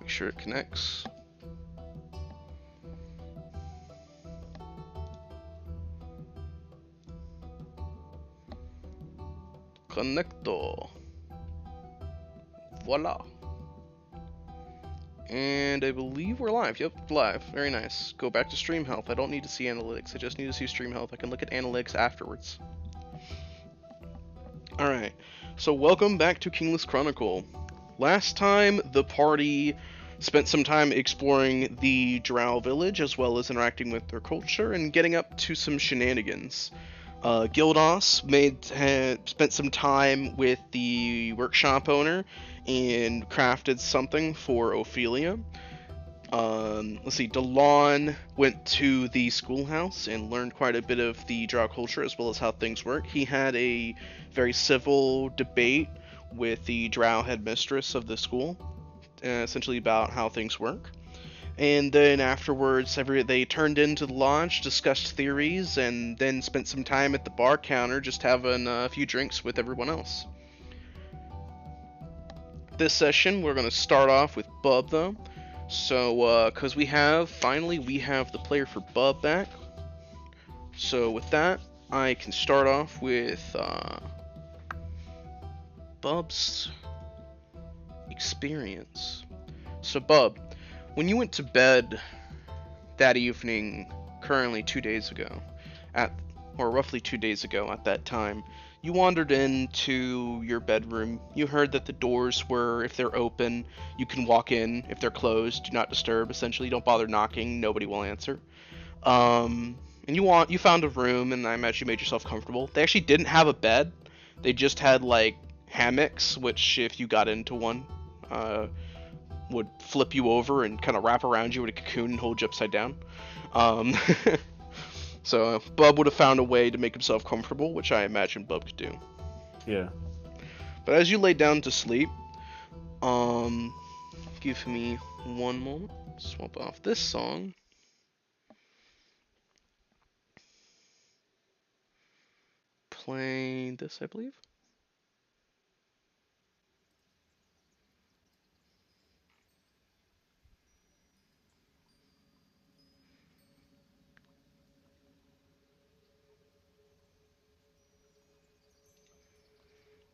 Make sure it connects. Connecto. Voila. And I believe we're live. Yep, live. Very nice. Go back to stream health. I don't need to see analytics. I just need to see stream health. I can look at analytics afterwards. Alright, so welcome back to Kingless Chronicle. Last time, the party spent some time exploring the Drow village, as well as interacting with their culture, and getting up to some shenanigans. Gildos had spent some time with the workshop owner and crafted something for Ophelia. Let's see, DeLon went to the schoolhouse and learned quite a bit of the Drow culture as well as how things work. He had a very civil debate with the Drow headmistress of the school, essentially about how things work. And then afterwards, they turned into the lodge, discussed theories, and then spent some time at the bar counter just having a few drinks with everyone else. This session, we're going to start off with Bub, though. So, because we have the player for Bub back. So with that, I can start off with Bub's experience. So Bub, when you went to bed that evening, currently 2 days ago, or roughly 2 days ago at that time, you wandered into your bedroom. You heard that the doors were, if they're open, you can walk in. If they're closed, do not disturb. Essentially, don't bother knocking. Nobody will answer. And you found a room, and I imagine you made yourself comfortable. They actually didn't have a bed. They just had like hammocks, which if you got into one, would flip you over and kind of wrap around you with a cocoon and hold you upside down. So Bub would have found a way to make himself comfortable, which I imagine Bub could do. Yeah. But as you lay down to sleep, give me one moment. Swap off this song. Play this, I believe.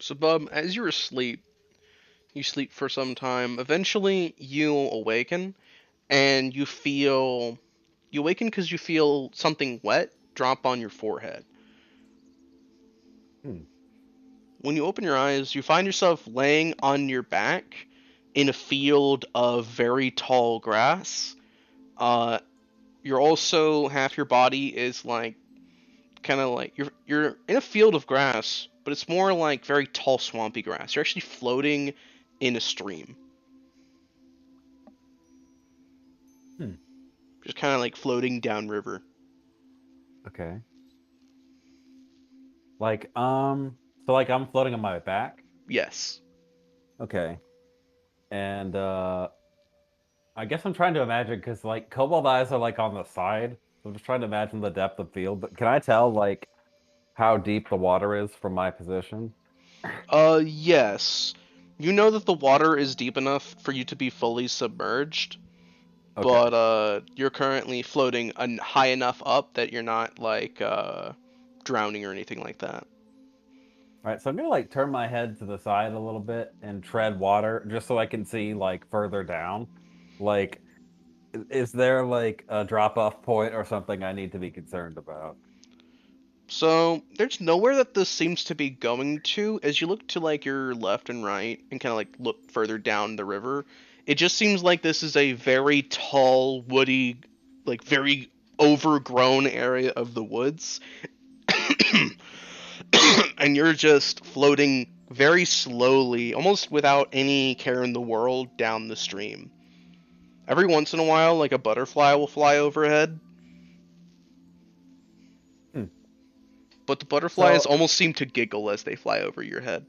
So Bub, as you're asleep, you sleep for some time. Eventually, you awaken, and you awaken because you feel something wet drop on your forehead. When you open your eyes, you find yourself laying on your back in a field of very tall grass. You're also, half your body is like, kind of like, you're in a field of grass, but it's more like very tall swampy grass. You're actually floating in a stream. Just kind of like floating downriver. Okay. So like I'm floating on my back? Yes. Okay. And I guess I'm trying to imagine, because like cobalt eyes are like on the side. So I'm just trying to imagine the depth of field. But can I tell like how deep the water is from my position? Yes. You know that the water is deep enough for you to be fully submerged, Okay. but you're currently floating high enough up that you're not like drowning or anything like that. All right, so I'm gonna like turn my head to the side a little bit and tread water just so I can see like further down. Like, is there like a drop-off point or something I need to be concerned about? So there's nowhere that this seems to be going to. As you look to like your left and right and kind of like look further down the river, it just seems like this is a very tall, woody, like very overgrown area of the woods. And you're just floating very slowly, almost without any care in the world, down the stream. Every once in a while, like a butterfly will fly overhead, Hmm. but the butterflies So almost seem to giggle as they fly over your head.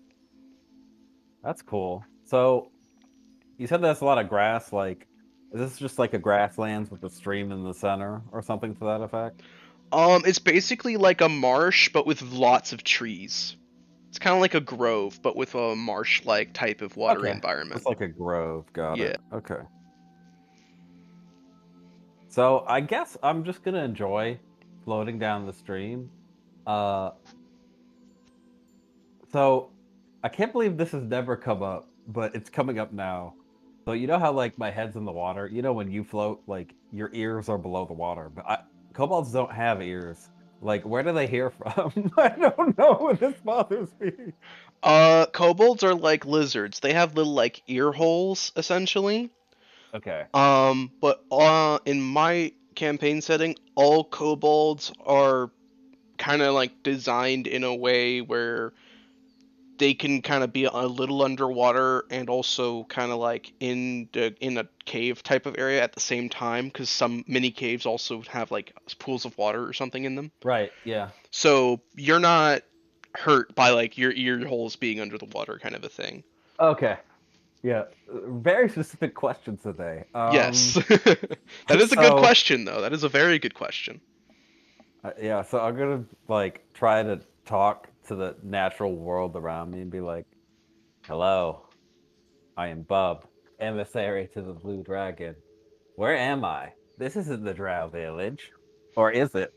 that's cool. So you said there's a lot of grass. Like, is this just like a grasslands with a stream in the center or something to that effect? It's basically like a marsh, but with lots of trees. It's kind of like a grove, but with a marsh-like type of water Okay. environment. It's like a grove. Got Yeah. it. Okay. So I guess I'm just gonna enjoy floating down the stream. Uh, so I can't believe this has never come up, but it's coming up now. So you know how like my head's in the water? You know when you float, like your ears are below the water, but kobolds don't have ears. Like where do they hear from? I don't know. This bothers me. Kobolds are like lizards. They have little like ear holes essentially. Okay. But in my campaign setting, all kobolds are kind of like designed in a way where they can kind of be a little underwater and also kind of like in a cave type of area at the same time because some mini caves also have like pools of water or something in them. Right. Yeah. So you're not hurt by like your ear holes being under the water kind of a thing. Okay. Yeah. Very specific questions today. Yes. That is a good So question though. That is a very good question. yeah, so I'm gonna like try to talk to the natural world around me and be like, "Hello, I am Bub, emissary to the Blue Dragon. Where am I? This isn't the Drow Village, or is it?"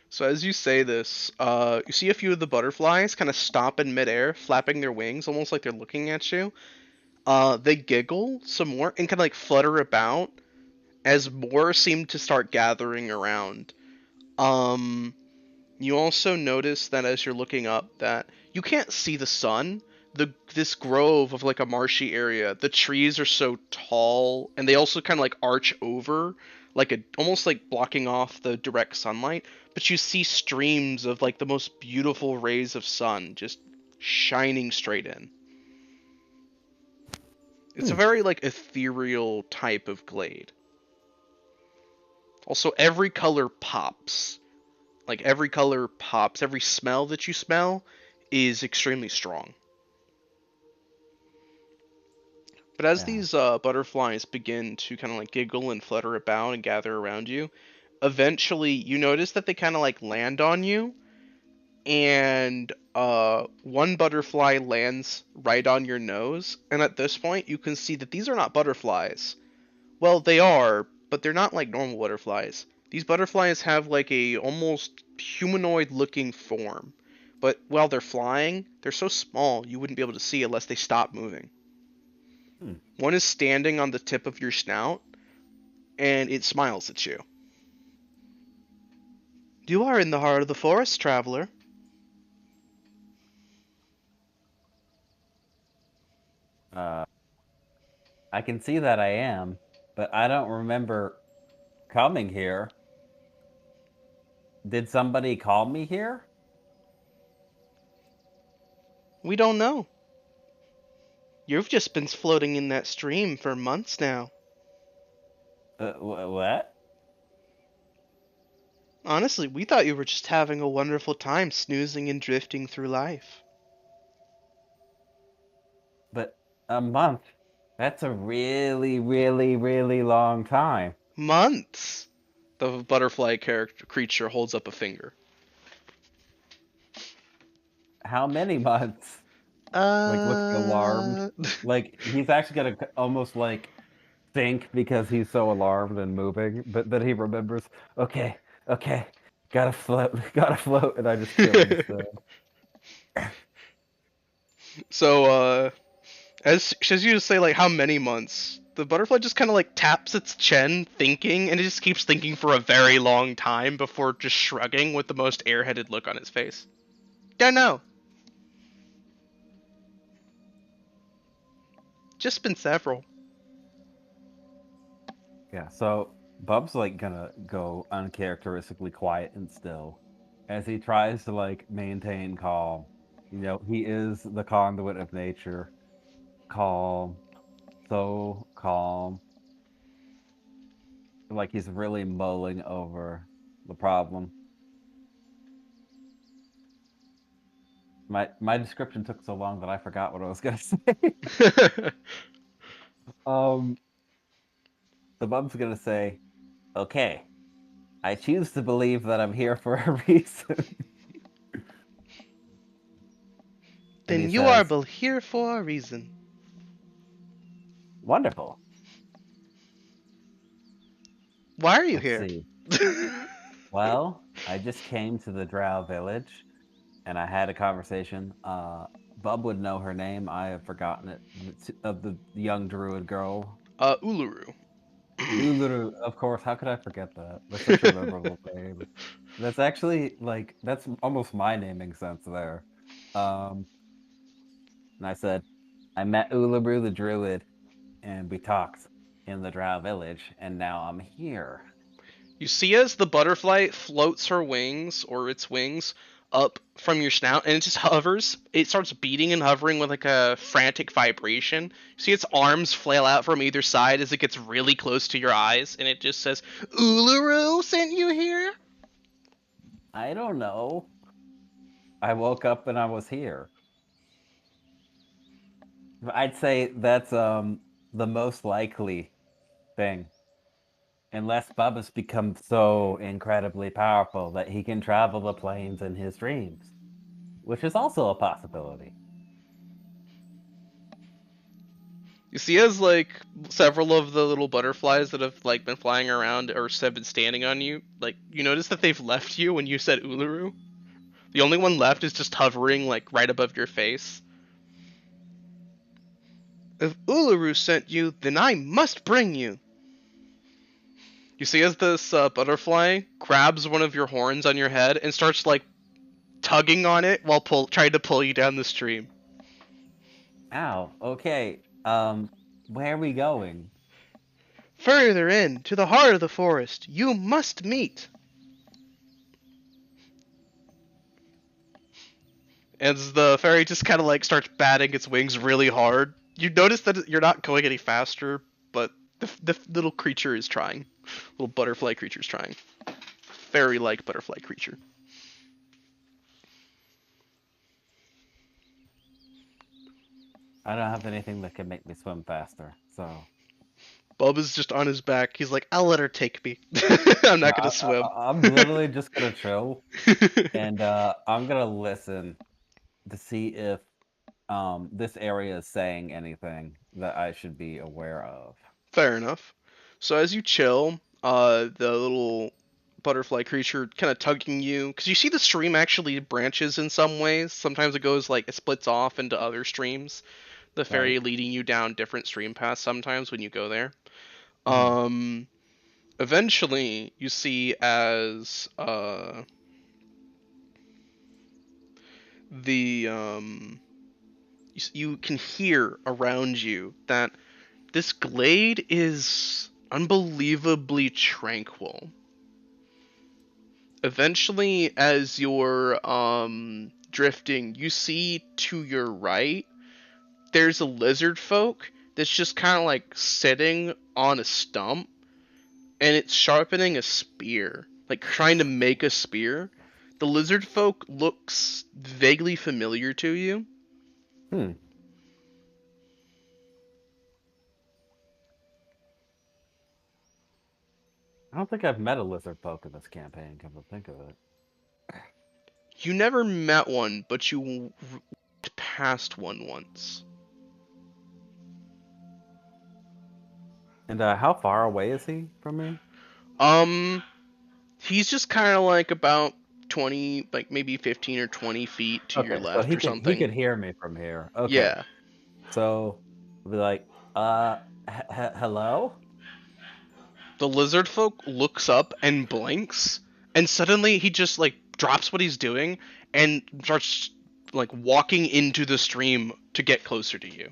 So as you say this, you see a few of the butterflies kind of stop in midair, flapping their wings, almost like they're looking at you. They giggle some more and kind of like flutter about as more seem to start gathering around. Um, you also notice that as you're looking up, that you can't see the sun. This grove of like a marshy area, the trees are so tall, and they also kind of like arch over, like a almost like blocking off the direct sunlight. But you see streams of like the most beautiful rays of sun just shining straight in. It's a Hmm. very like ethereal type of glade. Also, every color pops. Like every color pops. Every smell that you smell is extremely strong. But as Yeah. these butterflies begin to kind of like giggle and flutter about and gather around you, eventually you notice that they kind of like land on you, and one butterfly lands right on your nose. And at this point, you can see that these are not butterflies. Well, they are, but they're not like normal butterflies. These butterflies have like a almost humanoid looking form. But while they're flying, they're so small you wouldn't be able to see unless they stop moving. Hmm. One is standing on the tip of your snout, and it smiles at you. You are in the heart of the forest, traveler. Uh, I can see that I am, but I don't remember coming here. Did somebody call me here? We don't know. You've just been floating in that stream for months now. What? Honestly, we thought you were just having a wonderful time snoozing and drifting through life. But a month? That's a really, really, really long time. Months! The butterfly character creature holds up a finger. How many months? Like looking alarmed. Uh. Like he's actually gonna almost like think because he's so alarmed and moving, but then he remembers, okay, okay, gotta float, gotta float, and I just chill instead. So, as you just say, like, how many months? The butterfly just kind of like taps its chin, thinking, and it just keeps thinking for a very long time before just shrugging with the most airheaded look on its face. Don't know. Just been several. Yeah, so Bub's like gonna go uncharacteristically quiet and still as he tries to like maintain calm. You know, he is the conduit of nature. Calm, so calm. Like he's really mulling over the problem. My description took so long that I forgot what I was gonna say. Um, the bum's gonna say, "Okay, I choose to believe that I'm here for a reason." And he Then you are says, here for a reason. "Wonderful. Why are you Let's here? see. Well, I just came to the Drow village and I had a conversation. Bub would know her name. I have forgotten it. Of the young druid girl. Uluru. Uluru, of course. How could I forget that? That's such a memorable name. That's actually like that's almost my naming sense there. Um, and I said, I met Uluru the druid, and we talked in the Drow village, and now I'm here. You see as the butterfly floats her wings, or its wings, up from your snout, and it just hovers. It starts beating and hovering with like a frantic vibration. You see its arms flail out from either side as it gets really close to your eyes, and it just says, Uluru sent you here? I don't know. I woke up and I was here. I'd say that's the most likely thing. Unless Bubba's become so incredibly powerful that he can travel the planes in his dreams, which is also a possibility. You see as like several of the little butterflies that have like been flying around or have been standing on you, like you notice that they've left you when you said Uluru. The only one left is just hovering like right above your face. If Uluru sent you, then I must bring you. You see as this butterfly grabs one of your horns on your head and starts like tugging on it while trying to pull you down the stream. Ow. Okay. Where are we going? Further in, to the heart of the forest, you must meet. As the fairy just kind of like starts batting its wings really hard, you notice that you're not going any faster, but the little creature is trying. Little butterfly creature is trying. Fairy-like butterfly creature. I don't have anything that can make me swim faster, so Bub is just on his back. He's like, I'll let her take me. I'm no, not gonna swim. I'm literally just gonna chill and I'm gonna listen to see if this area is saying anything that I should be aware of. Fair enough. So as you chill, the little butterfly creature kind of tugging you, because you see the stream actually branches in some ways. Sometimes it goes like it splits off into other streams. The Right? fairy leading you down different stream paths sometimes when you go there. Mhm. Um, Eventually you see as the you can hear around you that this glade is unbelievably tranquil. Eventually, as you're drifting, you see to your right there's a lizard folk that's just kind of like sitting on a stump, and it's sharpening a spear, like trying to make a spear. The lizard folk looks vaguely familiar to you. Hmm. I don't think I've met a lizard folk in this campaign, come to think of it. You never met one, but you walked past one once. And how far away is he from me? Um, he's just kind of like about 20, like maybe 15 or 20 feet to your Okay, so left he or could something. hear me from here. Okay. Yeah. So I'll be like, hello? The lizard folk looks up and blinks, and suddenly he just like drops what he's doing and starts like walking into the stream to get closer to you.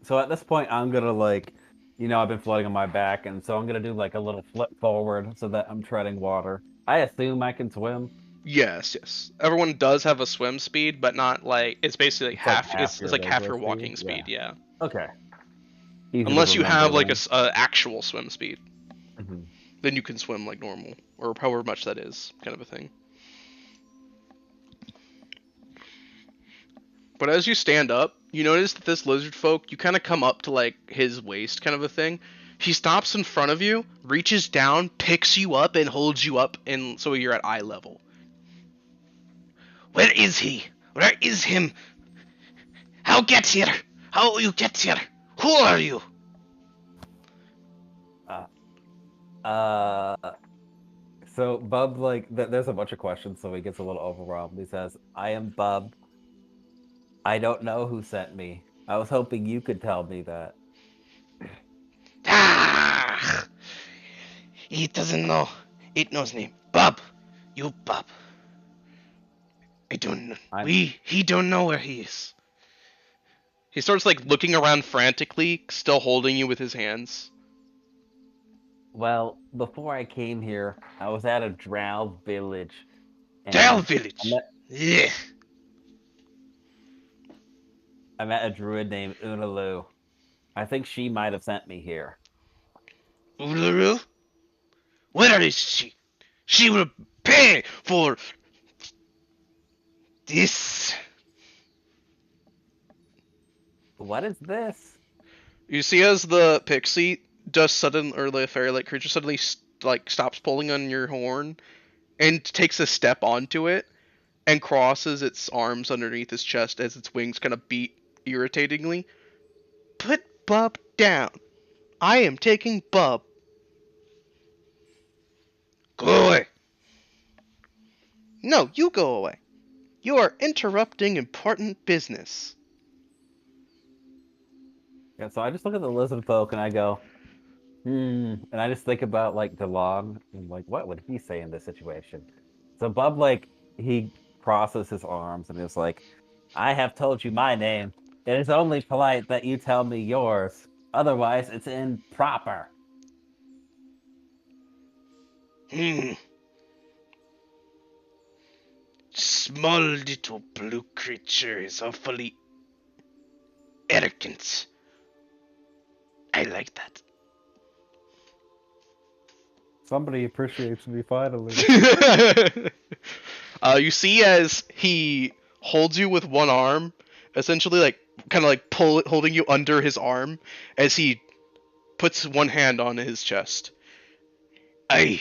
So at this point I'm gonna like, I've been floating on my back, and so I'm gonna do like a little flip forward so that I'm treading water. I assume I can swim. Yes, yes. Everyone does have a swim speed, but not like it's basically like It's like half. half It's your like half regular your speed. walking Yeah. speed. Yeah, Okay. Easy to unless you remember have like a then. actual swim speed, Mhm. then you can swim like normal or however much that is, kind of a thing. But as you stand up, you notice that this lizard folk, you kind of come up to like his waist, kind of a thing. He stops in front of you, reaches down, picks you up, and holds you up, and so you're at eye level. Where is he? Where is him? How get here? How will you get here? Who are you? Uh, so Bub, like, there's a bunch of questions, so he gets a little overwhelmed. He says, "I am Bub. I don't know who sent me. I was hoping you could tell me that." Ah! He doesn't know. It knows name. Bob. You Bob. I don't know. I'm He don't know where he is. He starts like looking around frantically, still holding you with his hands. Well, before I came here, I was at a drow village, Dale and I Village. met Yeah. I met a druid named Unalu. I think she might have sent me here. Uluru? Where is she? She will pay for this. What is this? You see, as the pixie does sudden, or the fairy-like creature suddenly like stops pulling on your horn and takes a step onto it and crosses its arms underneath his chest as its wings kind of beat irritatingly. Put Bub down. I am taking Bub. Go away. No, you go away. You are interrupting important business. Yeah, so I just look at the lizard folk and I go, and I just think about like DeLong and like, what would he say in this situation? So Bub, like, he crosses his arms and is like, I have told you my name. It is only polite that you tell me yours. Otherwise, it's improper. Hmm. Small little blue creature is awfully arrogant. I like that. Somebody appreciates me finally. You see as he holds you with one arm, essentially like kind of like holding you under his arm as he puts one hand on his chest. I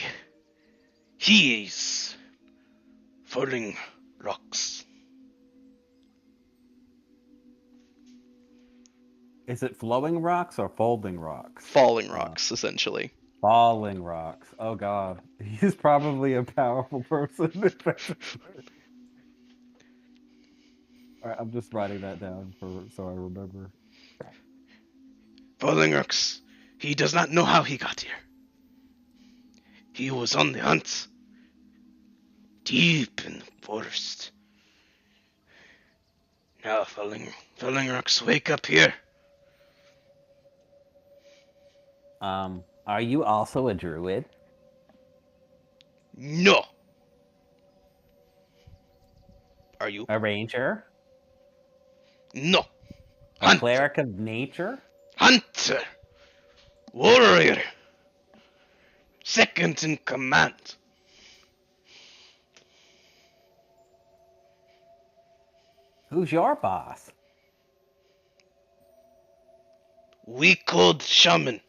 he is falling rocks. Is it flowing rocks or folding rocks? Falling rocks, essentially. Falling rocks. Oh God, he's probably a powerful person. All right, I'm just writing that down for so I remember. Falling rocks. He does not know how he got here. He was on the hunt, deep in the forest. Now, falling rocks, wake up here. Are you also a druid? No. Are you? A ranger? No. A Hunter. cleric of nature? Hunter. Warrior. Second in command. Who's your boss? We called shaman.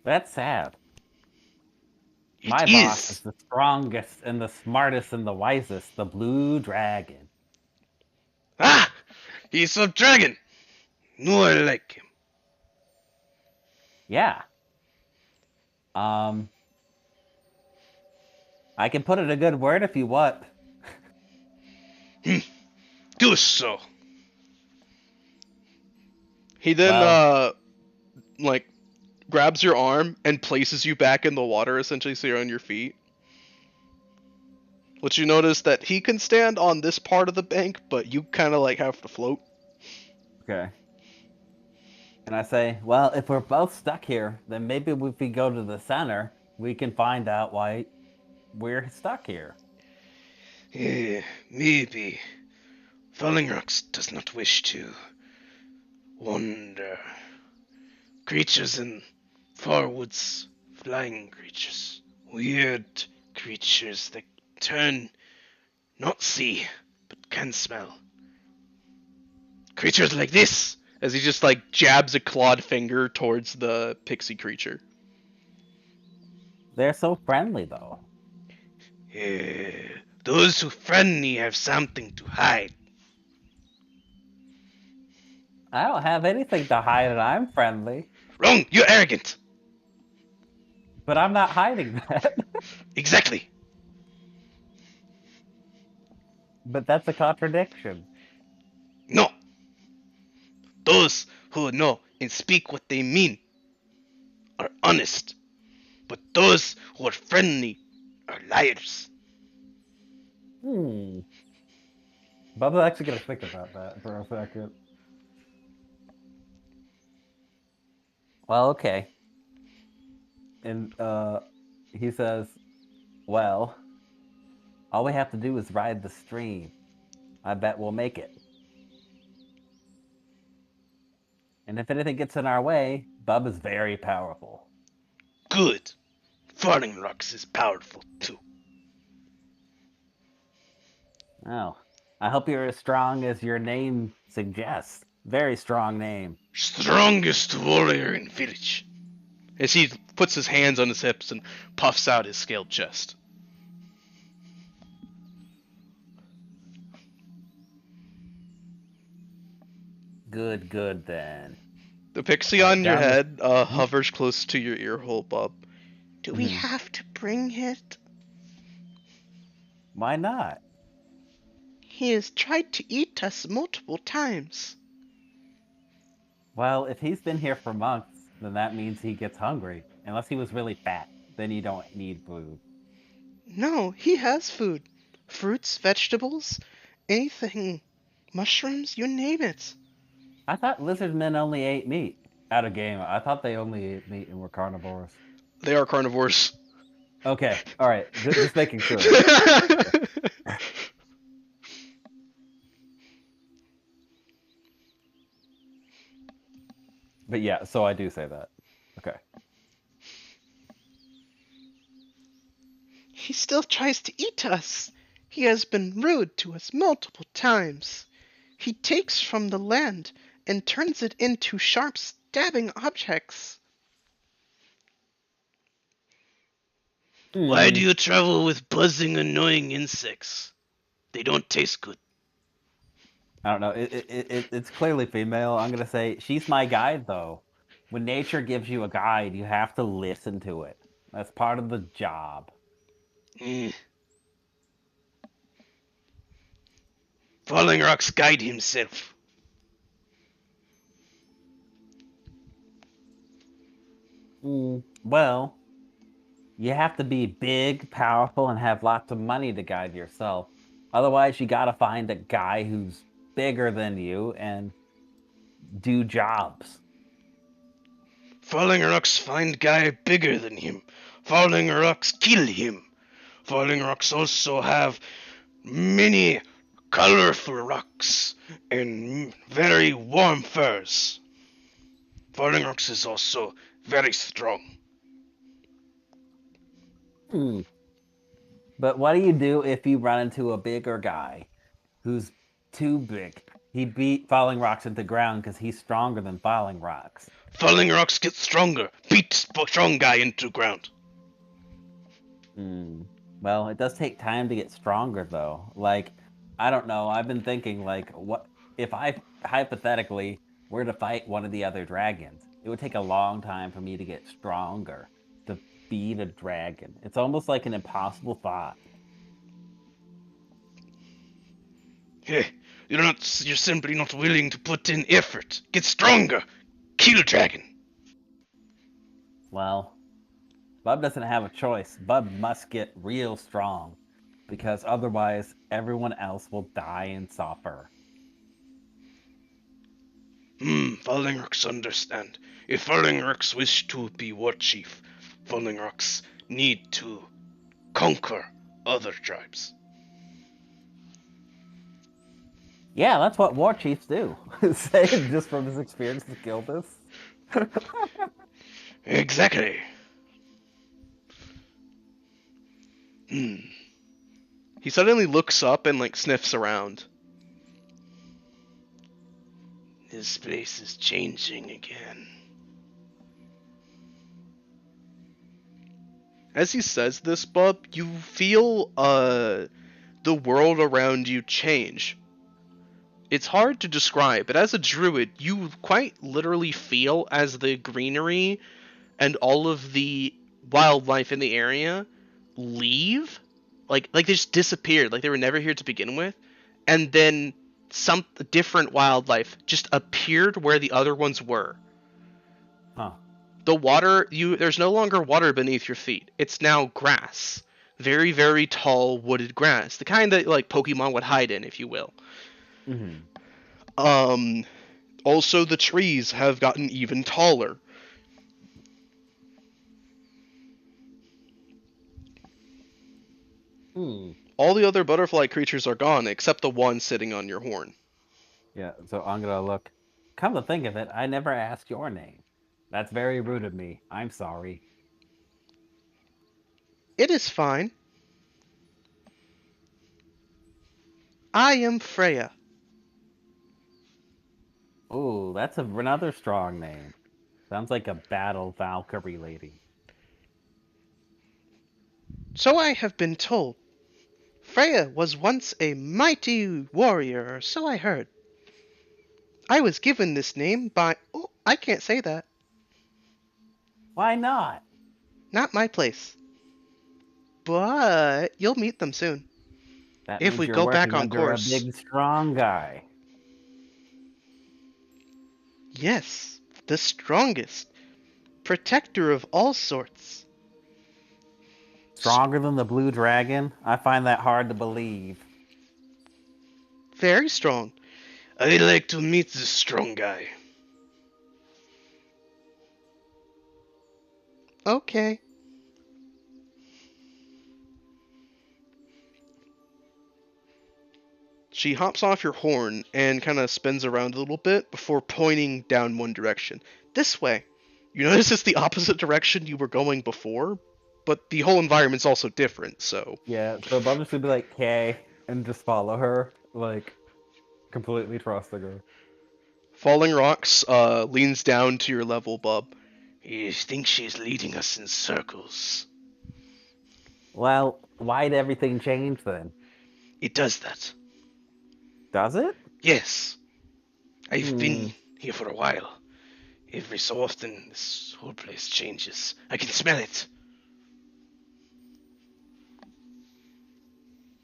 That's sad. It My boss is is. the strongest and the smartest and the wisest, the blue dragon. Ah! He's a dragon. No, I like him. Yeah. Um, I can put in a good word if you want. Do so. He then, Well, like, grabs your arm and places you back in the water, essentially, so you're on your feet. Which you notice that he can stand on this part of the bank, but you kind of, like, have to float. okay. And I say, well, if we're both stuck here, then maybe if we go to the center, we can find out why we're stuck here. Maybe. Falling Rocks does not wish to wander. Creatures in far woods, flying creatures, weird creatures that turn, not see, but can smell. Creatures like this, as he just like jabs a clawed finger towards the pixie creature. They're so friendly, though. Those who friendly have something to hide. I don't have anything to hide and I'm friendly. Wrong! You're arrogant! But I'm not hiding that. Exactly! But that's a contradiction. No! Those who know and speak what they mean are honest, but those who are friendly are liars. Hmm. Bubba's actually gonna think about that for a second. Well, okay. And he says, well, all we have to do is ride the stream. I bet we'll make it. And if anything gets in our way, Bub is very powerful. Good. Falling Rocks is powerful too. Oh, I hope you're as strong as your name suggests. Very strong name. Strongest warrior in village. As he puts his hands on his hips and puffs out his scaled chest. Good, good then. The pixie All right, on your down head the. hovers close to your ear hole, Bob. Do we Mhm. have to bring it? Why not? He has tried to eat us multiple times. Well, if he's been here for months, then that means he gets hungry. Unless he was really fat, then you don't need food. No, he has food. Fruits, vegetables, anything. Mushrooms, you name it. I thought lizard men only ate meat. Out of game. I thought they only ate meat and were carnivores. They are carnivores. Okay, all right, just making sure. But yeah, so I do say that. Okay. He still tries to eat us. He has been rude to us multiple times. He takes from the land and turns it into sharp stabbing objects. Why do Hmm. you travel with buzzing, annoying insects? They don't taste good. I don't know. It's clearly female. I'm gonna say she's my guide though. When nature gives you a guide, you have to listen to it. That's part of the job. Eh. Falling Rock's guide himself. Well, you have to be big, powerful, and have lots of money to guide yourself. Otherwise, you gotta find a guy who's bigger than you and do jobs. Falling Rocks find guy bigger than him. Falling Rocks kill him. Falling Rocks also have many colorful rocks and very warm furs. Falling Rocks is also very strong. Hmm. But what do you do if you run into a bigger guy who's too big? He beat Falling Rocks into ground because he's stronger than Falling Rocks. Falling Rocks get stronger. Beat strong guy into ground. Well, it does take time to get stronger, though. Like, I don't know. I've been thinking, like, what if I hypothetically were to fight one of the other dragons? It would take a long time for me to get stronger to beat a dragon. It's almost like an impossible thought. Hey, you're simply not willing to put in effort. Get stronger. Kill dragon. Well, Bub doesn't have a choice. Bub must get real strong because otherwise everyone else will die and suffer. Falling Rocks understand. If Falling Rocks wish to be war chief, Falling Rocks need to conquer other tribes. Yeah, that's what war chiefs do. Say it just from his experience with Gildas. Exactly. He suddenly looks up and like sniffs around. This place is changing again. As he says this, Bub, you feel the world around you change. It's hard to describe, but as a druid, you quite literally feel as the greenery and all of the wildlife in the area leave, like they just disappeared, like they were never here to begin with, and then some different wildlife just appeared where the other ones were. Huh. The water, there's no longer water beneath your feet. It's now grass. Very, very tall wooded grass. The kind that like Pokemon would hide in, if you will. Hmm. Um Also the trees have gotten even taller. Hmm. All the other butterfly creatures are gone except the one sitting on your horn. Yeah, so I'm gonna look. Come to think of it, I never asked your name. That's very rude of me. I'm sorry. It is fine. I am Freya. Ooh, that's another strong name. Sounds like a battle Valkyrie lady. So I have been told. Freya was once a mighty warrior, so I heard. I was given this name by. Oh, I can't say that. Why not? Not my place. But you'll meet them soon. That If means we you're go back working on under a course. big, strong guy. Yes, the strongest. Protector of all sorts. Stronger than the blue dragon? I find that hard to believe. Very strong. I'd like to meet this strong guy. Okay. She hops off your horn and kind of spins around a little bit before pointing down one direction. This way. You notice it's the opposite direction you were going before, but the whole environment's also different, so. Yeah, so Bub just would be like, "K," and just follow her, like completely trusting her. Falling Rocks leans down to your level, Bub. You think she's leading us in circles? Well, why'd everything change then? It does that. Does it? Yes. I've been Hmm. here for a while. Every so often, this whole place changes. I can smell it.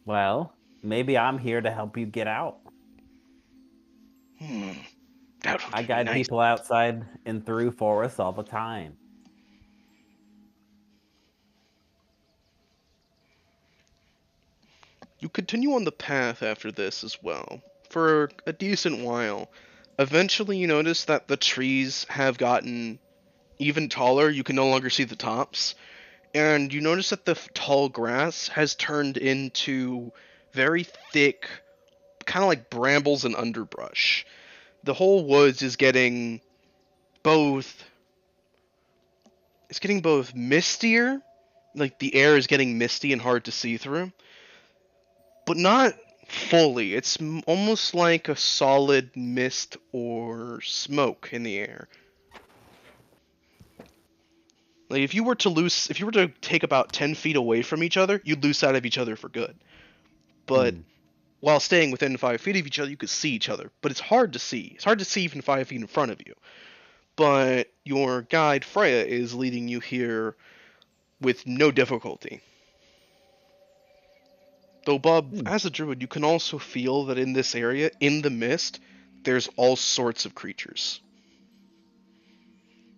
Well, maybe I'm here to help you get out. Hmm. That I would be guide nice. people outside and through forests all the time. You continue on the path after this as well, for a decent while. Eventually, you notice that the trees have gotten even taller. You can no longer see the tops. And you notice that the tall grass has turned into very thick, kind of like brambles and underbrush. The whole woods is getting both. It's getting both mistier, like the air is getting misty and hard to see through, but not fully. It's almost like a solid mist or smoke in the air. Like if you were to take about 10 feet away from each other, you'd lose sight of each other for good. But Hmm. while staying within 5 feet of each other, you could see each other. But it's hard to see. It's hard to see even 5 feet in front of you. But your guide Freya is leading you here with no difficulty. Though, Bob, Hmm. as a druid, you can also feel that in this area, in the mist, there's all sorts of creatures.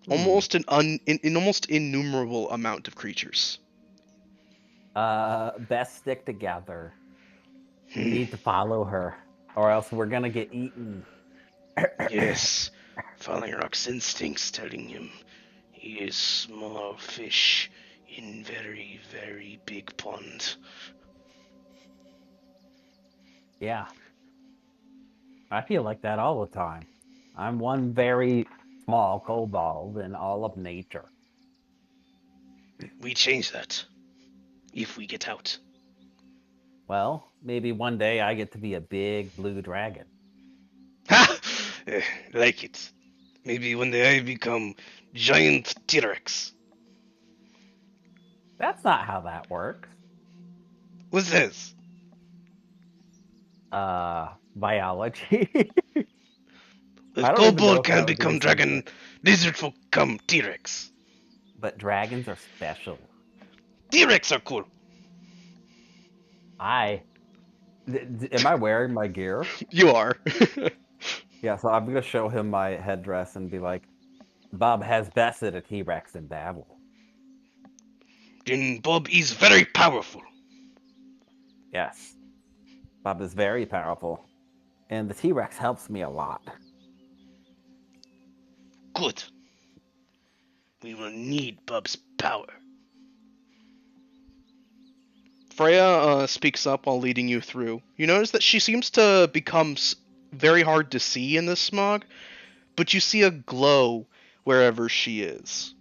Hmm. An almost innumerable amount of creatures. Best stick together. We Hmm. need to follow her, or else we're gonna get eaten. Yes, Falling Rock's instincts telling him he is small fish in very, very big pond. Yeah, I feel like that all the time. I'm one very small kobold in all of nature. We change that if we get out. Well, maybe one day I get to be a big blue dragon. Ha! Like it. Maybe one day I become giant T-Rex. That's not how that works. What's this? Biology. I If don't even know kobold if that can would be the become same dragon, thing. lizard folk come T-Rex. But dragons are special. T-Rex are cool. I am I wearing my gear? You are. Yeah, so I'm gonna show him my headdress and be like, Bob has bested a T-Rex in battle. Then Bob is very powerful. Yes, Bob is very powerful, and the T-Rex helps me a lot. Good. We will need Bob's power. Freya speaks up while leading you through. You notice that she seems to become very hard to see in this smog, but you see a glow wherever she is.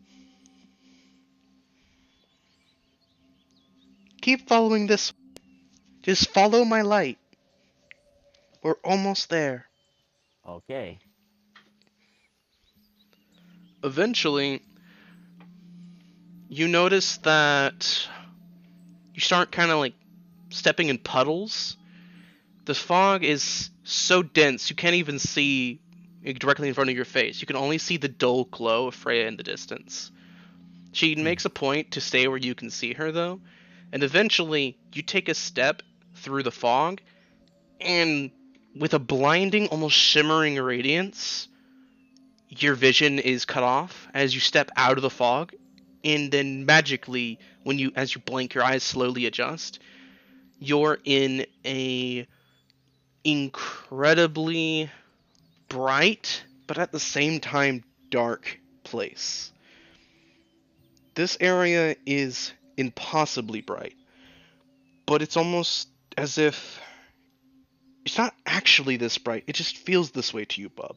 Keep following this. Just follow my light. We're almost there. Okay. Eventually, you notice that you start kind of like stepping in puddles. The fog is so dense you can't even see directly in front of your face. You can only see the dull glow of Freya in the distance. She makes a point to stay where you can see her, though, and eventually you take a step through the fog, and with a blinding, almost shimmering radiance, your vision is cut off as you step out of the fog, and then magically, as you blink, your eyes slowly adjust. You're in a incredibly bright, but at the same time dark place. This area is impossibly bright, but it's almost as if it's not actually this bright. It just feels this way to you, Bub.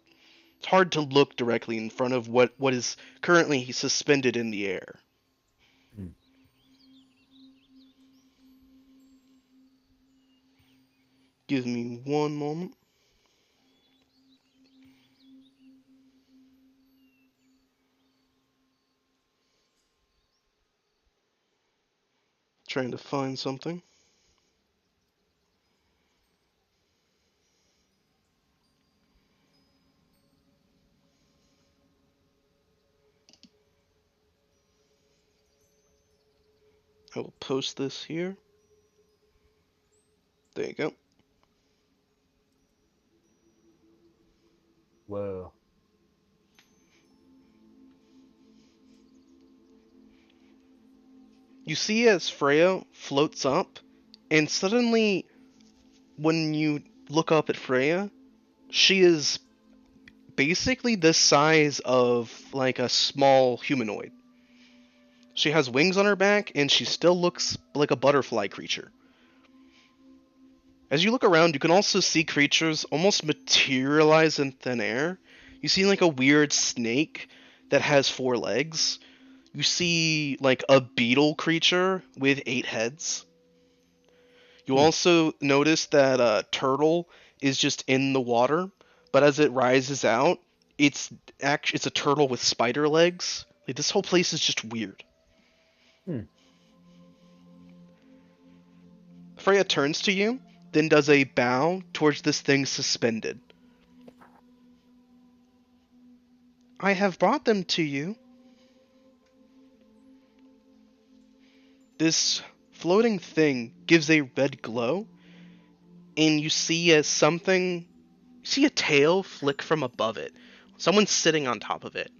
It's hard to look directly in front of what is currently suspended in the air. Hmm. Give me one moment. Trying to find something. I will post this here. There you go. Whoa. You see as Freya floats up, and suddenly, when you look up at Freya, she is basically the size of like a small humanoid. She has wings on her back, and she still looks like a butterfly creature. As you look around, you can also see creatures almost materialize in thin air. You see like a weird snake that has 4 legs. You see like a beetle creature with 8 heads. You Hmm. also notice that a turtle is just in the water, but as it rises out, it's a turtle with spider legs. Like this whole place is just weird. Hmm. Freya turns to you, then does a bow towards this thing suspended. I have brought them to you. This floating thing gives a red glow, and you see a tail flick from above it. Someone's sitting on top of it.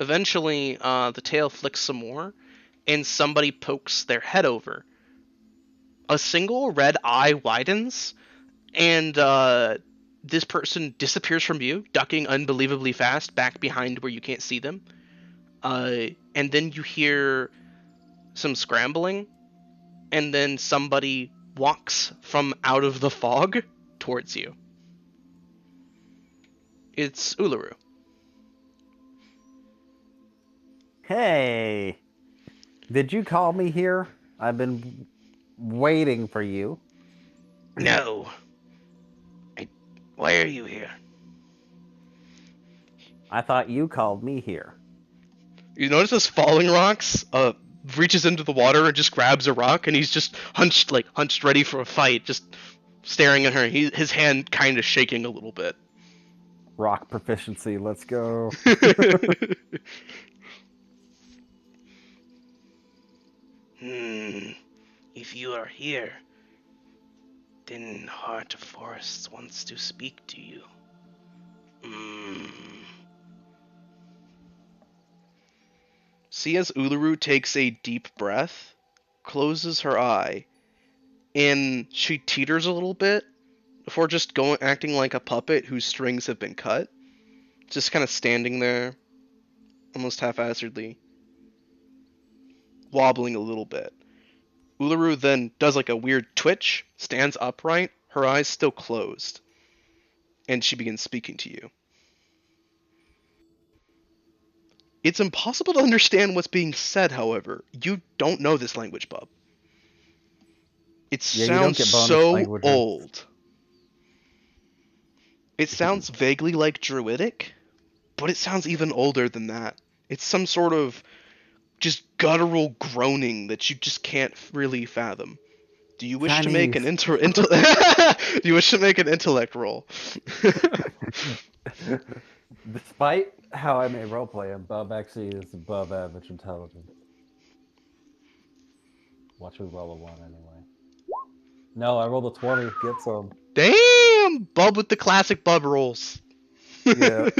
Eventually, the tail flicks some more, and somebody pokes their head over. A single red eye widens, and this person disappears from view, ducking unbelievably fast back behind where you can't see them. And then you hear some scrambling, and then somebody walks from out of the fog towards you. It's Uluru. Hey, did you call me here? I've been waiting for you. No. Why are you here? I thought you called me here. You notice those falling rocks reaches into the water and just grabs a rock, and he's just hunched ready for a fight, just staring at her. His hand kind of shaking a little bit. Rock proficiency, let's go. If you are here, then Heart of Forests wants to speak to you. See, as Uluru takes a deep breath, closes her eye, and she teeters a little bit before just acting like a puppet whose strings have been cut. Just kind of standing there, almost haphazardly, wobbling a little bit. Uluru then does like a weird twitch, stands upright, her eyes still closed, and she begins speaking to you. It's impossible to understand what's being said, however. You don't know this language, bub. It Yeah, you don't sounds get bonus so languages. old. It sounds vaguely like Druidic, but it sounds even older than that. It's some sort of just guttural groaning that you just can't really fathom. Do you wish to make an Chinese. Do you wish to make an intellect roll? Despite how I may roleplay him, Bub actually is above average intelligence. Watch me roll a 1 anyway. No, I rolled a 20. Get some. Damn! Bub with the classic bub rolls. Yeah.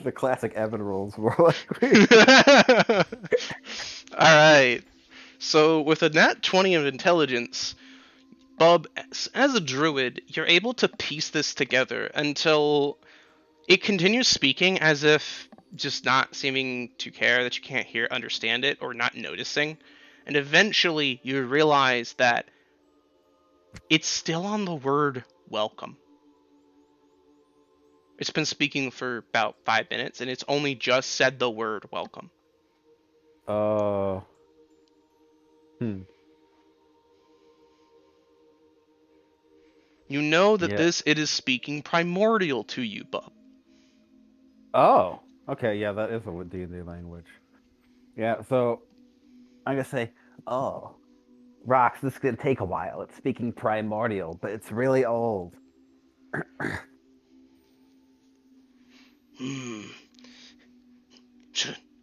The classic Evan rolls more likely. Alright. So, with a nat 20 of intelligence, Bub, as a druid, you're able to piece this together until it continues speaking as if just not seeming to care that you can't understand it, or not noticing. And eventually you realize that it's still on the word welcome. It's been speaking for about 5 minutes, and it's only just said the word welcome. You know that it is speaking primordial to you, Bub. Oh, okay, yeah, that is a D&D language. Yeah, so I'm gonna say, oh, Rocks, this is gonna take a while. It's speaking primordial, but it's really old.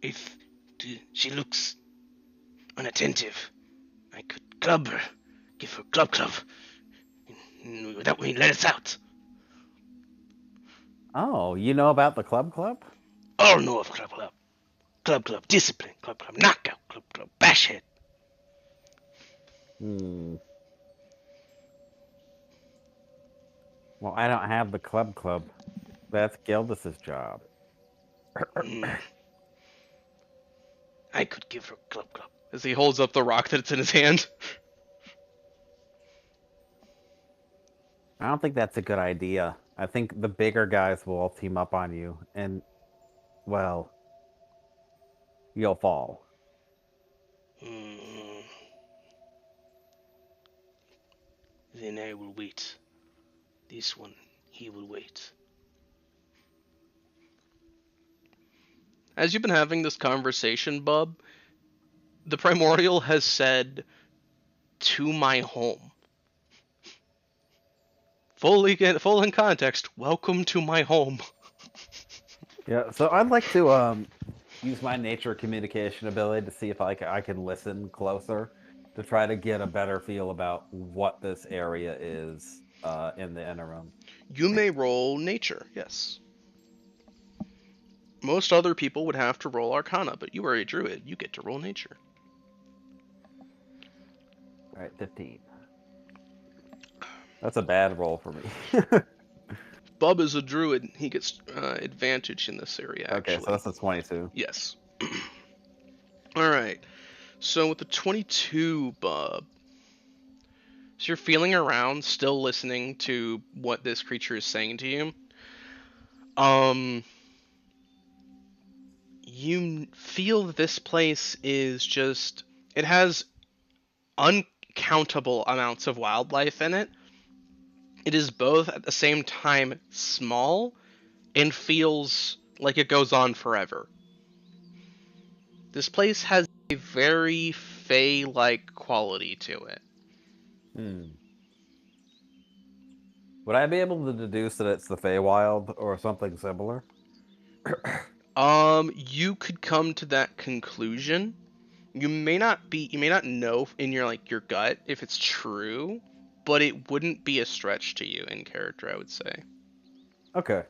If she looks unattentive, I could club her, give her club. That way, let us out. Oh, you know about the club? All know of club. Club, discipline, club, knockout, club, bash head. Well, I don't have the club. That's Gildus's job. I could give her club. As he holds up the rock that's in his hand. I don't think that's a good idea. I think the bigger guys will all team up on you, and, well, you'll fall. Then I will wait. This one, he will wait. As you've been having this conversation, Bub, the primordial has said, "To my home." Full in context, welcome to my home. Yeah, so I'd like to use my nature communication ability to see if I can listen closer to try to get a better feel about what this area is in the interim. You may roll nature, yes. Most other people would have to roll arcana, but you are a druid. You get to roll nature. All right, 15. That's a bad roll for me. Bub is a druid. He gets advantage in this area, actually. Okay, so that's a 22. Yes. Alright. So with the 22, Bub, so you're feeling around, still listening to what this creature is saying to you. You feel that this place is just... It has uncountable amounts of wildlife in it. It is both at the same time small and feels like it goes on forever. This place has a very Fey-like quality to it. Hmm. Would I be able to deduce that it's the Feywild or something similar? You could come to that conclusion. You may not know in your like your gut if it's true, but it wouldn't be a stretch to you in character, I would say. Okay.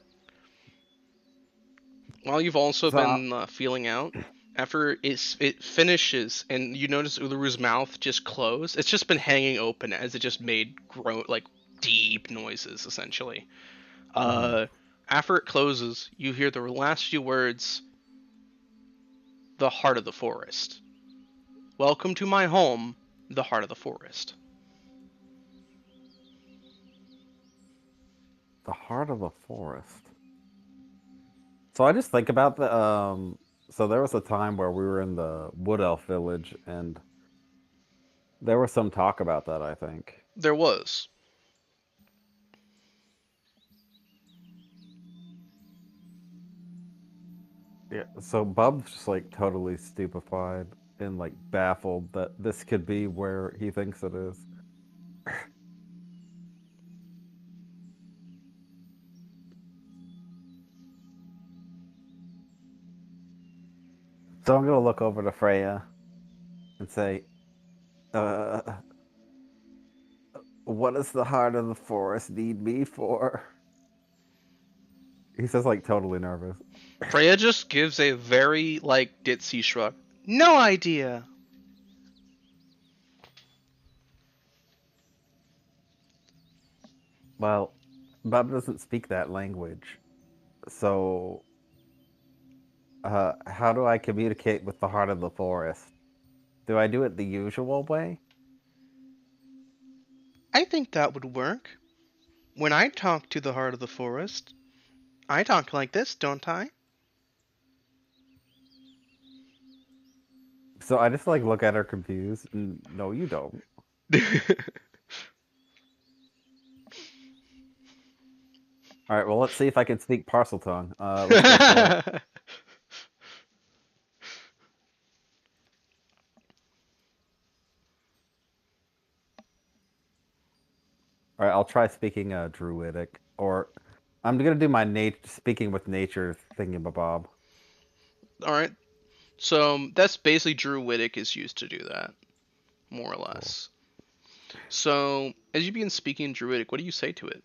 While you've also So, been feeling out, after it finishes and you notice Uluru's mouth just closed, it's just been hanging open as it just made like deep noises essentially. mhm. Uh, After it closes, you hear the last few words, "The heart of the forest. Welcome to my home, the heart of the forest." The heart of the forest. So I just think about the so there was a time where we were in the Wood Elf village and there was some talk about that, I think. There was. Yeah, so Bub's just like totally stupefied and like baffled that this could be where he thinks it is. So I'm gonna look over to Freya and say, uh, what does the heart of the forest need me for? He says like totally nervous. Freya just gives a very like ditzy shrug. No idea. Well, Bub doesn't speak that language. So how do I communicate with the heart of the forest? Do I do it the usual way? I think that would work. When I talk to the heart of the forest, I talk like this, don't I? So I just like look at her confused. No, you don't. All right, well, let's see if I can speak parcel tongue. Let's go for it. All right, I'll try speaking druidic, or I'm gonna do my speaking with nature thingamabob. All right. So that's basically Druidic is used to do that, more or Cool. less. So as you begin speaking Druidic, what do you say to it?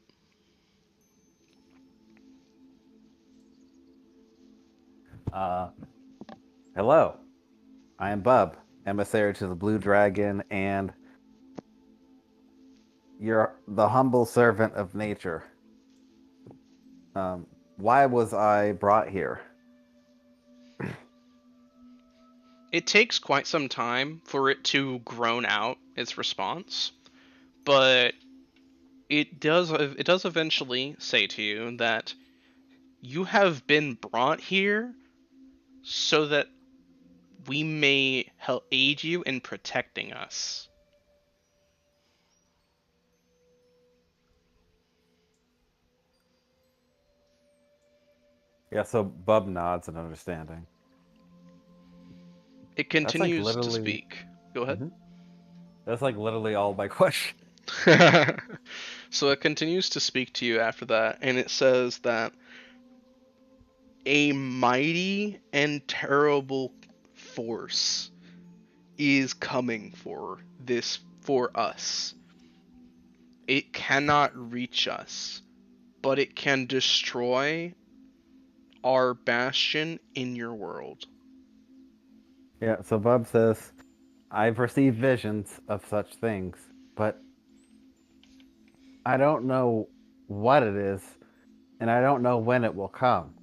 Uh, Hello, I am Bub, emissary to the Blue Dragon, and you're the humble servant of nature. Why was I brought here? It takes quite some time for it to groan out its response, but it does eventually say to you that you have been brought here so that we may help aid you in protecting us. Yeah, so Bub nods in understanding. It That's like continues to literally. speak. Go ahead. Mhm. That's like literally all my question. So it continues to speak to you after that, and it says that a mighty and terrible force is coming for us. It cannot reach us, but it can destroy our bastion in your world. Yeah, so Bub says, I've received visions of such things, but I don't know what it is, and I don't know when it will come.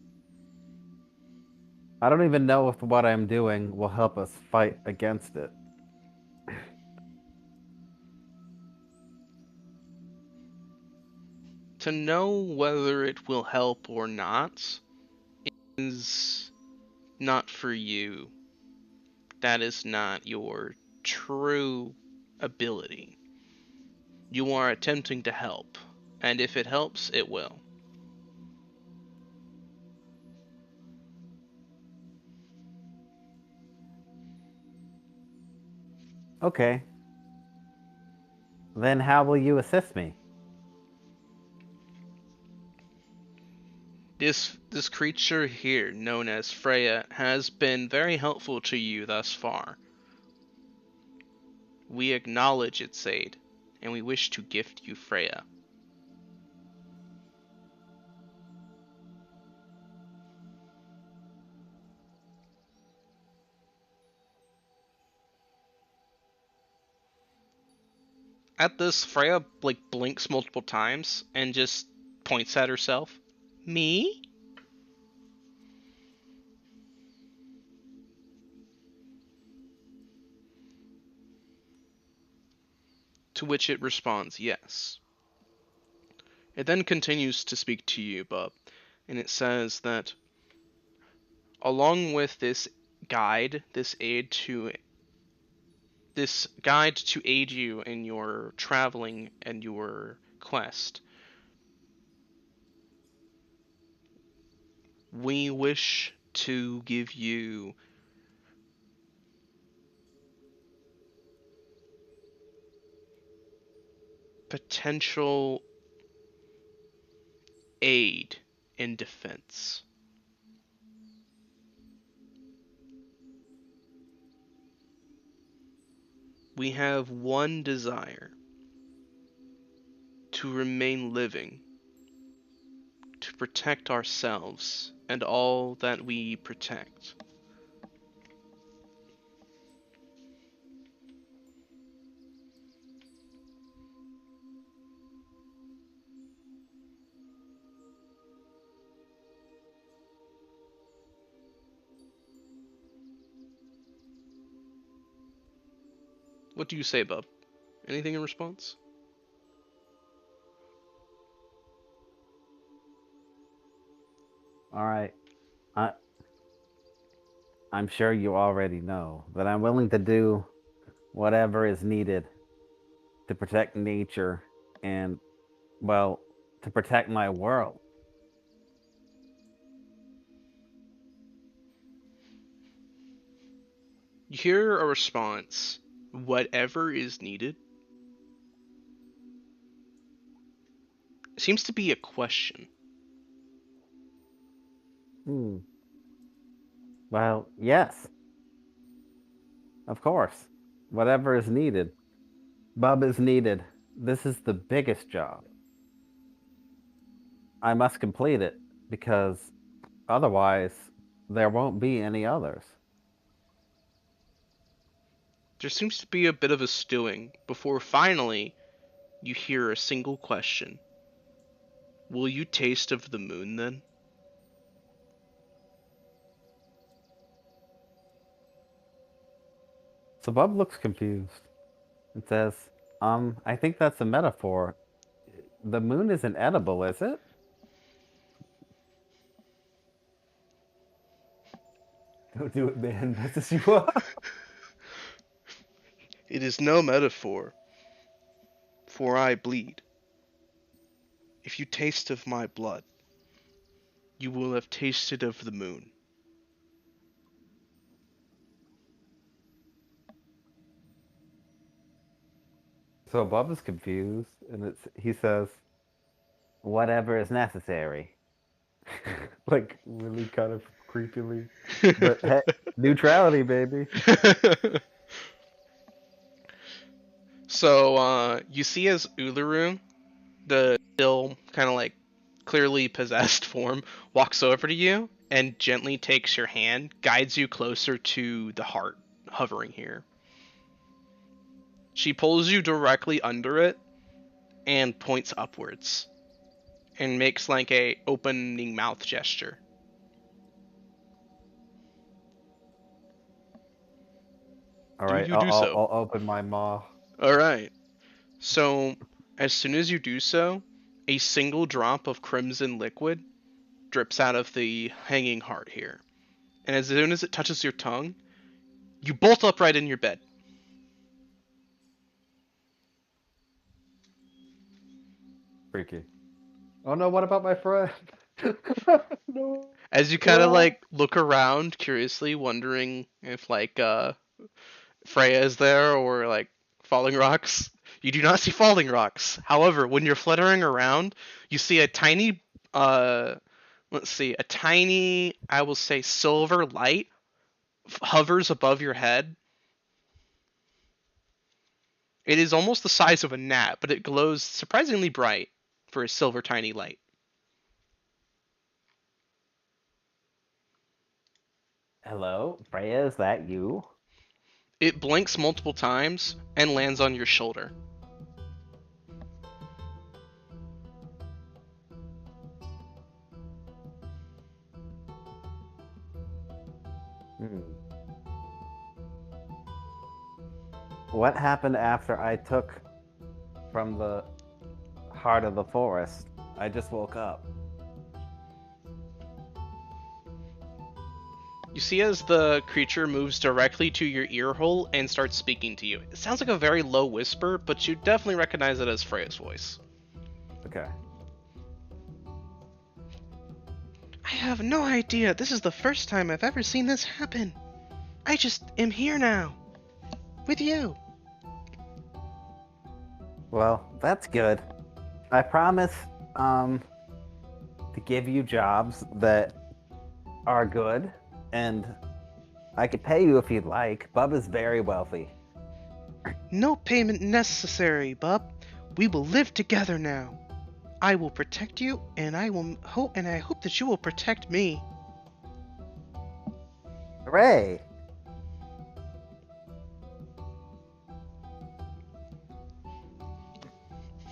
I don't even know if what I'm doing will help us fight against it. To know whether it will help or not is not for you. That is not your true ability. You are attempting to help, and if it helps, it will. Okay. Then how will you assist me? This creature here, known as Freya, has been very helpful to you thus far. We acknowledge its aid, and we wish to gift you Freya. At this, Freya blinks multiple times and just points at herself. Me? To which it responds, yes. It then continues to speak to you, Bub, and it says that along with this guide to aid you in your traveling and your quest, we wish to give you potential aid in defense. We have one desire: to remain living, to protect ourselves and all that we protect. What do you say, Bub? Anything in response? All right. I I'm sure you already know that I'm willing to do whatever is needed to protect nature and, well, to protect my world. You hear a response. Whatever is needed seems to be a question. Hmm. Well, yes, of course. Whatever is needed. Bub is needed. This is the biggest job. I must complete it because otherwise there won't be any others. There seems to be a bit of a stewing before finally you hear a single question. Will you taste of the moon then? So Bub looks confused and says, I think that's a metaphor. The moon isn't edible, is it? Don't do it, man. Messes you up. It is no metaphor, for I bleed. If you taste of my blood, you will have tasted of the moon. So Bub is confused, and he says, "Whatever is necessary." Like really kind of creepily, but hey, neutrality, baby. So, you see as Uluru, the still kind of clearly possessed form, walks over to you and gently takes your hand, guides you closer to the heart hovering here. She pulls you directly under it and points upwards and makes like a opening mouth gesture. All Do right, you do so? I'll open my maw. All right. So, as soon as you do so, a single drop of crimson liquid drips out of the hanging heart here. And as soon as it touches your tongue, you bolt upright in your bed. Freaky. Oh no, what about my friend? No. As you kind of look around curiously, wondering if Freya is there or like falling rocks. You do not see falling rocks. However, when you're fluttering around, you see a tiny, let's see, a tiny, I will say, silver light hovers above your head. It is almost the size of a gnat, but it glows surprisingly bright for a silver tiny light. Hello, Freya, is that you? It blinks multiple times and lands on your shoulder. Hmm. What happened after I took from the heart of the forest? I just woke up. You see as the creature moves directly to your ear hole and starts speaking to you. It sounds like a very low whisper, but you definitely recognize it as Freya's voice. Okay. I have no idea. This is the first time I've ever seen this happen. I just am here now. With you. Well, that's good. I promise to give you jobs that are good, and I could pay you if you'd like. Bub is very wealthy. No payment necessary, Bub. We will live together now. I will protect you, and I hope that you will protect me. Hooray!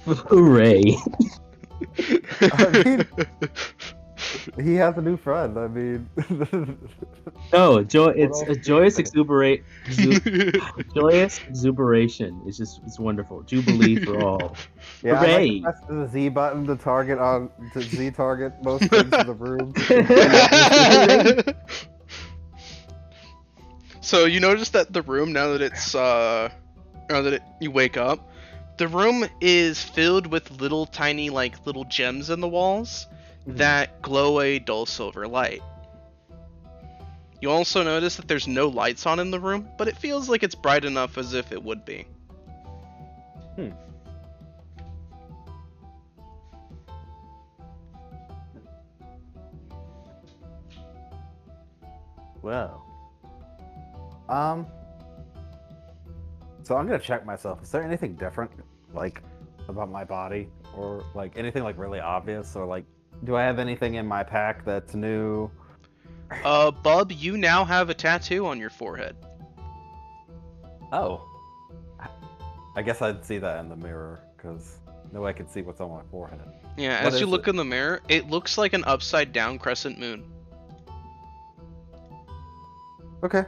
Hooray! I mean, he has a new friend. I mean, No, What it's else a can you say? joyous exuberation. It's wonderful. Jubilee for all. Yeah, I like to Hooray! press the Z button to Z target most things in the room. So you notice that the room, now that it's you wake up, the room is filled with little tiny little gems in the walls that glow a dull silver light. You also notice that there's no lights on in the room, but it feels like it's bright enough as if it would be. Well, so I'm gonna check myself. Is there anything different, like, about my body, or like anything like really obvious, or like, do I have anything in my pack that's new? Bub, you now have a tattoo on your forehead. Oh, I guess I'd see that in the mirror because no way I can see what's on my forehead. Yeah, What as you is look it? in the mirror, it looks like an upside down crescent moon. Okay.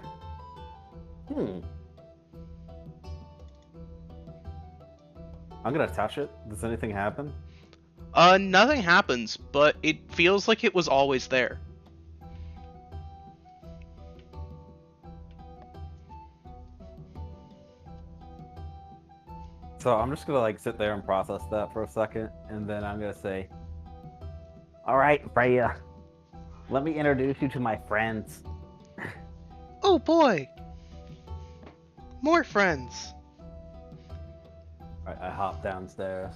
I'm gonna touch it. Does anything happen? Nothing happens, but it feels like it was always there. So I'm just gonna like sit there and process that for a second, and then I'm gonna say, "All right, Freya, let me introduce you to my friends." Oh boy! More friends! I hop downstairs.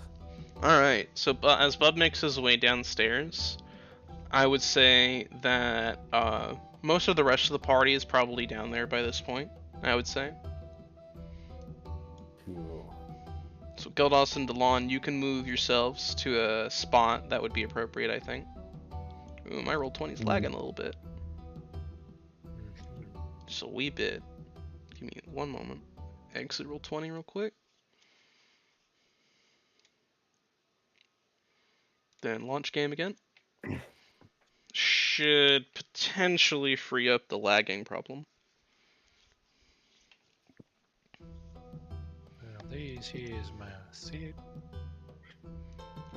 Alright, so as Bub makes his way downstairs, I would say that most of the rest of the party is probably down there by this point, I would say. Cool. So Gildos and Delon, you can move yourselves to a spot that would be appropriate, I think. Ooh, my roll 20's lagging a little bit. Just a wee bit. Give me one moment. Exit roll 20 real quick. Then launch game again. Should potentially free up the lagging problem. Well, this is my seat.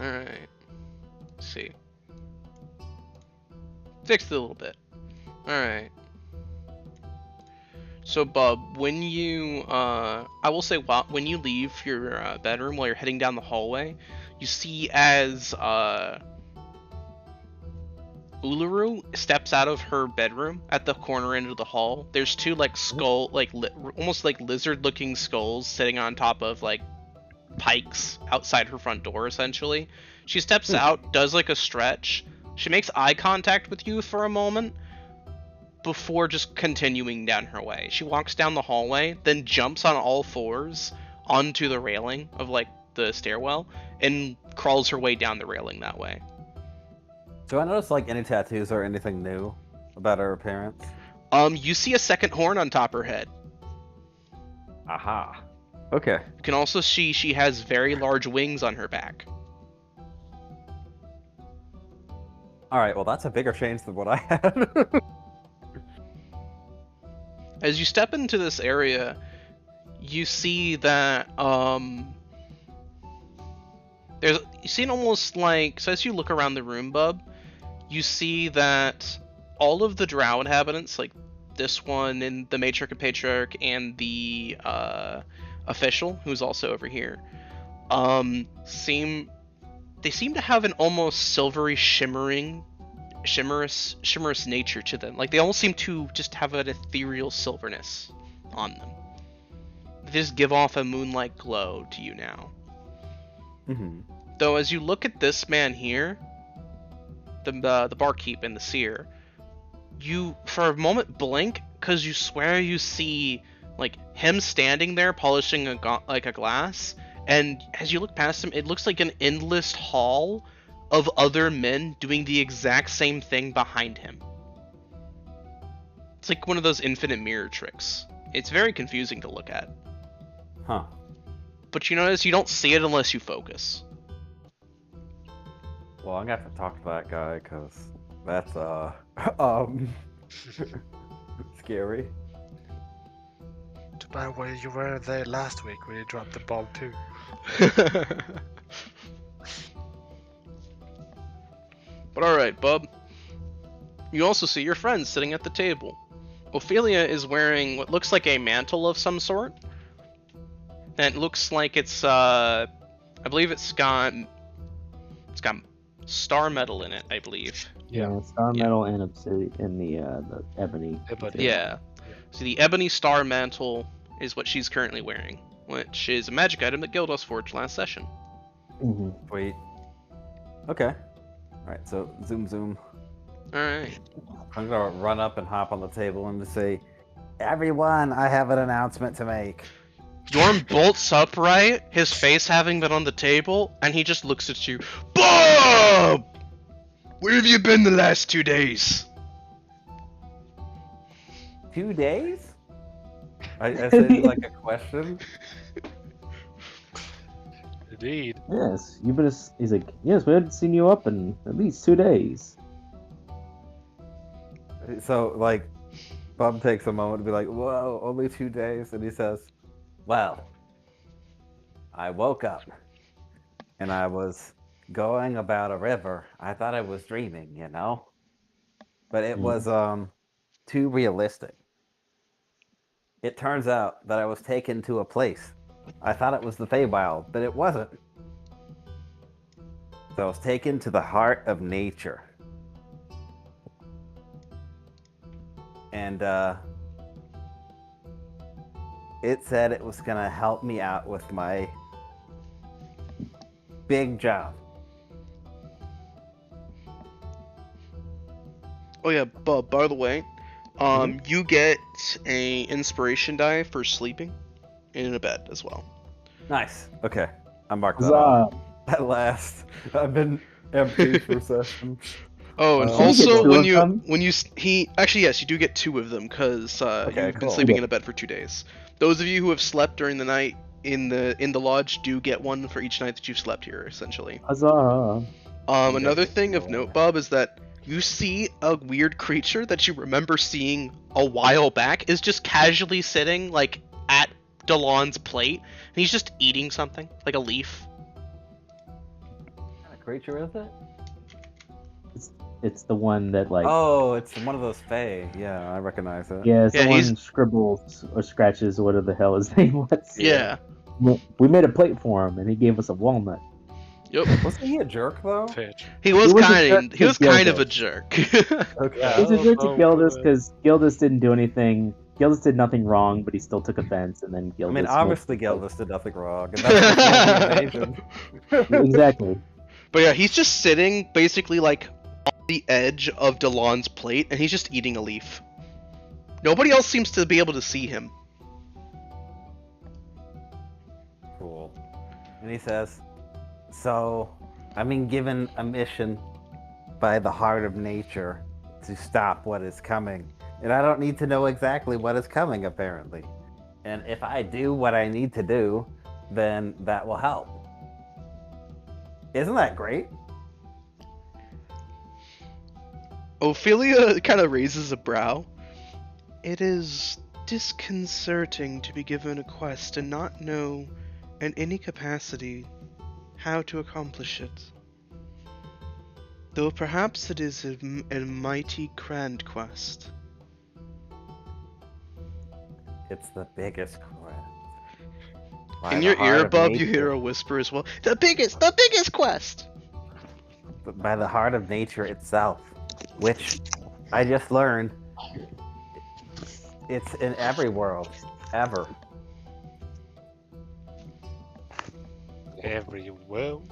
Alright. Let's see. Fixed it a little bit. Alright. So, Bub, when you, I will say, when you leave your bedroom while you're heading down the hallway, you see as Uluru steps out of her bedroom at the corner end of the hall. There's two like almost like lizard-looking skulls sitting on top of like pikes outside her front door. Essentially, she steps out, does like a stretch. She makes eye contact with you for a moment before just continuing down her way. She walks down the hallway, then jumps on all fours onto the railing of like the stairwell and crawls her way down the railing that way. Do I notice like any tattoos or anything new about her appearance? You see a second horn on top her head. Aha. Okay. You can also see she has very large wings on her back. All right. Well, that's a bigger change than what I had. As you step into this area, you see that you see almost like, so as you look around the room, Bub, you see that all of the Drow inhabitants, like this one and the Matriarch and Patriarch and the official, who's also over here, seem to have an almost silvery shimmerous nature to them. Like they almost seem to just have an ethereal silverness on them. They just give off a moonlight glow to you now. Mm-hmm. Though as you look at this man here, the barkeep and the seer, you for a moment blink because you swear you see like him standing there polishing a glass, and as you look past him, it looks like an endless hall of other men doing the exact same thing behind him. It's like one of those infinite mirror tricks. It's very confusing to look at. Huh. But you notice you don't see it unless you focus. Well, I'm gonna have to talk to that guy because that's scary. Too bad when you were there last week when you dropped the bomb too. But alright, Bub. You also see your friends sitting at the table. Ophelia is wearing what looks like a mantle of some sort. And it looks like it's I believe it's got star metal in it, I believe. Yeah, star metal and obsidian and the ebony. Yeah. So the ebony star mantle is what she's currently wearing, which is a magic item that Gildos forged last session. Mm-hmm. Sweet. Okay. Alright, so zoom. Alright. I'm gonna run up and hop on the table and just say, everyone, I have an announcement to make. Yorm bolts upright, his face having been on the table, and he just looks at you. Bob! Where have you been the last 2 days? 2 days? I said it like a question. Indeed. Yes, you've been. He's like, yes, we haven't seen you up in at least 2 days. So, like, Bob takes a moment to be like, whoa, only 2 days? And he says, well, I woke up and I was going about a river. I thought I was dreaming, you know? But it was too realistic. It turns out that I was taken to a place. I thought it was the Feywild, but it wasn't. So I was taken to the heart of nature. And it said it was gonna help me out with my big job. Oh yeah, Bub, by the way, you get a inspiration die for sleeping in a bed as well. Nice. Okay. I marked that off. At last. I've been empty for sessions. Oh, and also when you actually, yes, you do get 2 of them because you've been sleeping in a bed for 2 days. Those of you who have slept during the night in the lodge do get 1 for each night that you've slept here, essentially. Huzzah! Another thing of note, Bob, is that you see a weird creature that you remember seeing a while back is just casually sitting like at Delon's plate, and he's just eating something like a leaf. What kind of creature is it? It's the one that like. Oh, it's one of those Fae. Yeah, I recognize it. Yeah, it's the one scribbles or scratches or whatever the hell his name was. Yeah. We made a plate for him, and he gave us a walnut. Yep. Wasn't he a jerk though? Pitch. He was was a kind. jerk He was to kind of a Gildas. jerk. Okay. Yeah. He's a jerk to Oh, Gildas well, because Gildas didn't do anything. Gildas did nothing wrong, but he still took offense, and then I Gildas. mean, was obviously like- Gildas did nothing wrong, and that's before the invasion. Exactly. But yeah, he's just sitting basically like on the edge of Delon's plate, and he's just eating a leaf. Nobody else seems to be able to see him. Cool. And he says, "So, I've been given a mission by the heart of nature to stop what is coming, and I don't need to know exactly what is coming, apparently. And if I do what I need to do, then that will help. Isn't that great?" Ophelia kind of raises a brow. It is disconcerting to be given a quest and not know, in any capacity, how to accomplish it. Though perhaps it is a mighty grand quest. It's the biggest quest. By In the your heart ear of above, you nature- hear a whisper as well. The biggest quest! by the heart of nature itself, which I just learned it's in every world, ever. every well.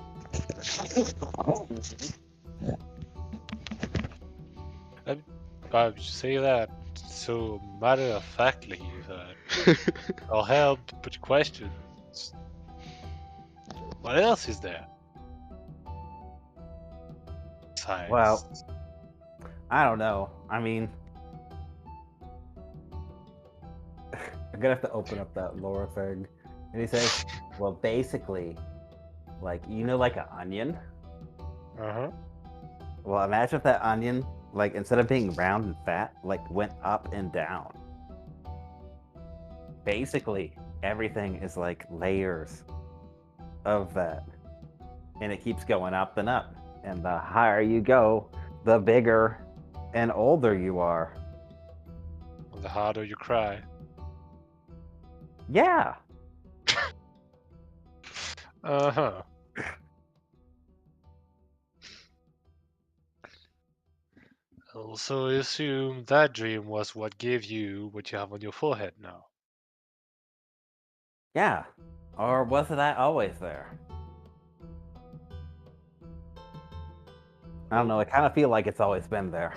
Why would you say that so matter of factly that I'll help put questions? What else is there? Besides, Well, I don't know. I mean, I'm gonna have to open up that lore thing. And he says, well, basically, like, you know, like an onion? uh-huh. Well, imagine if that onion, like, instead of being round and fat, like, went up and down. Basically, everything is like layers of that. And it keeps going up and up. And the higher you go, the bigger and older you are. The harder you cry. Yeah. Uh-huh. Also assume that dream was what gave you what you have on your forehead now. Yeah. Or was that always there? I don't know. I kind of feel like it's always been there.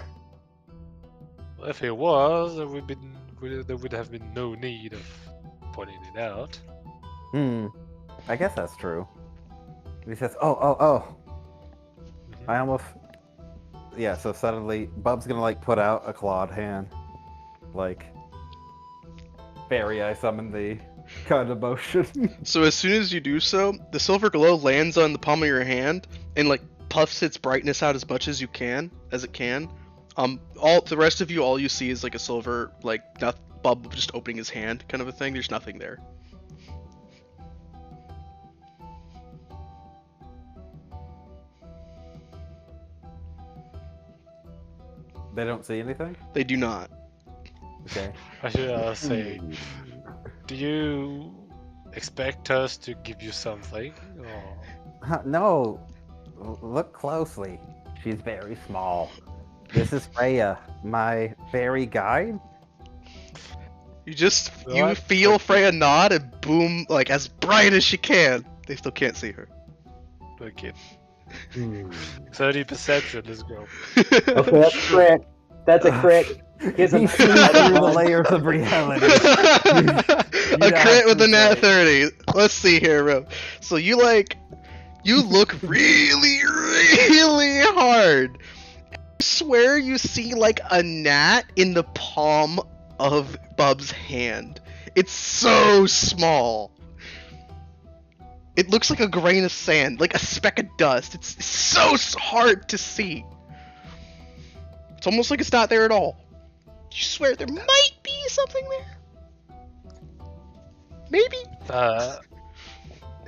Well, if it was, there would have been no need of pointing it out. I guess that's true. He says, oh. Mhm. I almost... Yeah, so suddenly, Bub's gonna, like, put out a clawed hand. Like, fairy, I summon thee. Kind of motion. So as soon as you do so, the silver glow lands on the palm of your hand and like puffs its brightness out as much as it can. All the rest of you, all you see is like a silver, like Bub just opening his hand, kind of a thing. There's nothing there. They don't see anything? They do not. Okay. I should say, do you expect us to give you something? Or... No. Look closely. She's very small. This is Freya, my fairy guide. You What? feel Freya nod and boom, like as bright as she can. They still can't see her. Okay. 30 perception, let's go. Okay, that's a crit. That's a crit. Here's a He sees through the layers of reality. A crit with a nat 30. Let's see here, bro. So you look really, really hard. I swear you see like a gnat in the palm of Bub's hand. It's so small. It looks like a grain of sand, like a speck of dust. It's so hard to see. It's almost like it's not there at all. You swear there might be something there? Maybe?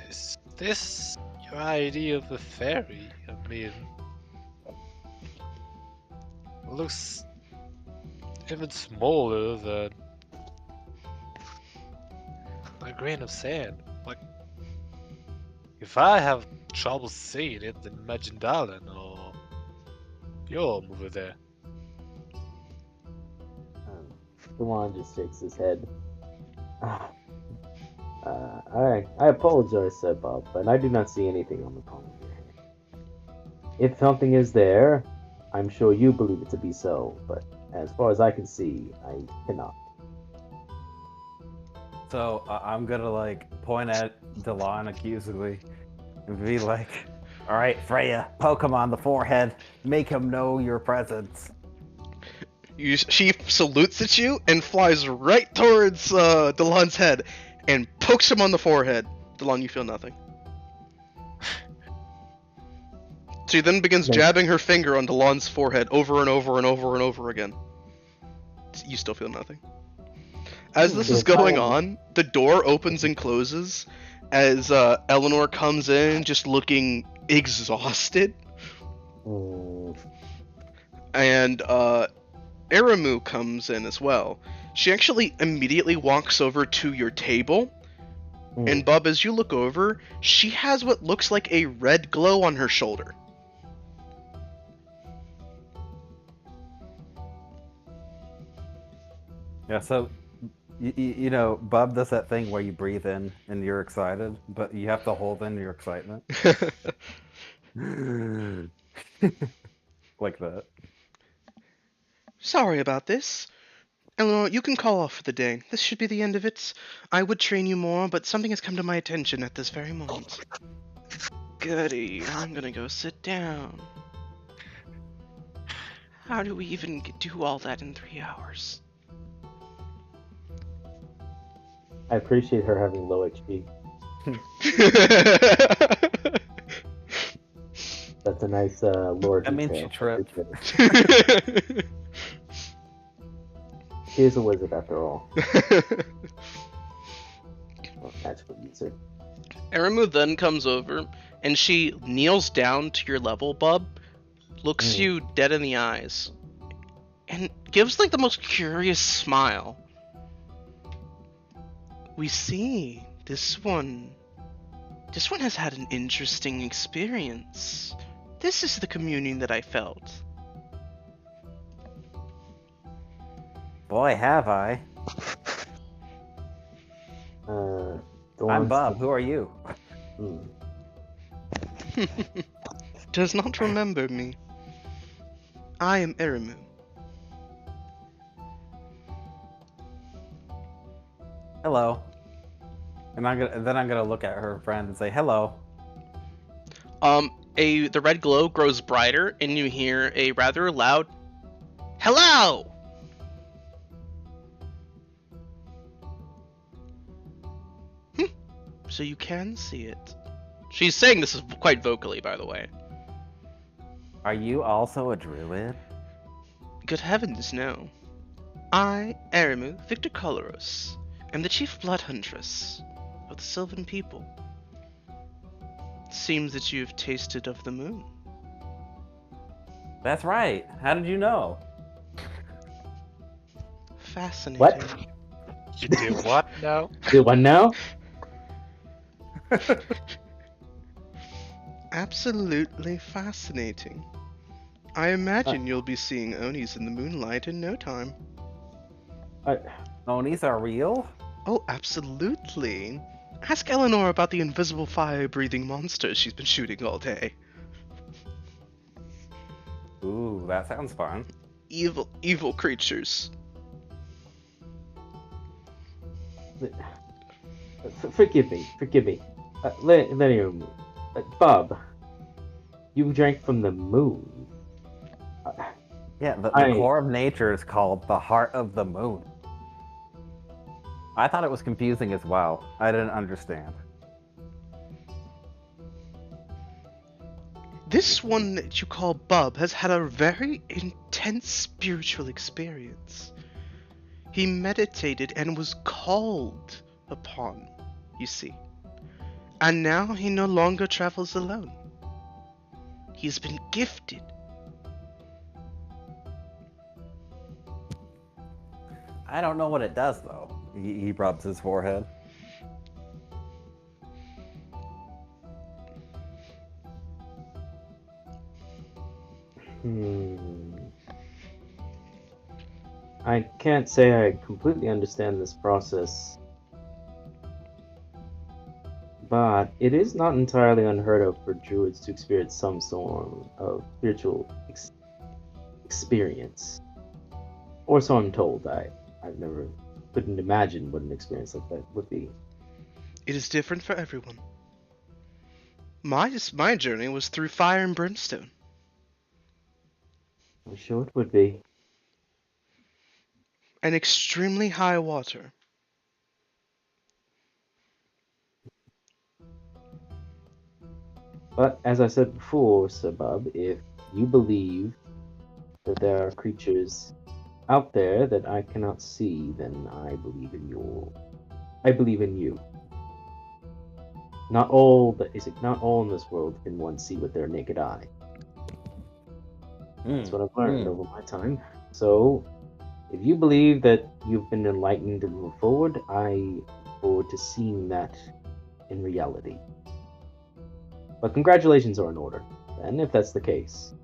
Is this your idea of a fairy? I mean, it looks even smaller than a grain of sand. Like, if I have trouble saying it than Magindalen or your over there. Delon just shakes his head. I apologize, Sir Bob, but I do not see anything on the palm of your hand. If something is there, I'm sure you believe it to be so, but as far as I can see, I cannot. So I'm gonna like point at Delon accusingly and be like, "All right, Freya, poke him on the forehead, make him know your presence." She salutes at you and flies right towards Delon's head and pokes him on the forehead. Delon, you feel nothing. She then begins jabbing her finger on Delon's forehead over and over and over and over again. You still feel nothing. As this is going on, the door opens and closes as Eleanor comes in just looking exhausted. And Aramu comes in as well. She actually immediately walks over to your table. And Bub, as you look over, she has what looks like a red glow on her shoulder. Yeah, so you know, Bub does that thing where you breathe in and you're excited, but you have to hold in your excitement. Like that. Sorry about this. Eleanor, you can call off for the day. This should be the end of it. I would train you more, but something has come to my attention at this very moment. Goody, I'm gonna go sit down. How do we even do all that in 3 hours? I appreciate her having low HP. That's a nice lore That means detail. she tripped. She is a wizard after all. Magical user. Aramu then comes over, and she kneels down to your level, Bub, looks you dead in the eyes, and gives like the most curious smile. We see, this one has had an interesting experience. This is the communion that I felt. Boy, have I. I'm Bob. Who are you? Does not remember me. I am Aramu. Hello. And then I'm gonna look at her friend and say hello. The red glow grows brighter, and you hear a rather loud "Hello!" So you can see it. She's saying this is quite vocally, by the way. Are you also a druid? Good heavens, no. I, Aramu Victor Coloros, am the chief blood huntress of the Sylvan people. Seems that you've tasted of the moon. That's right. How did you know? Fascinating. What? You did what now? Do one now? Absolutely fascinating. I imagine you'll be seeing Onis in the moonlight in no time. Onis are real? Oh, absolutely. Ask Eleanor about the invisible fire-breathing monsters she's been shooting all day. Ooh, that sounds fun. Evil creatures. Forgive me. Bob, you drank from the moon. Yeah, the core of nature is called the heart of the moon. I thought it was confusing as well. I didn't understand. This one that you call Bub has had a very intense spiritual experience. He meditated and was called upon, you see. And now he no longer travels alone. He's been gifted. I don't know what it does, though. He rubs his forehead. I can't say I completely understand this process, but it is not entirely unheard of for druids to experience some sort of spiritual experience. Or so I'm told. I've never couldn't imagine what an experience like that would be. It is different for everyone. My journey was through fire and brimstone. I'm sure it would be. And extremely high water. But as I said before, Sabab, if you believe that there are creatures out there that I cannot see, then I believe in you. Not all in this world can one see with their naked eye. That's what I've learned over my time. So, if you believe that you've been enlightened and move forward, I look forward to seeing that in reality. But congratulations are in order, then, if that's the case.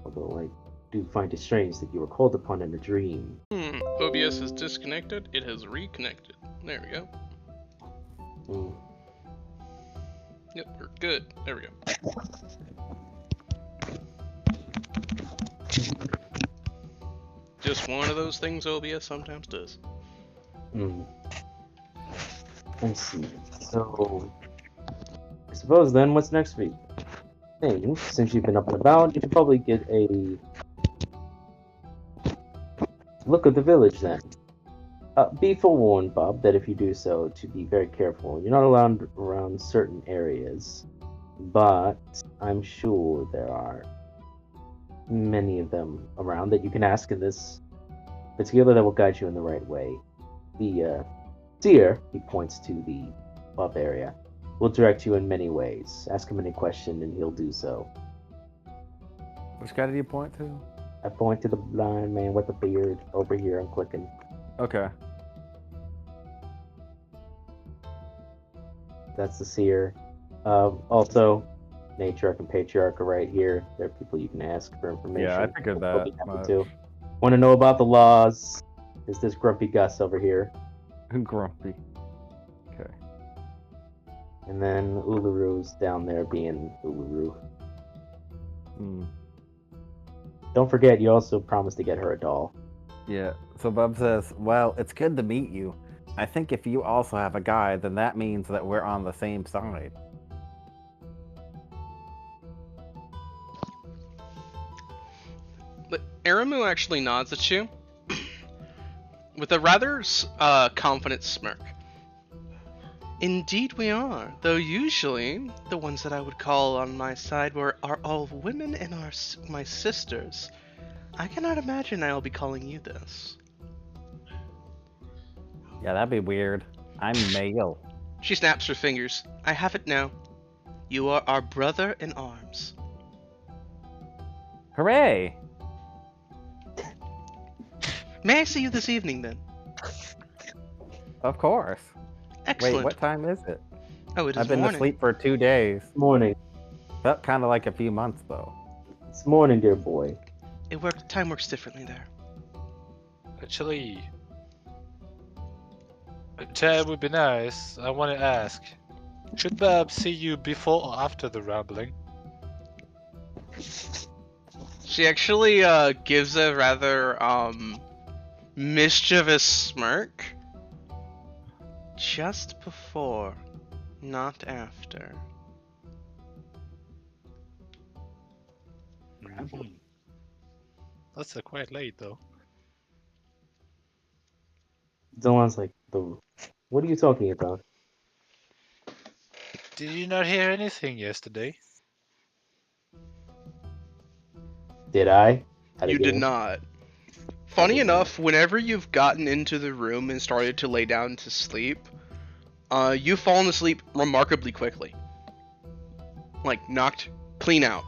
Although I do find it strange that you were called upon in a dream. OBS is disconnected. It has reconnected. There we go. Yep, we're good. There we go. Just one of those things OBS sometimes does. I see. So, I suppose then, what's next week? Since you've been up and about, you should probably get a look at the village then. Be forewarned, Bob, that if you do so, to be very careful. You're not allowed around certain areas, but I'm sure there are many of them around that you can ask in this particular that will guide you in the right way. The seer, he points to the above area, will direct you in many ways. Ask him any question and he'll do so. Which guy did you point to? I point to the blind man with the beard over here. I'm clicking. Okay. That's the seer. Also, Matriarch and Patriarch are right here. They're people you can ask for information. Yeah, I figured They'll that. be happy to. Want to know about the laws? Is this grumpy Gus over here? Grumpy. Okay. And then Uluru's down there being Uluru. Don't forget, you also promised to get her a doll. Yeah, so Bub says, well, it's good to meet you. I think if you also have a guide, then that means that we're on the same side. But Aramu actually nods at you with a rather confident smirk. Indeed we are, though usually the ones that I would call on my side are all women and my sisters. I cannot imagine I'll be calling you this. Yeah, that'd be weird. I'm male. She snaps her fingers. I have it now. You are our brother in arms. Hooray! May I see you this evening then? Of course. Excellent. Wait, what time is it? Oh, it is I've been morning. asleep for 2 days. Morning. Felt kind of like a few months, though. It's morning, dear boy. Time works differently there. Actually, Chad would be nice. I want to ask, should Bob see you before or after the rambling? She actually gives a rather mischievous smirk. Just before, not after. That's quite late, though. Dylan's like, what are you talking about? Did you not hear anything yesterday? Did I? You did not. Funny enough, whenever you've gotten into the room and started to lay down to sleep, you've fallen asleep remarkably quickly. Like, knocked clean out.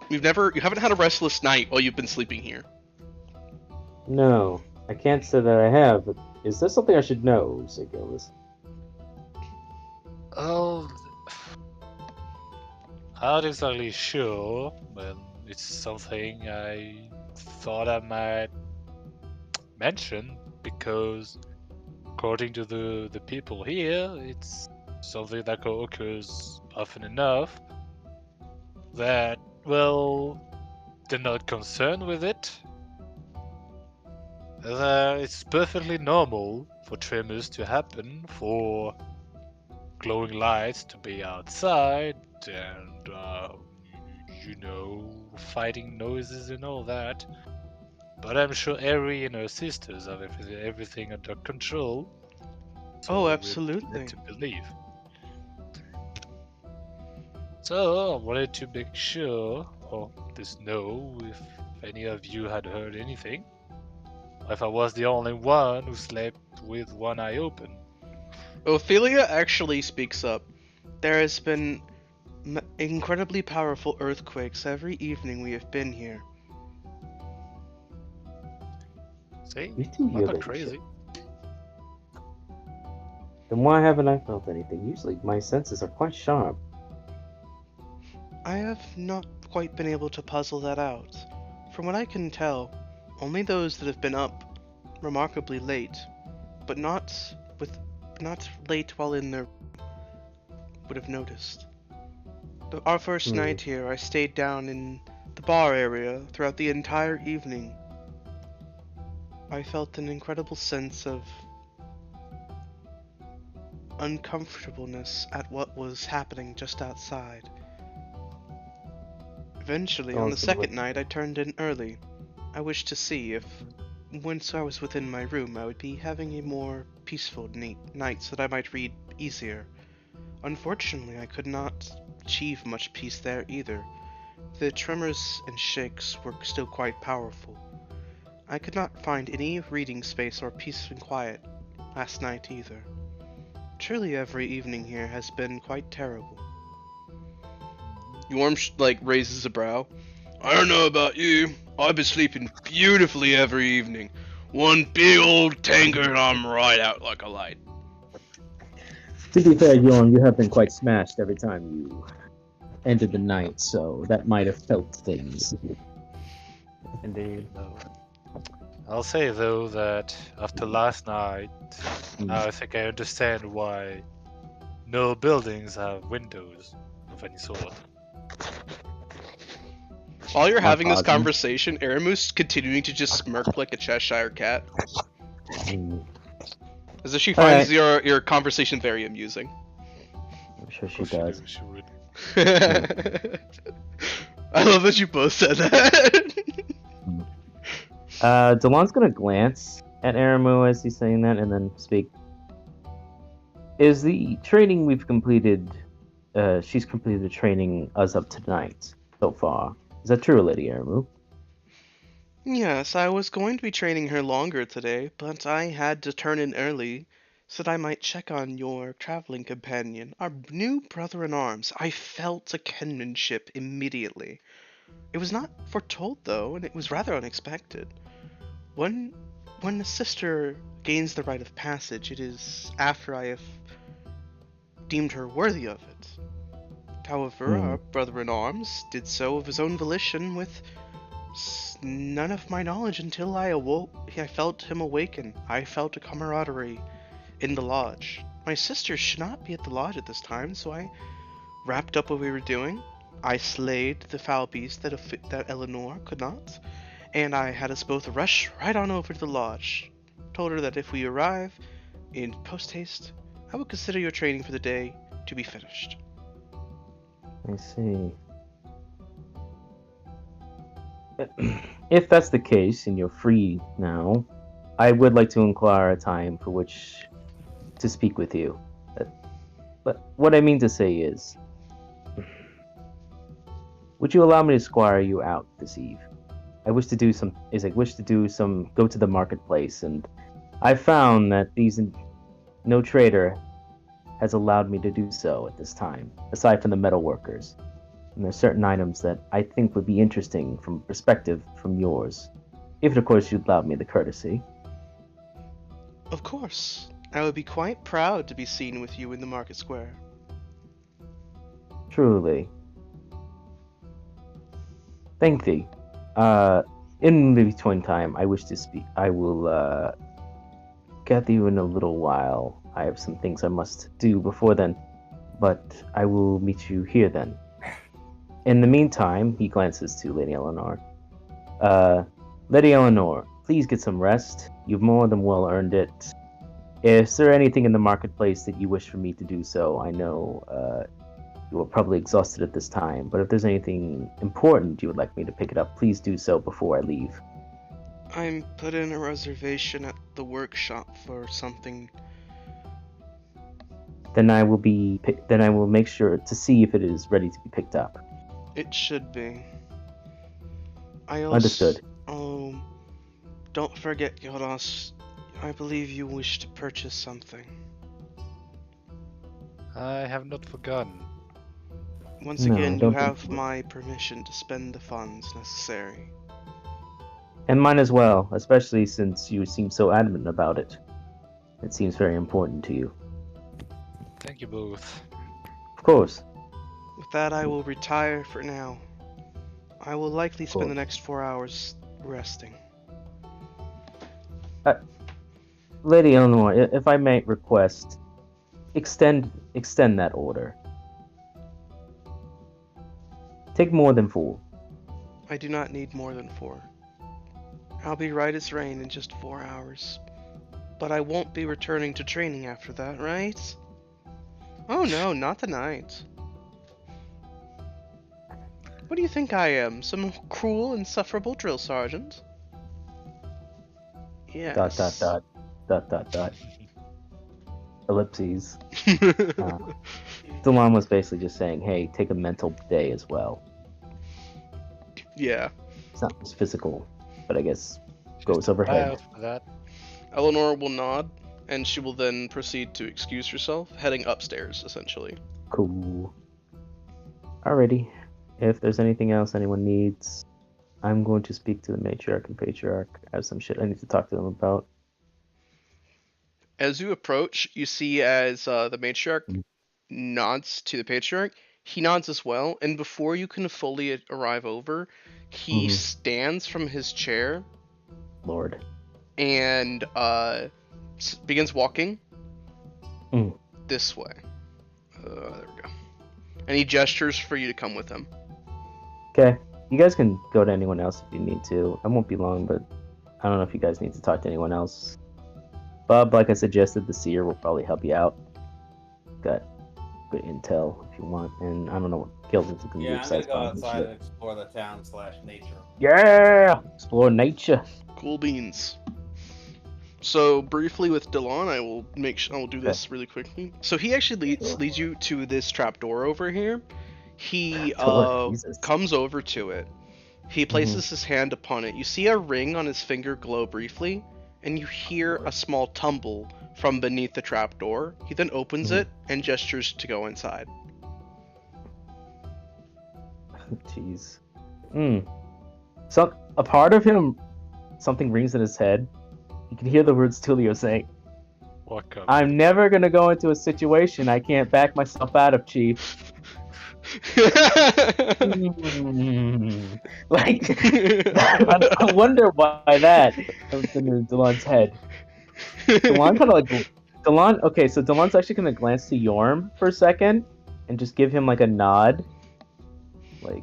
You haven't had a restless night while you've been sleeping here. No, I can't say that I have, but is there something I should know, Sigillis? Oh, not exactly sure, but it's something I thought I might mention because, according to the people here, it's something that occurs often enough that, well, they're not concerned with it. It's perfectly normal for tremors to happen, for glowing lights to be outside, and, fighting noises and all that. But I'm sure Eri and her sisters have everything under control. So Oh, we're led absolutely. to believe. So I wanted to make sure, or just know, if any of you had heard anything. Or if I was the only one who slept with one eye open. Ophelia actually speaks up. There has been incredibly powerful earthquakes every evening we have been here. See? You do I'm hear not that crazy. shit. Then why haven't I felt anything? Usually my senses are quite sharp. I have not quite been able to puzzle that out. From what I can tell, only those that have been up remarkably late, but not late while in their would have noticed. Our first night here, I stayed down in the bar area throughout the entire evening. I felt an incredible sense of uncomfortableness at what was happening just outside. Eventually, on the second night, I turned in early. I wished to see if, once I was within my room, I would be having a more peaceful night so that I might read easier. Unfortunately, I could not achieve much peace there either. The tremors and shakes were still quite powerful. I could not find any reading space or peace and quiet last night either. Truly every evening here has been quite terrible. Yorm, raises a brow. I don't know about you. I've been sleeping beautifully every evening. One big old tankard and I'm right out like a light. To be fair, Yorn, you have been quite smashed every time you ended the night, so that might have felt things. Indeed. No. I'll say though that after last night, now I think I understand why no buildings have windows of any sort. While you're Not having this pausing. conversation, Aramus continuing to just smirk like a Cheshire cat, as if she finds your conversation very amusing. I'm sure Of she course does. She would. I love that you both said that. Delon's gonna glance at Aramu as he's saying that and then speak. Is the training we've completed, she's completed the training as of tonight so far. Is that true, Lady Aramu? Yes, I was going to be training her longer today, but I had to turn in early so that I might check on your traveling companion, our new brother-in-arms. I felt a kinship immediately. It was not foretold, though, and it was rather unexpected. When a sister gains the rite of passage, it is after I have deemed her worthy of it. However, our brother-in-arms did so of his own volition with none of my knowledge until I awoke. I felt him awaken. I felt a camaraderie in the lodge. My sister should not be at the lodge at this time, so I wrapped up what we were doing. I slayed the foul beast that Eleanor could not, and I had us both rush right on over to the lodge. Told her that if we arrive in post-haste, I would consider your training for the day to be finished. I see. If that's the case and you're free now, I would like to inquire a time for which to speak with you. But what I mean to say is, would you allow me to squire you out this eve? I wish to go to the marketplace, and I found that no trader has allowed me to do so at this time, aside from the metal workers. And there's certain items that I think would be interesting from perspective from yours. If, of course, you'd allow me the courtesy. Of course. I would be quite proud to be seen with you in the market square. Truly. Thank thee. In between time, I wish to speak. I will gather you in a little while. I have some things I must do before then, but I will meet you here then. In the meantime, he glances to Lady Eleanor. Lady Eleanor, please get some rest. You've more than well earned it. Is there anything in the marketplace that you wish for me to do so? I know you are probably exhausted at this time, but if there's anything important you would like me to pick it up, please do so before I leave. I'm put in a reservation at the workshop for something. Then I will make sure to see if it is ready to be picked up. It should be. I also, Understood. Don't forget, Yodas. I believe you wish to purchase something. I have not forgotten. Once No, I again, you don't think have so. my permission to spend the funds necessary. And mine as well, especially since you seem so adamant about it. It seems very important to you. Thank you both. Of course. With that, I will retire for now. I will likely spend the course. next 4 hours resting. Lady Eleanor, if I may request, extend that order. Take more than 4. I do not need more than 4. I'll be right as rain in just 4 hours. But I won't be returning to training after that, right? Oh no, not tonight. What do you think I am? Some cruel, insufferable drill sergeant? Yes. ... Ellipses. Delon was basically just saying, hey, take a mental day as well. Yeah. It's not just physical, but I guess goes overhead. Out for that. Eleanor will nod, and she will then proceed to excuse herself, heading upstairs, essentially. Cool. Alrighty. If there's anything else anyone needs, I'm going to speak to the matriarch and patriarch. I have some shit I need to talk to them about. As you approach, you see as the matriarch Mhm. nods to the patriarch. He nods as well, and before you can fully arrive over, he Mhm. stands from his chair Lord. and begins walking Mm. this way. There we go. And he gestures for you to come with him. Okay. You guys can go to anyone else if you need to. I won't be long, but I don't know if you guys need to talk to anyone else. Bob, like I suggested, the seer will probably help you out. Got good intel if you want, and I don't know what kills it. Yeah, I'm gonna go outside and explore the town / nature. Yeah, explore nature. Cool beans. So briefly with Delon, I will do this really quickly. So he actually leads you to this trapdoor over here. He Jesus. comes over to it. He places his hand upon it. You see a ring on his finger glow briefly, and you hear a small tumble from beneath the trapdoor. He then opens it and gestures to go inside. Jeez. So a part of him, something rings in his head. You can hear the words Tulio saying, What comes? I'm never gonna go into a situation I can't back myself out of, Chief. Like, I wonder why that comes into Delon's head. Delon kind of like Delon. Okay, so Delon's actually gonna glance to Yorm for a second and just give him like a nod. Like,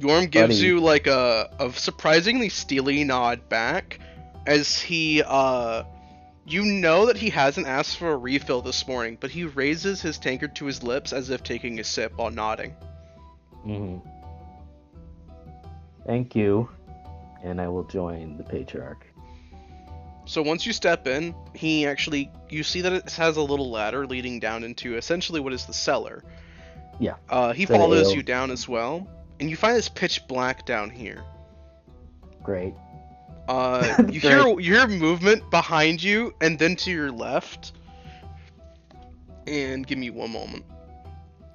Yorm gives buddy. you like a surprisingly steely nod back, as he you know that he hasn't asked for a refill this morning, but he raises his tankard to his lips as if taking a sip while nodding. Thank you, and I will join the patriarch. So once you step in, you see that it has a little ladder leading down into essentially what is the cellar. Yeah. He Is that follows ale? you down as well, and you find it's pitch black down here. Great. You hear movement behind you and then to your left. And give me one moment.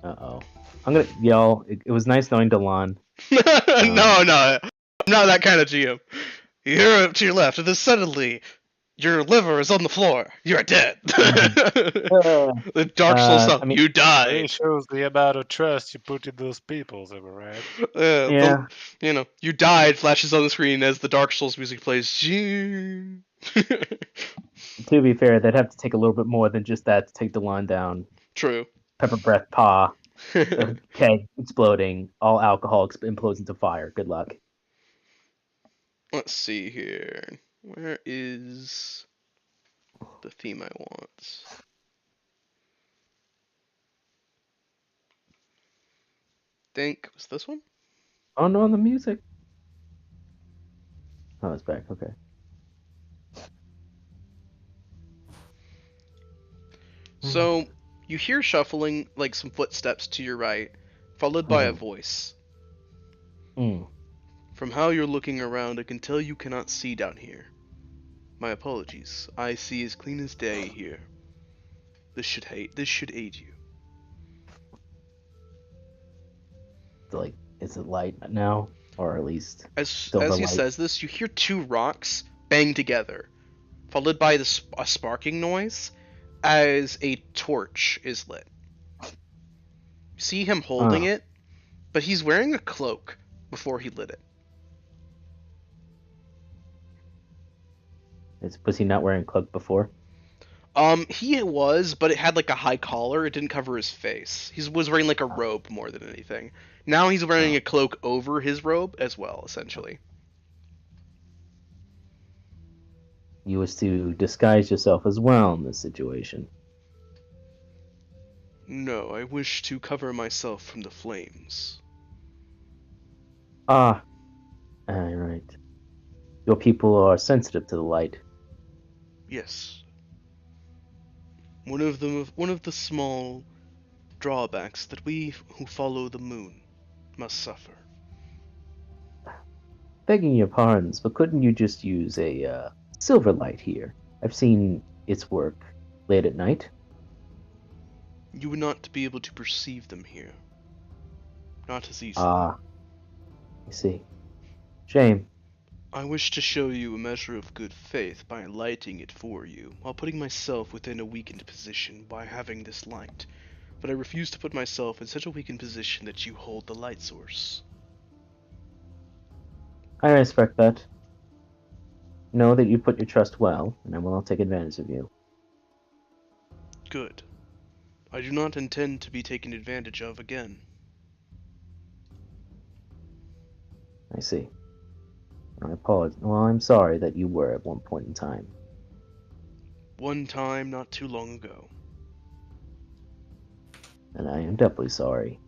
Uh-oh. I'm gonna yell. It was nice knowing Delon. No, I'm not that kind of GM. You hear up to your left, and then suddenly Your liver is on the floor. You're dead. Uh, The Dark Souls stuff. I mean- You Really died. shows the amount of trust you put in those people, am I right? Yeah. You died flashes on the screen as the Dark Souls music plays. To be fair, they'd have to take a little bit more than just that to take the line down. True. Pepper breath, paw, keg exploding, all alcohol implodes into fire. Good luck. Let's see here. Where is the theme I want? Think was this one? Oh no, the music. Oh, it's back. Okay. So you hear shuffling, like some footsteps to your right, followed by a voice. Mm. From how you're looking around, I can tell you cannot see down here. My apologies. I see as clean as day here. This should aid you. Like, is it light now, or at least As silver he light? says this, you hear two rocks bang together, followed by a sparking noise as a torch is lit. You see him holding it, but he's wearing a cloak before he lit it. Was he not wearing cloak before? He was, but it had like a high collar. It didn't cover his face. He was wearing like a robe more than anything. Now he's wearing a cloak over his robe as well, essentially. You was to disguise yourself as well in this situation. No, I wish to cover myself from the flames. Ah, right. Your people are sensitive to the light. Yes. One of the small drawbacks that we who follow the moon must suffer. Begging your pardons, but couldn't you just use a silver light here? I've seen its work late at night. You would not be able to perceive them here. Not as easily. Ah, I see. Shame. I wish to show you a measure of good faith by lighting it for you, while putting myself within a weakened position by having this light. But I refuse to put myself in such a weakened position that you hold the light source. I respect that. Know that you put your trust well, and I will not take advantage of you. Good. I do not intend to be taken advantage of again. I see. I apologize. Well, I'm sorry that you were at one point in time. One time not too long ago. And I am doubly sorry.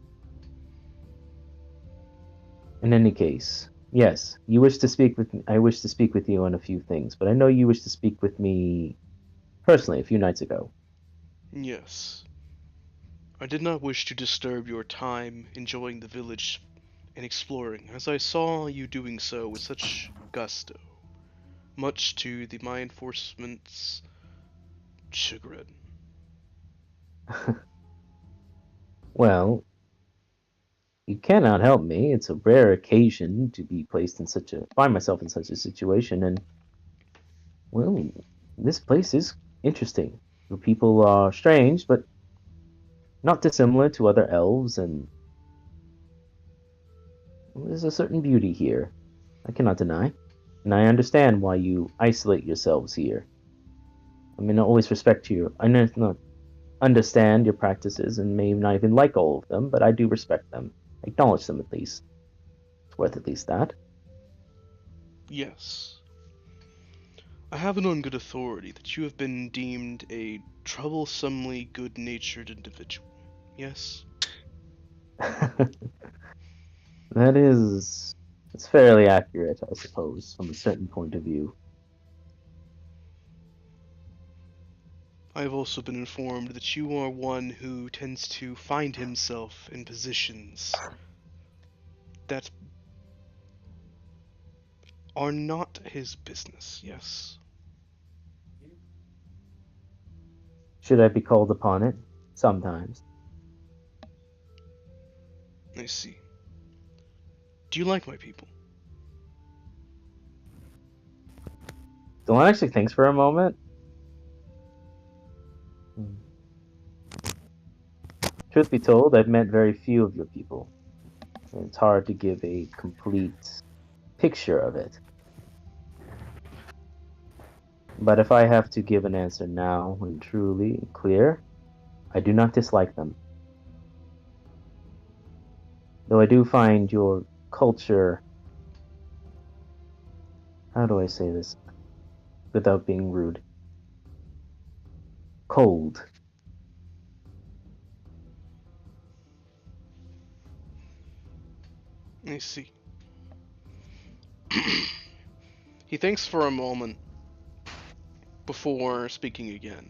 In any case, yes, you wish to speak with me. I wish to speak with you on a few things, but I know you wish to speak with me personally a few nights ago. Yes. I did not wish to disturb your time enjoying the village and exploring, as I saw you doing so with such gusto, much to my enforcement's chagrin. Well, you cannot help me. It's a rare occasion to be find myself in such a situation, and well, this place is interesting. The people are strange, but not dissimilar to other elves, and there's a certain beauty here. I cannot deny, and I understand why you isolate yourselves here. I mean, I always respect you. I not understand your practices and may not even like all of them, but I do respect them. I acknowledge them at least. It's worth at least that. Yes. I have it on good authority that you have been deemed a troublesomely good-natured individual. Yes? That is, it's fairly accurate, I suppose, from a certain point of view. I have also been informed that you are one who tends to find himself in positions that are not his business, yes? Should I be called upon it? Sometimes. I see. Do you like my people? Dylan actually thinks for a moment. Truth be told, I've met very few of your people. It's hard to give a complete picture of it. But if I have to give an answer now and truly clear, I do not dislike them. Though I do find your culture, how do I say this without being rude? Cold. I see. He thinks for a moment before speaking again.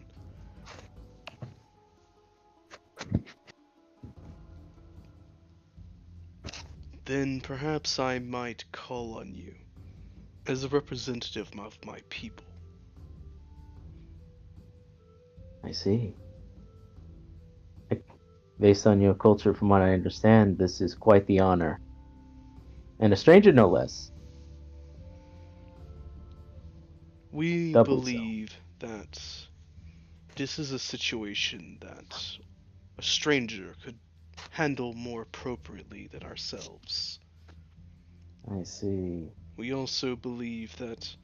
Then perhaps I might call on you as a representative of my people. I see. Based on your culture, from what I understand, this is quite the honor. And a stranger, no less. We Doubly so. believe that this is a situation that a stranger could handle more appropriately than ourselves. I see. We also believe that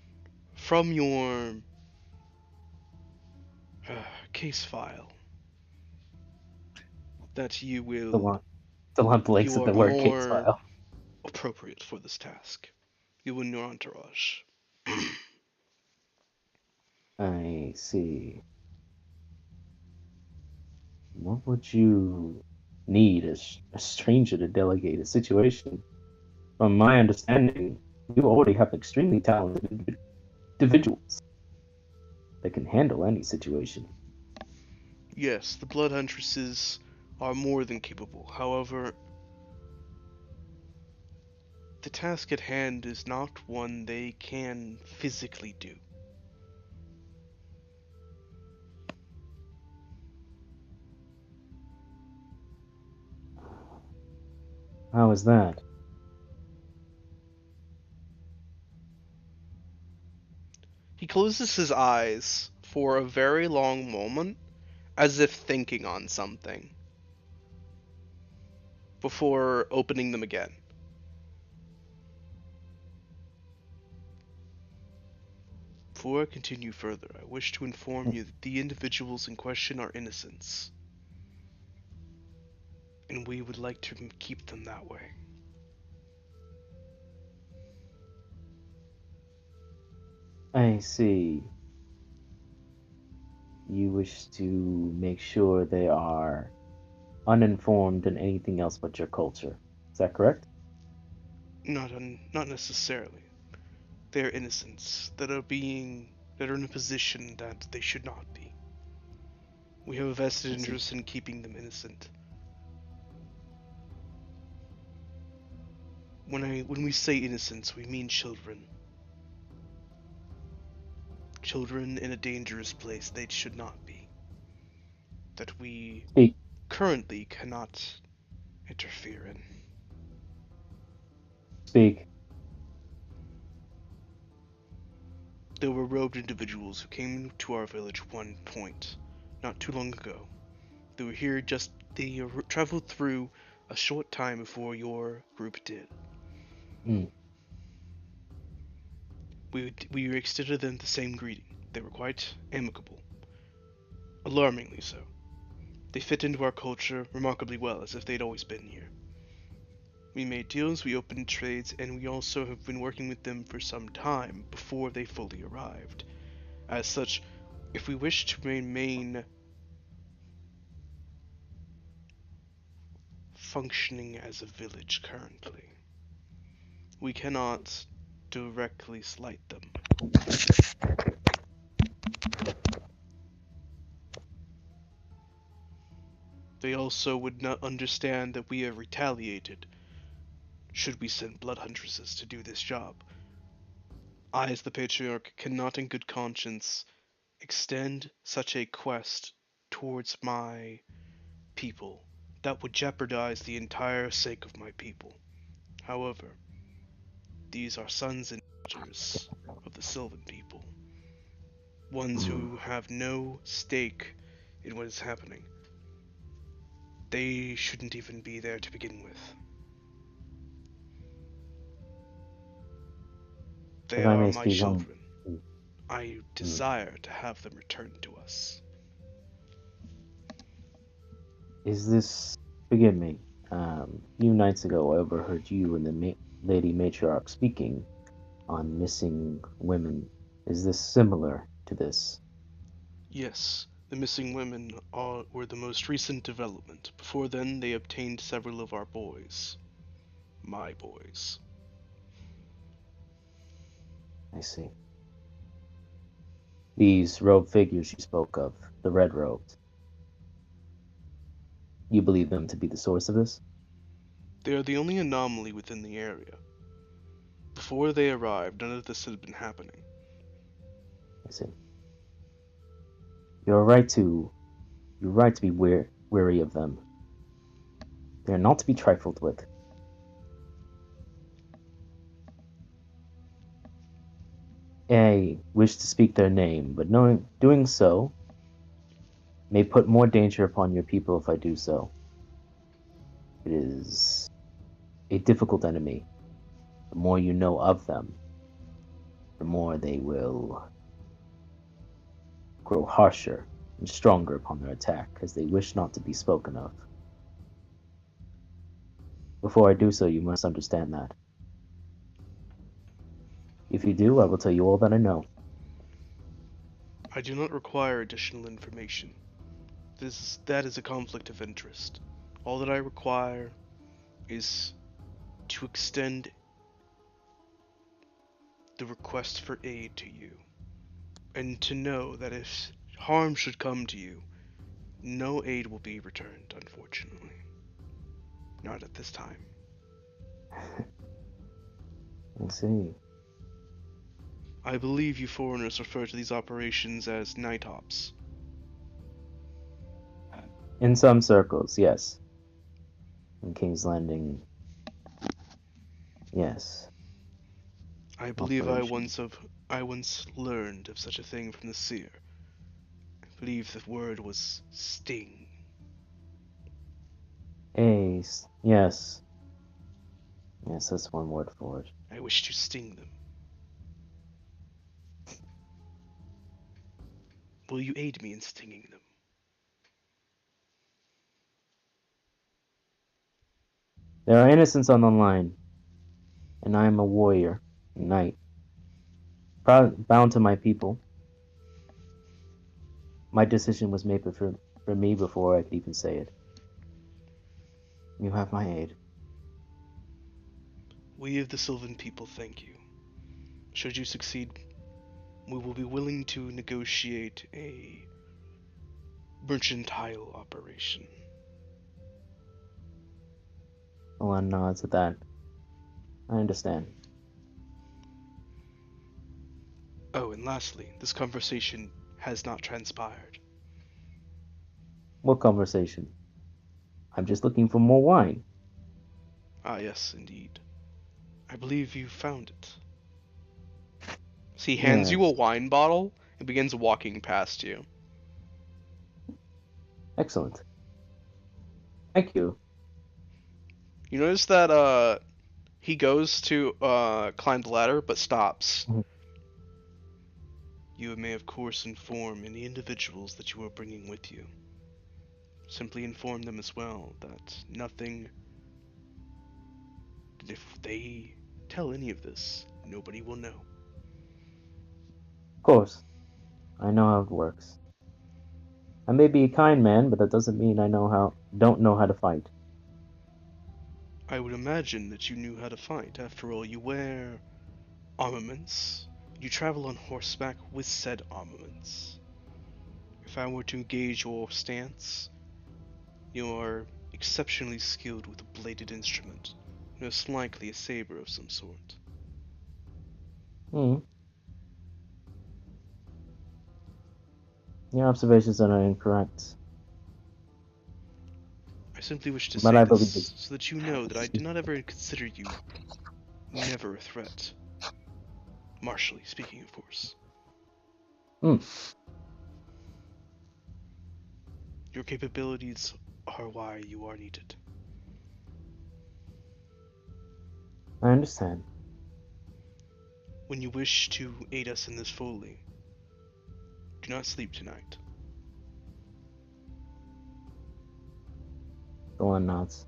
from your case file, that Delon blinks you at are the word case more file. appropriate for this task. You and your entourage. I see. What would you need a stranger to delegate a situation? From my understanding, you already have extremely talented individuals that can handle any situation. Yes, the Blood Huntresses are more than capable. However, the task at hand is not one they can physically do. How is that? He closes his eyes for a very long moment, as if thinking on something, before opening them again. Before I continue further, I wish to inform you that the individuals in question are innocents, and we would like to keep them that way. I see. You wish to make sure they are uninformed in anything else but your culture. Is that correct? Not necessarily. They are innocents that are in a position that they should not be. We have a vested I see. interest in keeping them innocent. When we say innocents, we mean children. Children in a dangerous place they should not be. That we Speak. currently cannot interfere in. Speak. There were robed individuals who came to our village at one point, not too long ago. They were here they traveled through a short time before your group did. Hmm. We extended them the same greeting. They were quite amicable. Alarmingly so. They fit into our culture remarkably well, as if they'd always been here. We made deals, we opened trades, and we also have been working with them for some time before they fully arrived. As such, if we wish to remain functioning as a village currently, we cannot directly slight them. They also would not understand that we have retaliated should we send blood huntresses to do this job. I, as the patriarch, cannot in good conscience extend such a quest towards my people. That would jeopardize the entire sake of my people. However, these are sons and daughters of the Sylvan people. Ones who have no stake in what is happening. They shouldn't even be there to begin with. They If I are may my speak on. children. I desire to have them returned to us. Is this. Forgive me. A few nights ago, I overheard you and the Lady Matriarch speaking on missing women. Is this similar to this? Yes, the missing women were the most recent development. Before then, they obtained several of our boys. My boys. I see. These robed figures you spoke of, the red robed, you believe them to be the source of this? They are the only anomaly within the area. Before they arrived, none of this had been happening. I see. You're right to be wary of them. They are not to be trifled with. I wish to speak their name, but doing so may put more danger upon your people if I do so. It is a difficult enemy. The more you know of them, the more they will grow harsher and stronger upon their attack, as they wish not to be spoken of. Before I do so, you must understand that. If you do, I will tell you all that I know. I do not require additional information. That is a conflict of interest. All that I require is to extend the request for aid to you, and to know that if harm should come to you, no aid will be returned, unfortunately. Not at this time. I see. I believe you foreigners refer to these operations as night ops. In some circles, yes. In King's Landing, yes. I believe I Operation. once learned of such a thing from the seer. I believe the word was sting. Ace. Yes. Yes, that's one word for it. I wish to sting them. Will you aid me in stinging them? There are innocents on the line, and I am a warrior, a knight, bound to my people. My decision was made for me before I could even say it. You have my aid. We of the Sylvan people thank you. Should you succeed, we will be willing to negotiate a mercantile operation. Alon nods at that. I understand. Oh, and lastly, this conversation has not transpired. What conversation? I'm just looking for more wine. Ah, yes, indeed. I believe you found it. So he hands you a Yes. wine bottle and begins walking past you. Excellent. Thank you. You notice that he goes to climb the ladder but stops. Mhm. You may of course inform any individuals that you are bringing with you. Simply inform them as well that if they tell any of this, nobody will know. Of course. I know how it works. I may be a kind man, but that doesn't mean I don't know how to fight. I would imagine that you knew how to fight. After all, you wear armaments. You travel on horseback with said armaments. If I were to gauge your stance, you are exceptionally skilled with a bladed instrument, most likely a saber of some sort. Hmm. Your observations are not incorrect, I simply wish to but say I believe this so that you know that I do not ever consider you never a threat. Martially speaking, of course. Mm, Your capabilities are why you are needed. I understand. When you wish to aid us in this fully, do not sleep tonight. Thorn nods.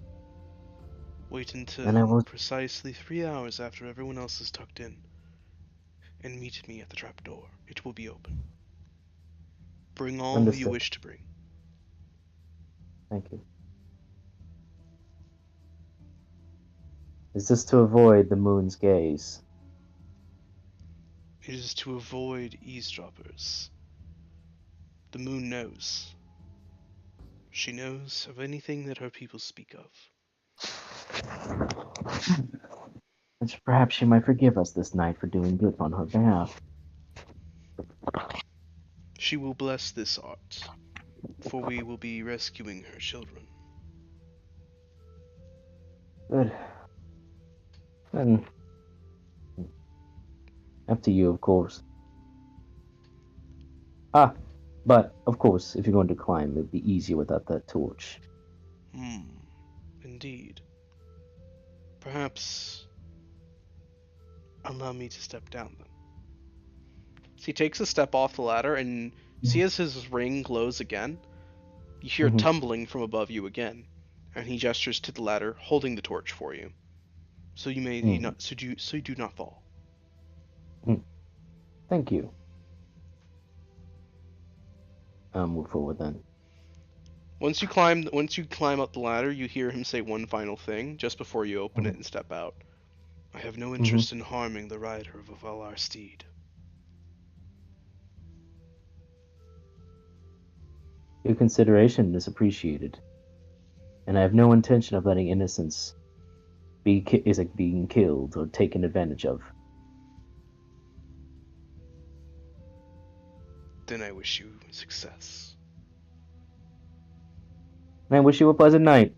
Wait And I until will. precisely 3 hours after everyone else is tucked in, and meet me at the trapdoor. It will be open. Bring all you Understood. wish to bring. Thank you. Is this to avoid the moon's gaze? It is to avoid eavesdroppers. The moon knows. She knows of anything that her people speak of. And perhaps she might forgive us this night for doing good on her behalf. She will bless this art, for we will be rescuing her children. Good. Then, up to you, of course. Ah, but, of course, if you're going to climb, it'd be easier without that torch. Indeed. Perhaps allow me to step down then. So he takes a step off the ladder, and see as his ring glows again, you hear Mhm. tumbling from above you again, and he gestures to the ladder, holding the torch for you, so you may Mm. not, so you do not fall. Thank you. I'll move forward then. Once you climb up the ladder, you hear him say one final thing just before you open it and step out. I have no interest in harming the rider of Valar steed. Your consideration is appreciated, and I have no intention of letting innocents being killed or taken advantage of. Then I wish you success. And I wish you a pleasant night.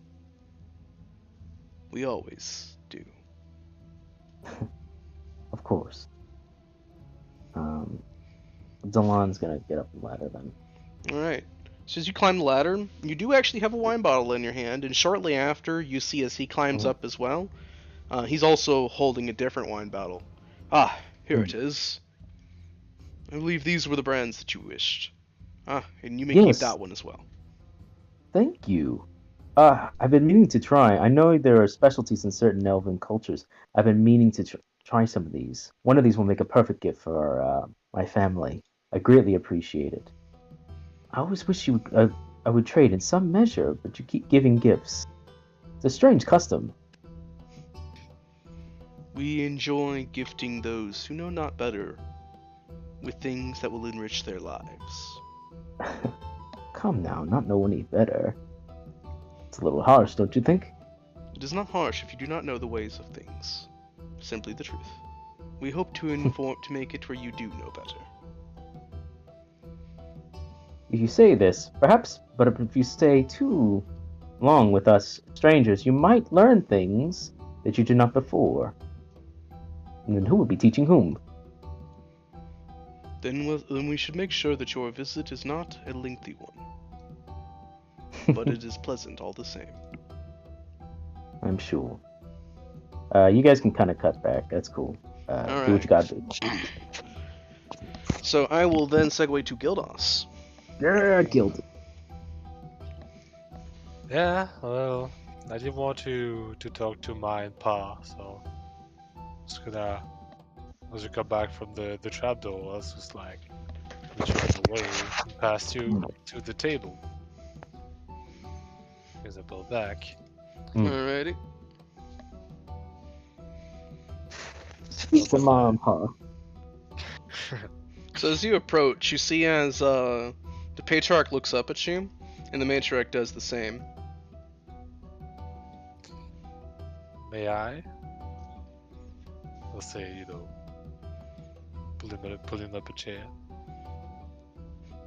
We always do. Of course. Delon's gonna get up the ladder then. Alright. So as you climb the ladder, you do actually have a wine bottle in your hand, and shortly after, you see as he climbs up as well, he's also holding a different wine bottle. Ah, here it is. I believe these were the brands that you wished. Ah, and you may keep Yes, that one as well. thank you. I've been meaning to try. I know there are specialties in certain elven cultures. I've been meaning to try some of these. One of these will make a perfect gift for my family. I greatly appreciate it. I always wish I would trade in some measure, but you keep giving gifts. It's a strange custom. We enjoy gifting those who know not better with things that will enrich their lives. Come now, not know any better. It's a little harsh, don't you think? It is not harsh if you do not know the ways of things. Simply the truth. We hope to make it where you do know better. If you say this, perhaps, but if you stay too long with us strangers, you might learn things that you did not before. And then who will be teaching whom? Then we should make sure that your visit is not a lengthy one, but it is pleasant all the same. I'm sure. You guys can kind of cut back. That's cool. Do what you gotta do. So I will then segue to Gildas. Yeah, guilty. Yeah, well, I didn't want to talk to my pa, so just gonna as we got back from the trapdoor, I was just like reach on the way and pass to the table. Because I pulled back. Alrighty. Speak to mom, huh? So as you approach, you see as the patriarch looks up at you, and the matriarch does the same. May I? I'll say, pulling up a chair.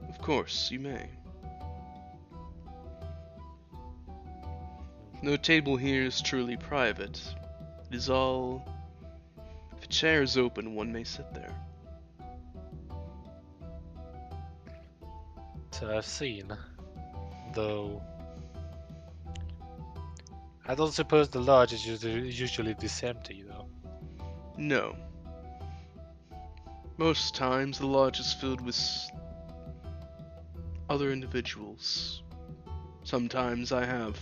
Of course, you may. No table here is truly private. It is all... If a chair is open, one may sit there. that I've seen. Though, I don't suppose the lodge is usually this empty, though. No. Most times the lodge is filled with other individuals. Sometimes I have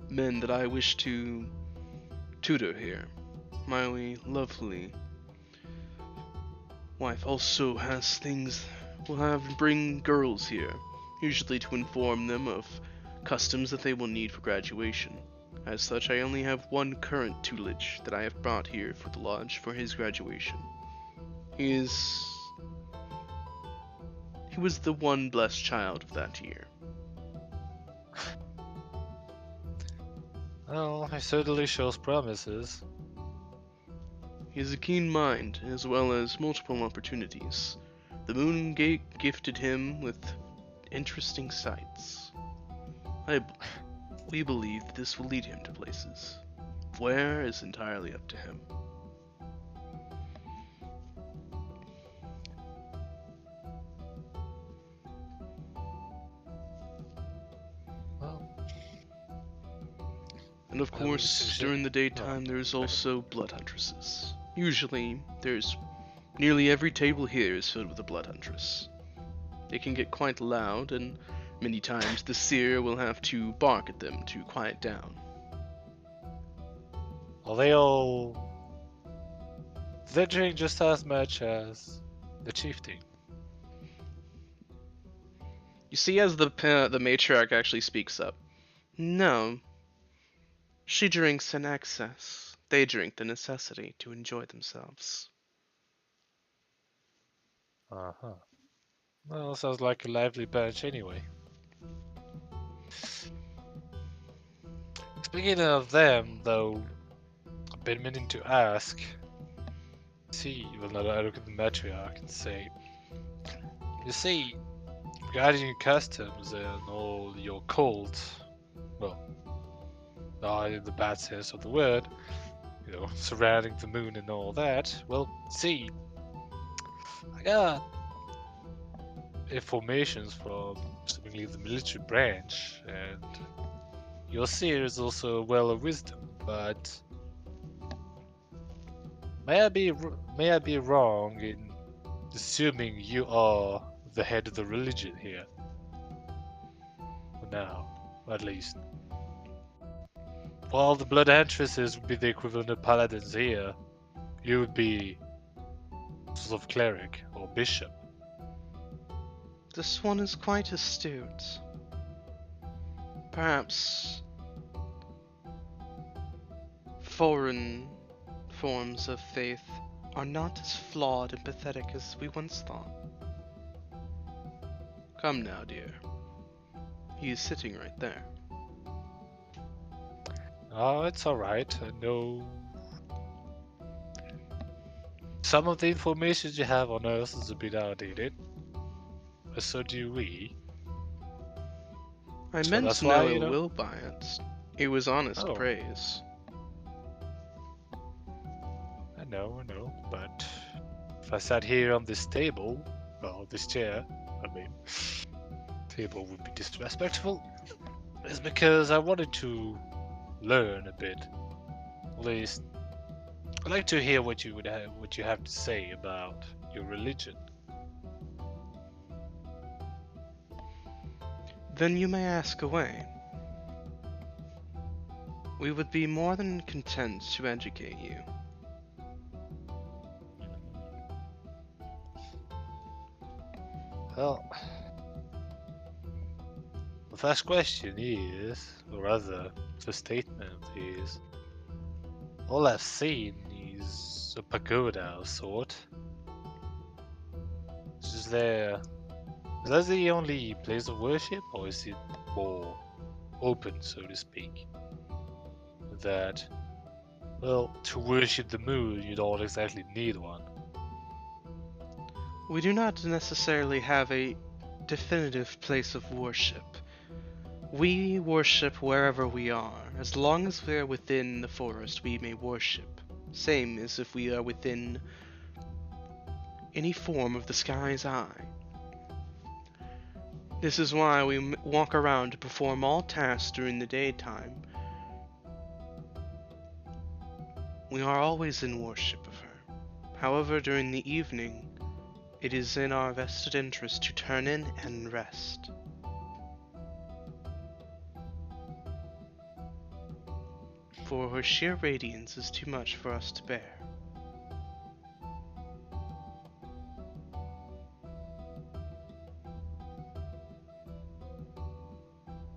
men that I wish to tutor here. My lovely wife also has things. We'll bring girls here, usually to inform them of customs that they will need for graduation. As such, I only have one current tutelage that I have brought here for the lodge for his graduation. He was the one blessed child of that year. Well, he certainly shows promises. He has a keen mind, as well as multiple opportunities. The Moon Gate gifted him with interesting sights. We believe that this will lead him to places. Where is entirely up to him. Well, And of I would course, suggest- during the daytime, there's also blood huntresses. Usually, nearly every table here is filled with a blood huntress. They can get quite loud, and many times the seer will have to bark at them to quiet down. Are they all... They drink just as much as the chieftain? You see, as the matriarch actually speaks up. No. She drinks in excess. They drink the necessity to enjoy themselves. Uh-huh. Well, sounds like a lively bunch anyway. Speaking of them, though, I've been meaning to ask. I look at the matriarch and say, you see, regarding your customs and all your cult, well, not in the bad sense of the word, surrounding the moon and all that, well, see, I got informations from seemingly the military branch, and your seer is also a well of wisdom, but may I be wrong in assuming you are the head of the religion here? For now, at least. While the blood huntresses would be the equivalent of paladins here, you would be sort of cleric or bishop. This one is quite astute. Perhaps foreign forms of faith are not as flawed and pathetic as we once thought. Come now, dear. He is sitting right there. Oh, it's alright. I know some of the information you have on Earth is a bit outdated, but so do we. I So meant that's no why, ill will by it. It was honest Oh. praise. I know, but if I sat here on this table, well, this chair, I mean, table would be disrespectful. It's because I wanted to learn a bit. At least, I'd like to hear what you have to say about your religion. Then you may ask away. We would be more than content to educate you. Well, the first question is, or rather, the statement is, all I've seen is a pagoda of sort. Is that the only place of worship, or is it more open, so to speak? That, well, to worship the moon, you don't exactly need one. We do not necessarily have a definitive place of worship. We worship wherever we are. As long as we are within the forest, we may worship. Same as if we are within any form of the sky's eye. This is why we walk around to perform all tasks during the daytime. We are always in worship of her. However, during the evening, it is in our vested interest to turn in and rest. For her sheer radiance is too much for us to bear.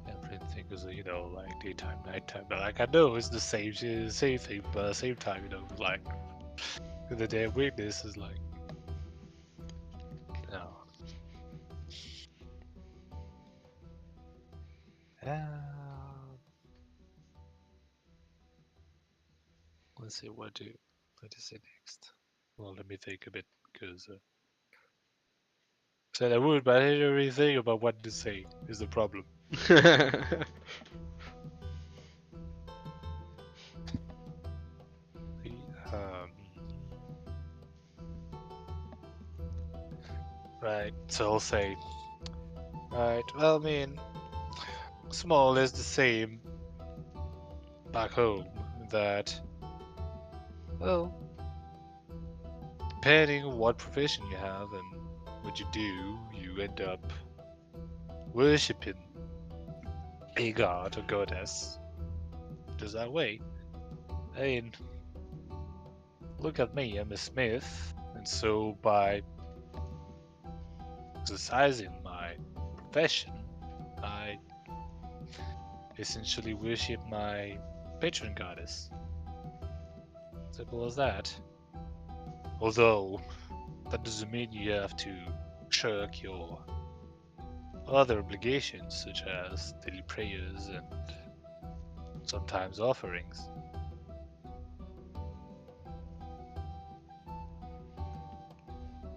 Everything is, like daytime, nighttime. But like I know it's the same thing, but at the same time, like the damn weakness is like, no. Let's see what to say next. Well, let me think a bit because said I would, but I didn't really think about what to say. Is the problem? Um, right. So I'll say. Right. Well, I mean, small is the same back home. That well, depending on what profession you have and what you do, you end up worshipping a god or goddess. Just that way. I mean, look at me, I'm a smith, and so by exercising my profession, I essentially worship my patron goddess. Simple as that. Although, that doesn't mean you have to shirk your other obligations, such as daily prayers and sometimes offerings.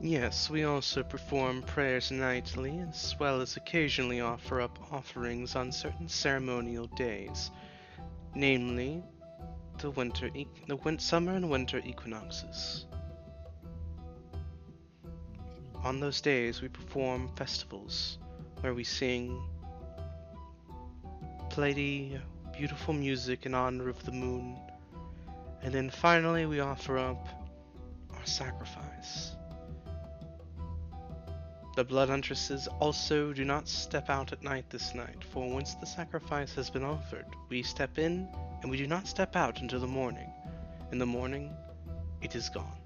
Yes, we also perform prayers nightly, as well as occasionally offer up offerings on certain ceremonial days, namely the summer and winter equinoxes. On those days, we perform festivals where we sing, play beautiful music in honor of the moon, and then finally we offer up our sacrifice. The blood huntresses also do not step out at night this night, for once the sacrifice has been offered, we step in and we do not step out until the morning. In the morning, it is gone.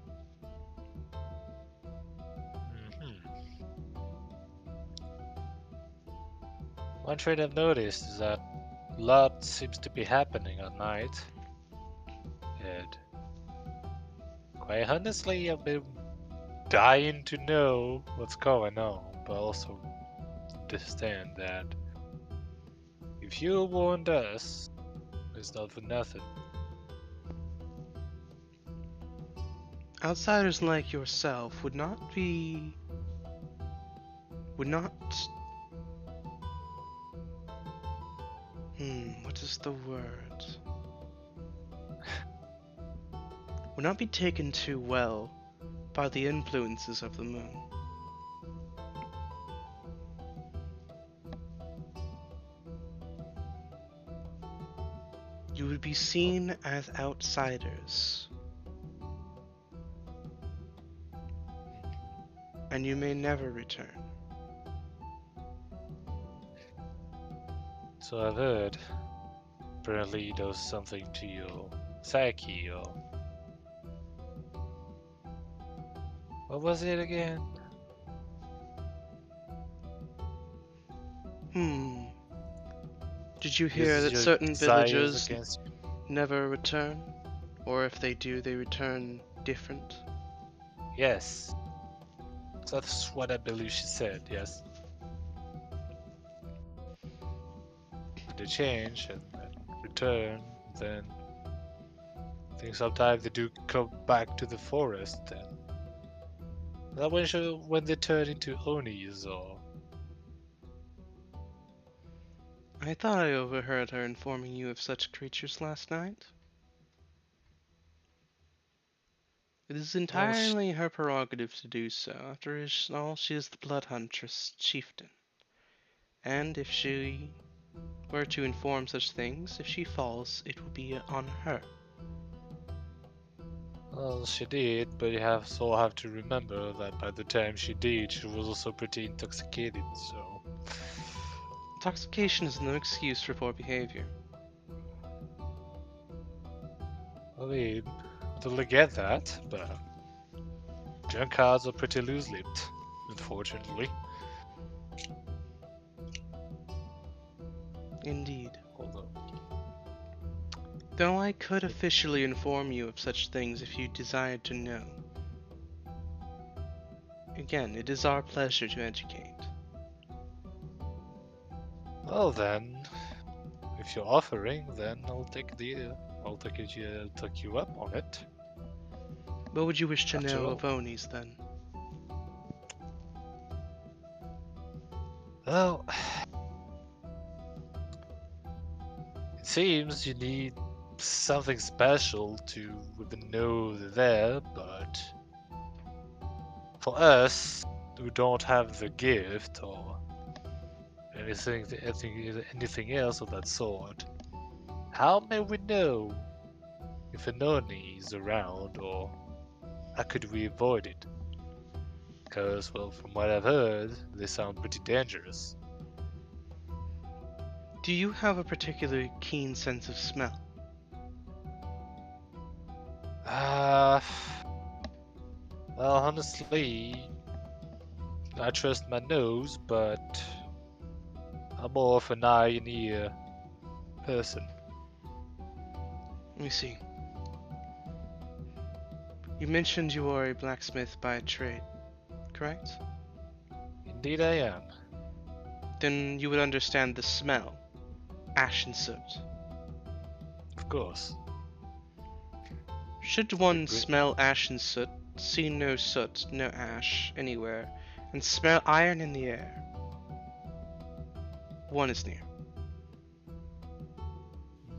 One trend I've noticed is that a lot seems to be happening at night. And quite honestly, I've been dying to know what's going on, but also understand that if you warned us, it's not for nothing. Outsiders like yourself would not. What is the word? Would not be taken too well by the influences of the moon. You would be seen as outsiders, and you may never return. So I've heard. Apparently it does something to your psyche or... What was it again? Did you hear Uses that your certain desires villagers against you. never return? Or if they do, they return different? Yes. That's what I believe she said, yes. They change and return, then I think sometimes they do come back to the forest and that when they turn into Onis or I thought I overheard her informing you of such creatures last night. It is well, entirely her prerogative to do so. After all, she is the blood huntress chieftain. And if she were to inform such things, if she falls, it will be on her. Well, she did, but you also have to remember that by the time she did, she was also pretty intoxicated, so... Intoxication is no excuse for poor behavior. I mean, totally get that, but... drunkards are pretty loose-lipped, unfortunately. Indeed. Although... Though I could officially inform you of such things if you desired to know. Again, it is our pleasure to educate. Well then, if you're offering, then I'll take you up on it. What would you wish to After know all. of Onis, then? Well, it seems you need something special to even know they're there, but for us who don't have the gift or anything else of that sort, how may we know if an Oni is around, or how could we avoid it? Because, well, from what I've heard, they sound pretty dangerous. Do you have a particularly keen sense of smell? Well, honestly, I trust my nose, but I'm more of an eye and ear person. Let me see. You mentioned you are a blacksmith by trade, correct? Indeed, I am. Then you would understand the smell. Ash and soot. Of course. Should one Agree. smell ash and soot, see no soot, no ash anywhere, and smell iron in the air, one is near.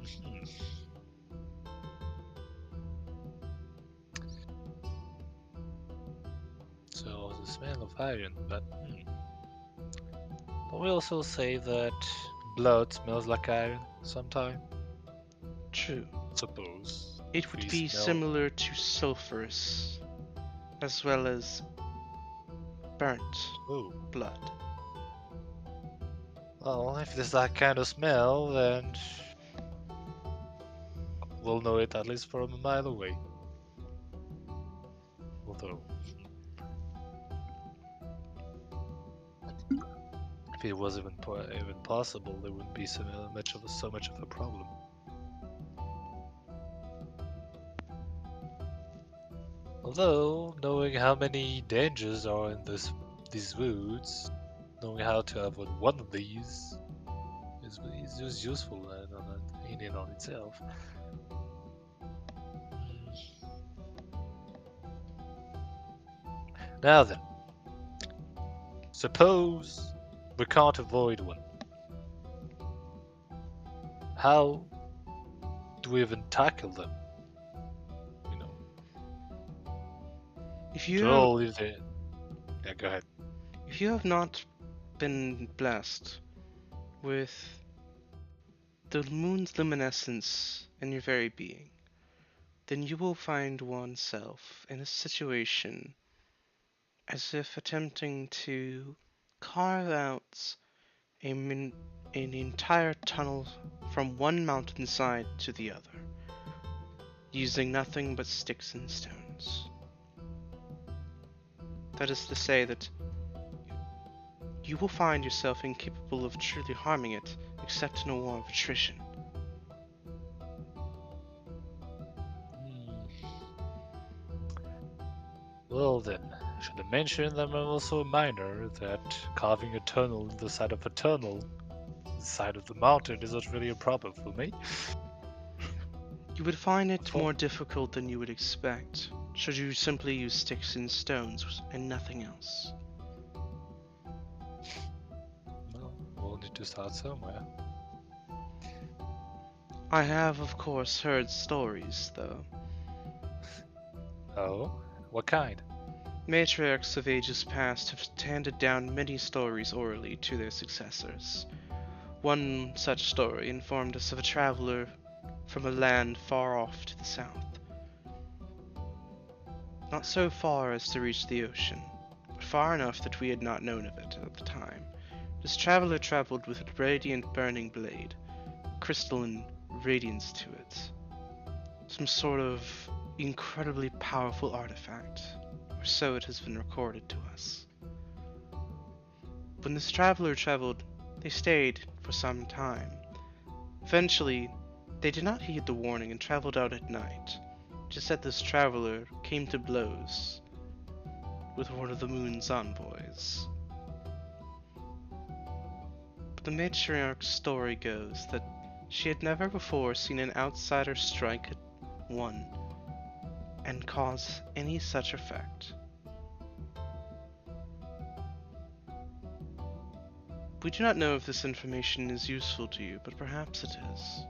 Mhm. So, the smell of iron, but don't we also say that blood smells like iron sometime? True. Suppose. It If would we be smell- similar to sulfurous, as well as burnt Oh. blood. Well, if there's that kind of smell, then we'll know it at least from a mile away. Although, if it was even possible, there wouldn't be so much of a problem. Although, knowing how many dangers are in these woods, knowing how to avoid one of these is useful in and on itself. Now then, suppose we can't avoid one. How do we even tackle them? You know, If to you all is it? Yeah, go ahead. if you have not been blessed with the moon's luminescence in your very being, then you will find oneself in a situation as if attempting to carve out an entire tunnel from one mountainside to the other, using nothing but sticks and stones. That is to say that you will find yourself incapable of truly harming it, except in a war of attrition. Well then, should I mention that I'm also a miner that carving a tunnel in the side of a tunnel, the side of the mountain, is not really a problem for me. You would find it For- more difficult than you would expect, should you simply use sticks and stones and nothing else. Well, we'll need to start somewhere. I have, of course, heard stories, though. Oh, what kind? Matriarchs of ages past have handed down many stories orally to their successors. One such story informed us of a traveler from a land far off to the south. Not so far as to reach the ocean, but far enough that we had not known of it at the time. This traveler traveled with a radiant burning blade, crystalline radiance to it. Some sort of incredibly powerful artifact, or so it has been recorded to us. When this traveler traveled, they stayed for some time. Eventually, they did not heed the warning and traveled out at night. Just as this traveler came to blows with one of the moon's envoys. But the matriarch's story goes that she had never before seen an outsider strike at one and cause any such effect. We do not know if this information is useful to you, but perhaps it is.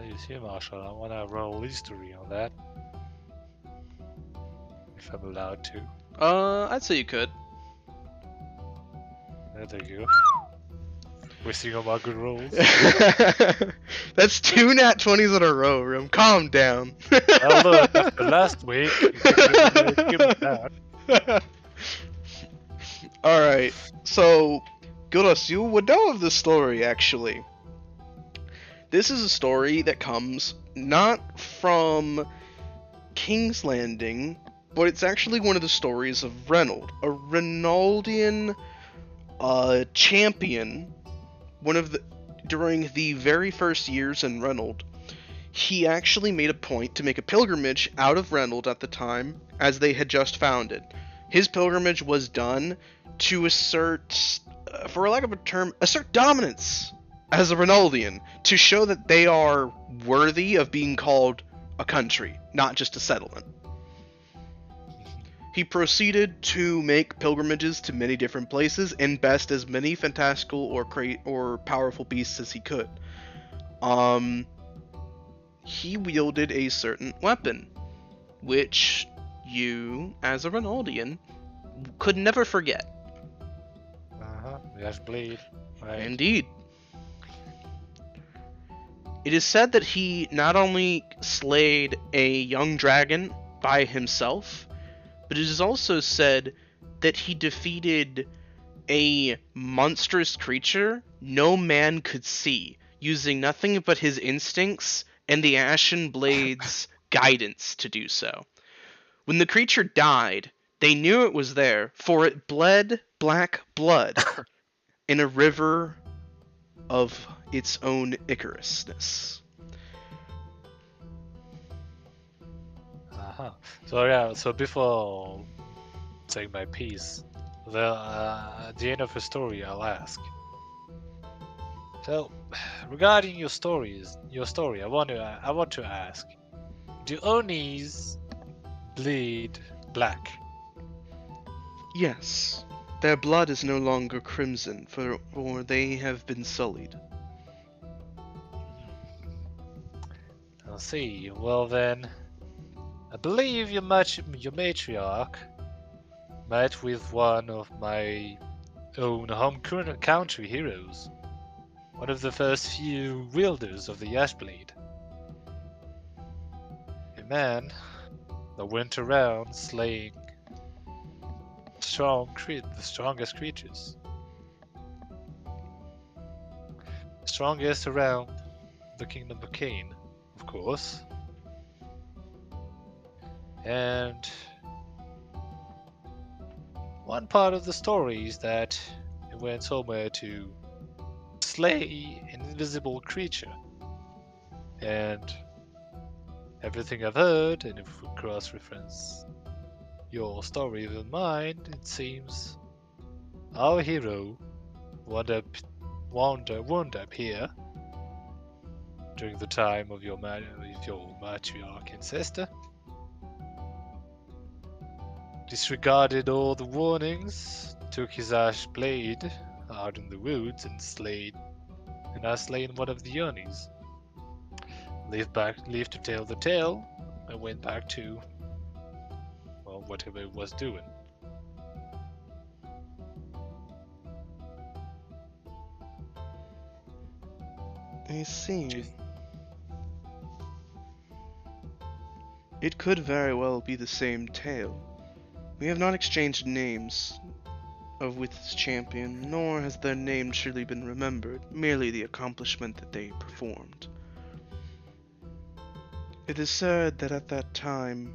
You see, Marshall, I want to roll history on that. If I'm allowed to. I'd say you could. There you go. Wasting all my good rolls. That's 2 nat 20s in a row, Rim. Calm down. Oh, look, after last week, give me that. Alright, so, Gildas, you would know of this story, actually. This is a story that comes not from King's Landing, but it's actually one of the stories of Reynold, a Reynoldian champion. During the very first years in Reynold, he actually made a point to make a pilgrimage out of Reynold at the time, as they had just founded. His pilgrimage was done to assert, for lack of a term, assert dominance as a Reynoldian, to show that they are worthy of being called a country, not just a settlement. He proceeded to make pilgrimages to many different places and best as many fantastical or powerful beasts as he could. He wielded a certain weapon, which you, as a Reynoldian, could never forget. Yes, bleed. Right. Indeed. It is said that he not only slayed a young dragon by himself, but it is also said that he defeated a monstrous creature no man could see, using nothing but his instincts and the Ashen Blade's guidance to do so. When the creature died, they knew it was there, for it bled black blood in a river of its own Icarusness. So before saying my piece, at the end of the story, I'll ask. So, regarding your story, I want to ask: do Onis bleed black? Yes, their blood is no longer crimson, for they have been sullied. I'll see. Well then, I believe your matriarch met with one of my own home country heroes, one of the first few wielders of the Ashblade. A man that went around slaying the strongest creatures. Strongest around the Kingdom of Cain, of course. And one part of the story is that he went somewhere to slay an invisible creature. And everything I've heard, and if we cross-reference your story with mine, it seems our hero wound up here during the time of your matriarch ancestor. Disregarded all the warnings, took his ash blade out in the woods and slain one of the Onis. Lived to tell the tale, and went back to, whatever it was doing. I see. Jeez. It could very well be the same tale. We have not exchanged names with this champion, nor has their name truly been remembered, merely the accomplishment that they performed. It is said that at that time,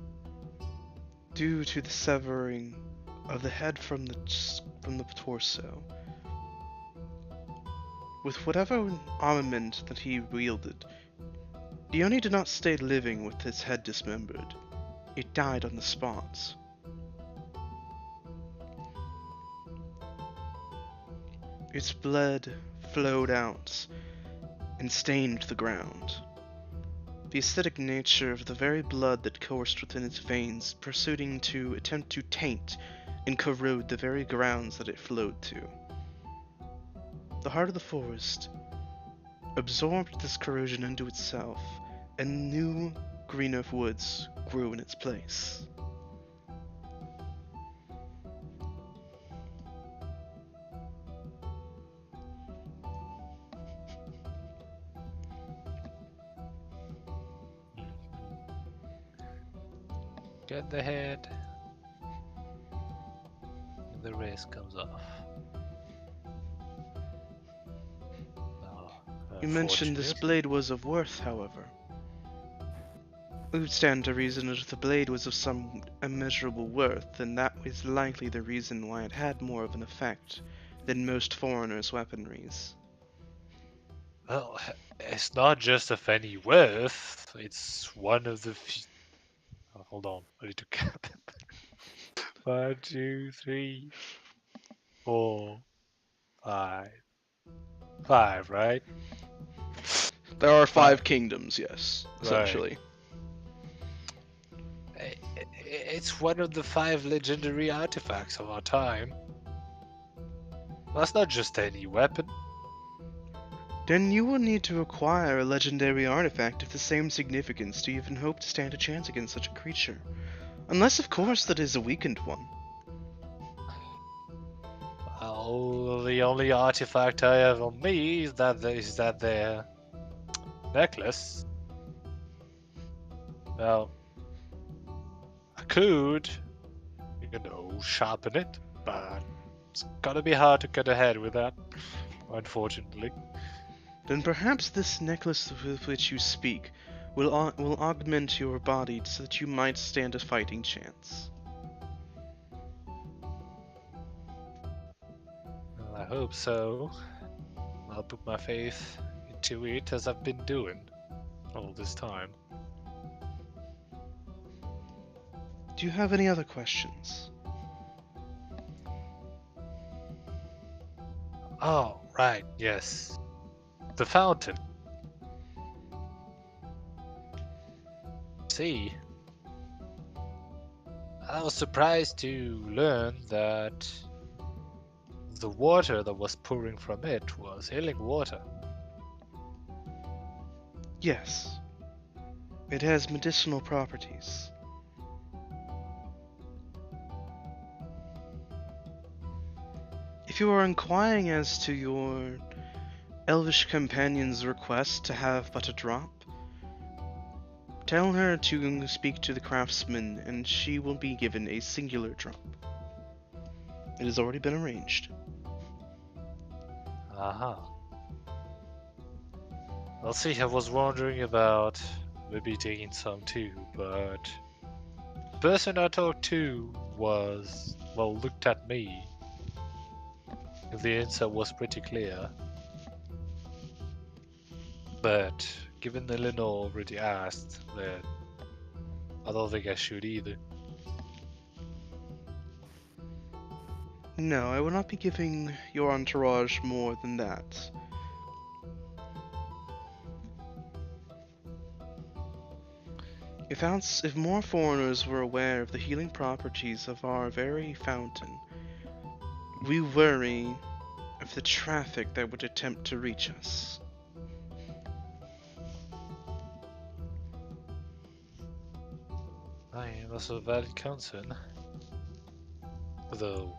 due to the severing of the head from the torso, with whatever armament that he wielded, Dione did not stay living with his head dismembered. It died on the spot. Its blood flowed out and stained the ground. The acidic nature of the very blood that coursed within its veins proceeding to attempt to taint and corrode the very grounds that it flowed to. The heart of the forest absorbed this corrosion into itself, and new, greener woods grew in its place. Get the head. And the rest comes off. Oh, You mentioned this unfortunate. blade was of worth, however. We would stand to reason that if the blade was of some immeasurable worth, then that was likely the reason why it had more of an effect than most foreigners' weaponries. Well, it's not just of any worth. It's one of the few. Oh, hold on, I need to count. 1, 2, 3, 4, 5. 5, right? There are five Five. kingdoms, yes, Right. essentially. It's one of the 5 legendary artifacts of our time. That's not just any weapon. Then you will need to acquire a legendary artifact of the same significance to even hope to stand a chance against such a creature. Unless, of course, that is a weakened one. Well, the only artifact I have on me is that their necklace. Well, I could, sharpen it, but it's gotta be hard to cut ahead with that, unfortunately. Then perhaps this necklace with which you speak will augment your body so that you might stand a fighting chance. Well, I hope so. I'll put my faith into it as I've been doing all this time. Do you have any other questions? Oh, right, yes. The fountain. See, I was surprised to learn that the water that was pouring from it was healing water. Yes. It has medicinal properties. If you are inquiring as to your elvish companion's request to have but a drop, tell her to speak to the craftsman and she will be given a singular drop. It has already been arranged. Aha. Well, see, I was wondering about maybe taking some too, but the person I talked to looked at me. The answer was pretty clear. But given that Eleanor already asked, then I don't think I should either. No, I will not be giving your entourage more than that. If more foreigners were aware of the healing properties of our very fountain, we worry of the traffic that would attempt to reach us. Aye, that's a valid concern. Though,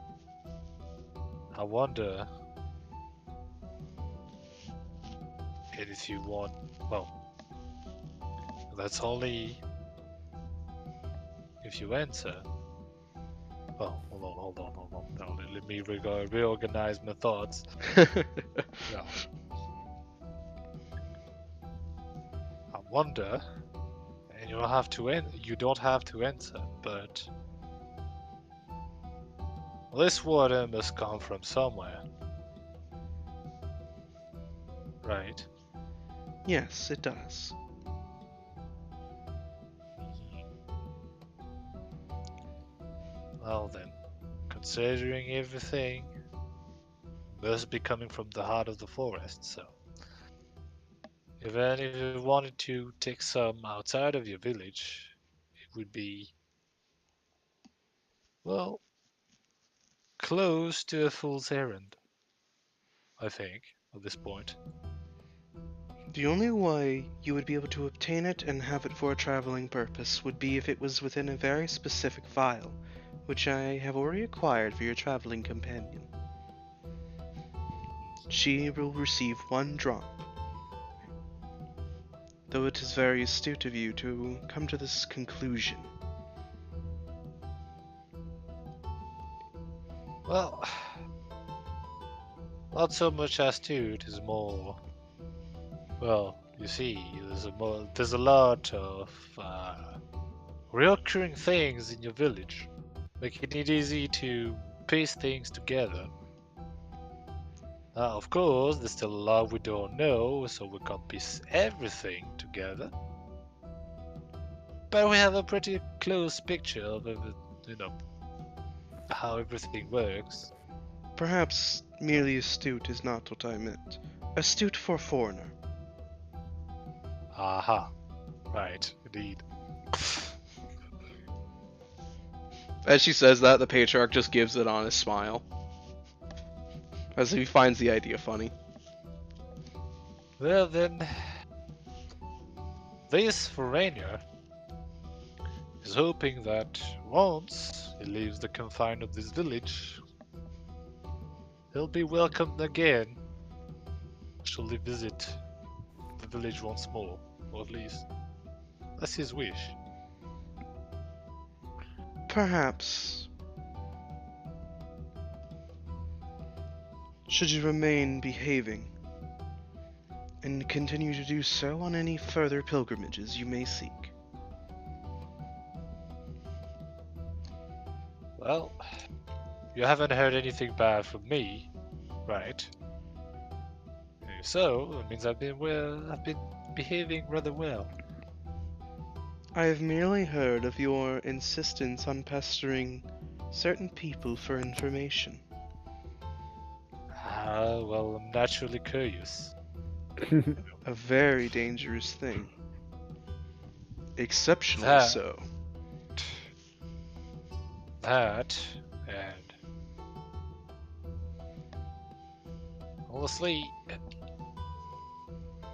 I wonder if you want. Well, that's only if you enter. Oh, hold on. Now, let me reorganize my thoughts. Well, I wonder, and you don't have to enter, but this water must come from somewhere, right? Yes, it does. Well then, considering everything, must be coming from the heart of the forest, so even if you wanted to take some outside of your village, it would be, well, close to a fool's errand, I think, at this point. The only way you would be able to obtain it and have it for a traveling purpose would be if it was within a very specific vial, which I have already acquired for your traveling companion. She will receive 1 drop. Though it is very astute of you to come to this conclusion. Well, not so much astute, is more. Well, you see, there's a lot of recurring things in your village, making it easy to piece things together. Of course, there's still a lot we don't know, so we can't piece everything together. But we have a pretty close picture of you know, how everything works. Perhaps merely astute is not what I meant. Astute for a foreigner. Aha, right, indeed. As she says that, the patriarch just gives an honest smile. As if he finds the idea funny. Well then, this foreigner is hoping that once he leaves the confine of this village, he'll be welcomed again. Actually visit the village once more, or at least that's his wish. Perhaps. Should you remain behaving, and continue to do so on any further pilgrimages you may seek. Well, you haven't heard anything bad from me, right? If so, it means I've been behaving rather well. I have merely heard of your insistence on pestering certain people for information. Well, I'm naturally curious. A very dangerous thing. Exceptionally That- so. That, and honestly,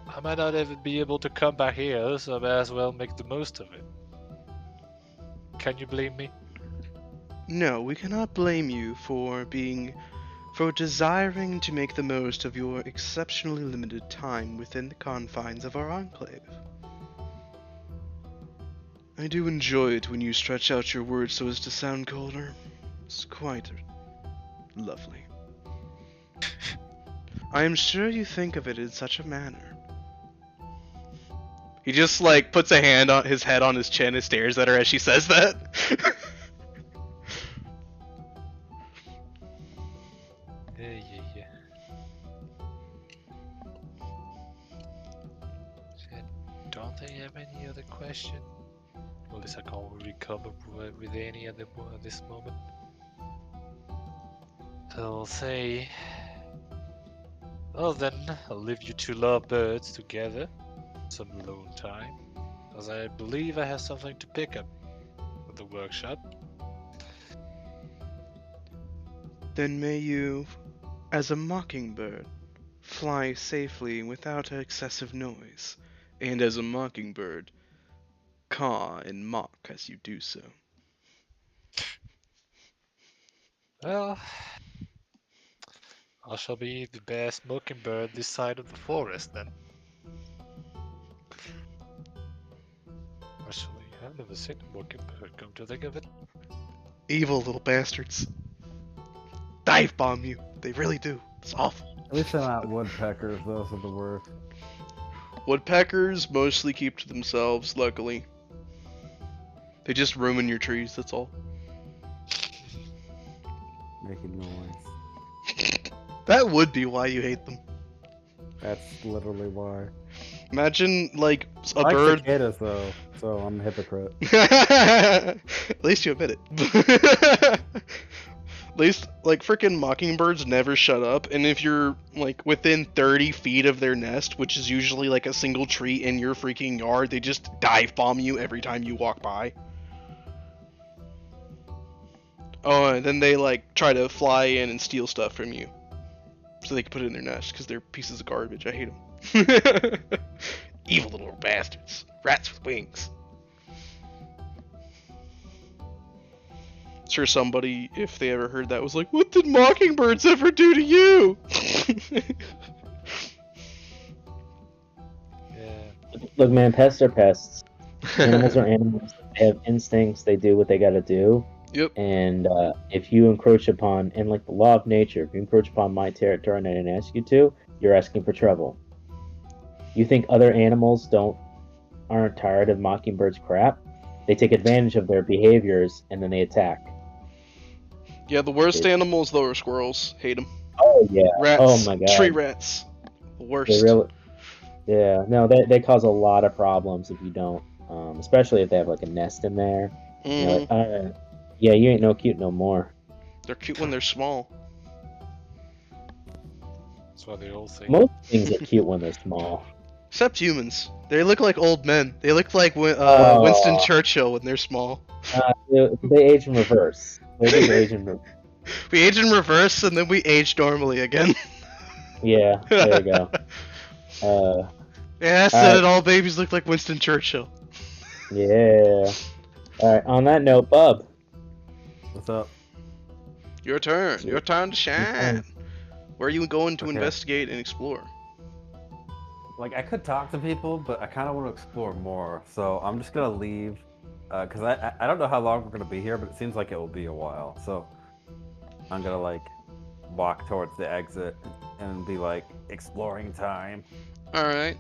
I might not even be able to come back here, so I may as well make the most of it. Can you blame me? No, we cannot blame you for desiring to make the most of your exceptionally limited time within the confines of our enclave. I do enjoy it when you stretch out your words so as to sound colder. It's quite lovely. I am sure you think of it in such a manner. He just puts a hand on his head on his chin and stares at her as she says that. Yeah. Shit, don't they have any other question? Well, at least I can't really come up with any at this moment. So I'll say, well then, I'll leave you two lovebirds together some alone time, as I believe I have something to pick up at the workshop. Then may you, as a mockingbird, fly safely without excessive noise, and as a mockingbird, caw and mock as you do so. Well, I shall be the best mockingbird this side of the forest then. Actually, I've never seen a mockingbird, come to think of it. Evil little bastards. Dive bomb you. They really do. It's awful. At least they're not woodpeckers. Those are the worst. Woodpeckers mostly keep to themselves, luckily. They just ruin your trees, that's all. Making noise. That would be why you hate them. That's literally why. Imagine, like, a I like bird. cicadas, though, so I'm a hypocrite. At least you admit it. At least, like, freaking mockingbirds never shut up, and if you're, like, within 30 feet of their nest, which is usually, like, a single tree in your freaking yard, they just dive bomb you every time you walk by. Oh, and then they, like, try to fly in and steal stuff from you. So they can put it in their nest, because they're pieces of garbage. I hate them. Evil little bastards. Rats with wings. Sure, somebody, if they ever heard that, was like, what did mockingbirds ever do to you? Yeah. Look, man, pests are pests. Animals are animals. They have instincts. They do what they gotta do. Yep. And if you encroach upon, and like the law of nature, if you encroach upon my territory and I didn't ask you to, you're asking for trouble. You think other animals aren't tired of mockingbirds' crap? They take advantage of their behaviors and then they attack. Yeah, the worst animals, though, are squirrels. Hate them. Oh yeah. Rats. Oh my god. Tree rats. The worst. They really. Yeah. No, they cause a lot of problems if you don't. Especially if they have like a nest in there. Mhm. You're like, yeah, you ain't no cute no more. They're cute when they're small. That's what they all say. Most things are cute when they're small. Except humans. They look like old men. They look like Oh. Winston Churchill when they're small. They age in reverse. They just age in reverse. We age in reverse and then we age normally again. Yeah, there you go. Yeah, I said it, all babies look like Winston Churchill. Yeah. Alright, on that note, Bub. What's up? Your turn. Your time to shine. Where are you going to Okay. investigate and explore? Like, I could talk to people, but I kind of want to explore more. So I'm just gonna leave, because I don't know how long we're gonna be here, but it seems like it will be a while. So I'm gonna like walk towards the exit and be like exploring time. Alright.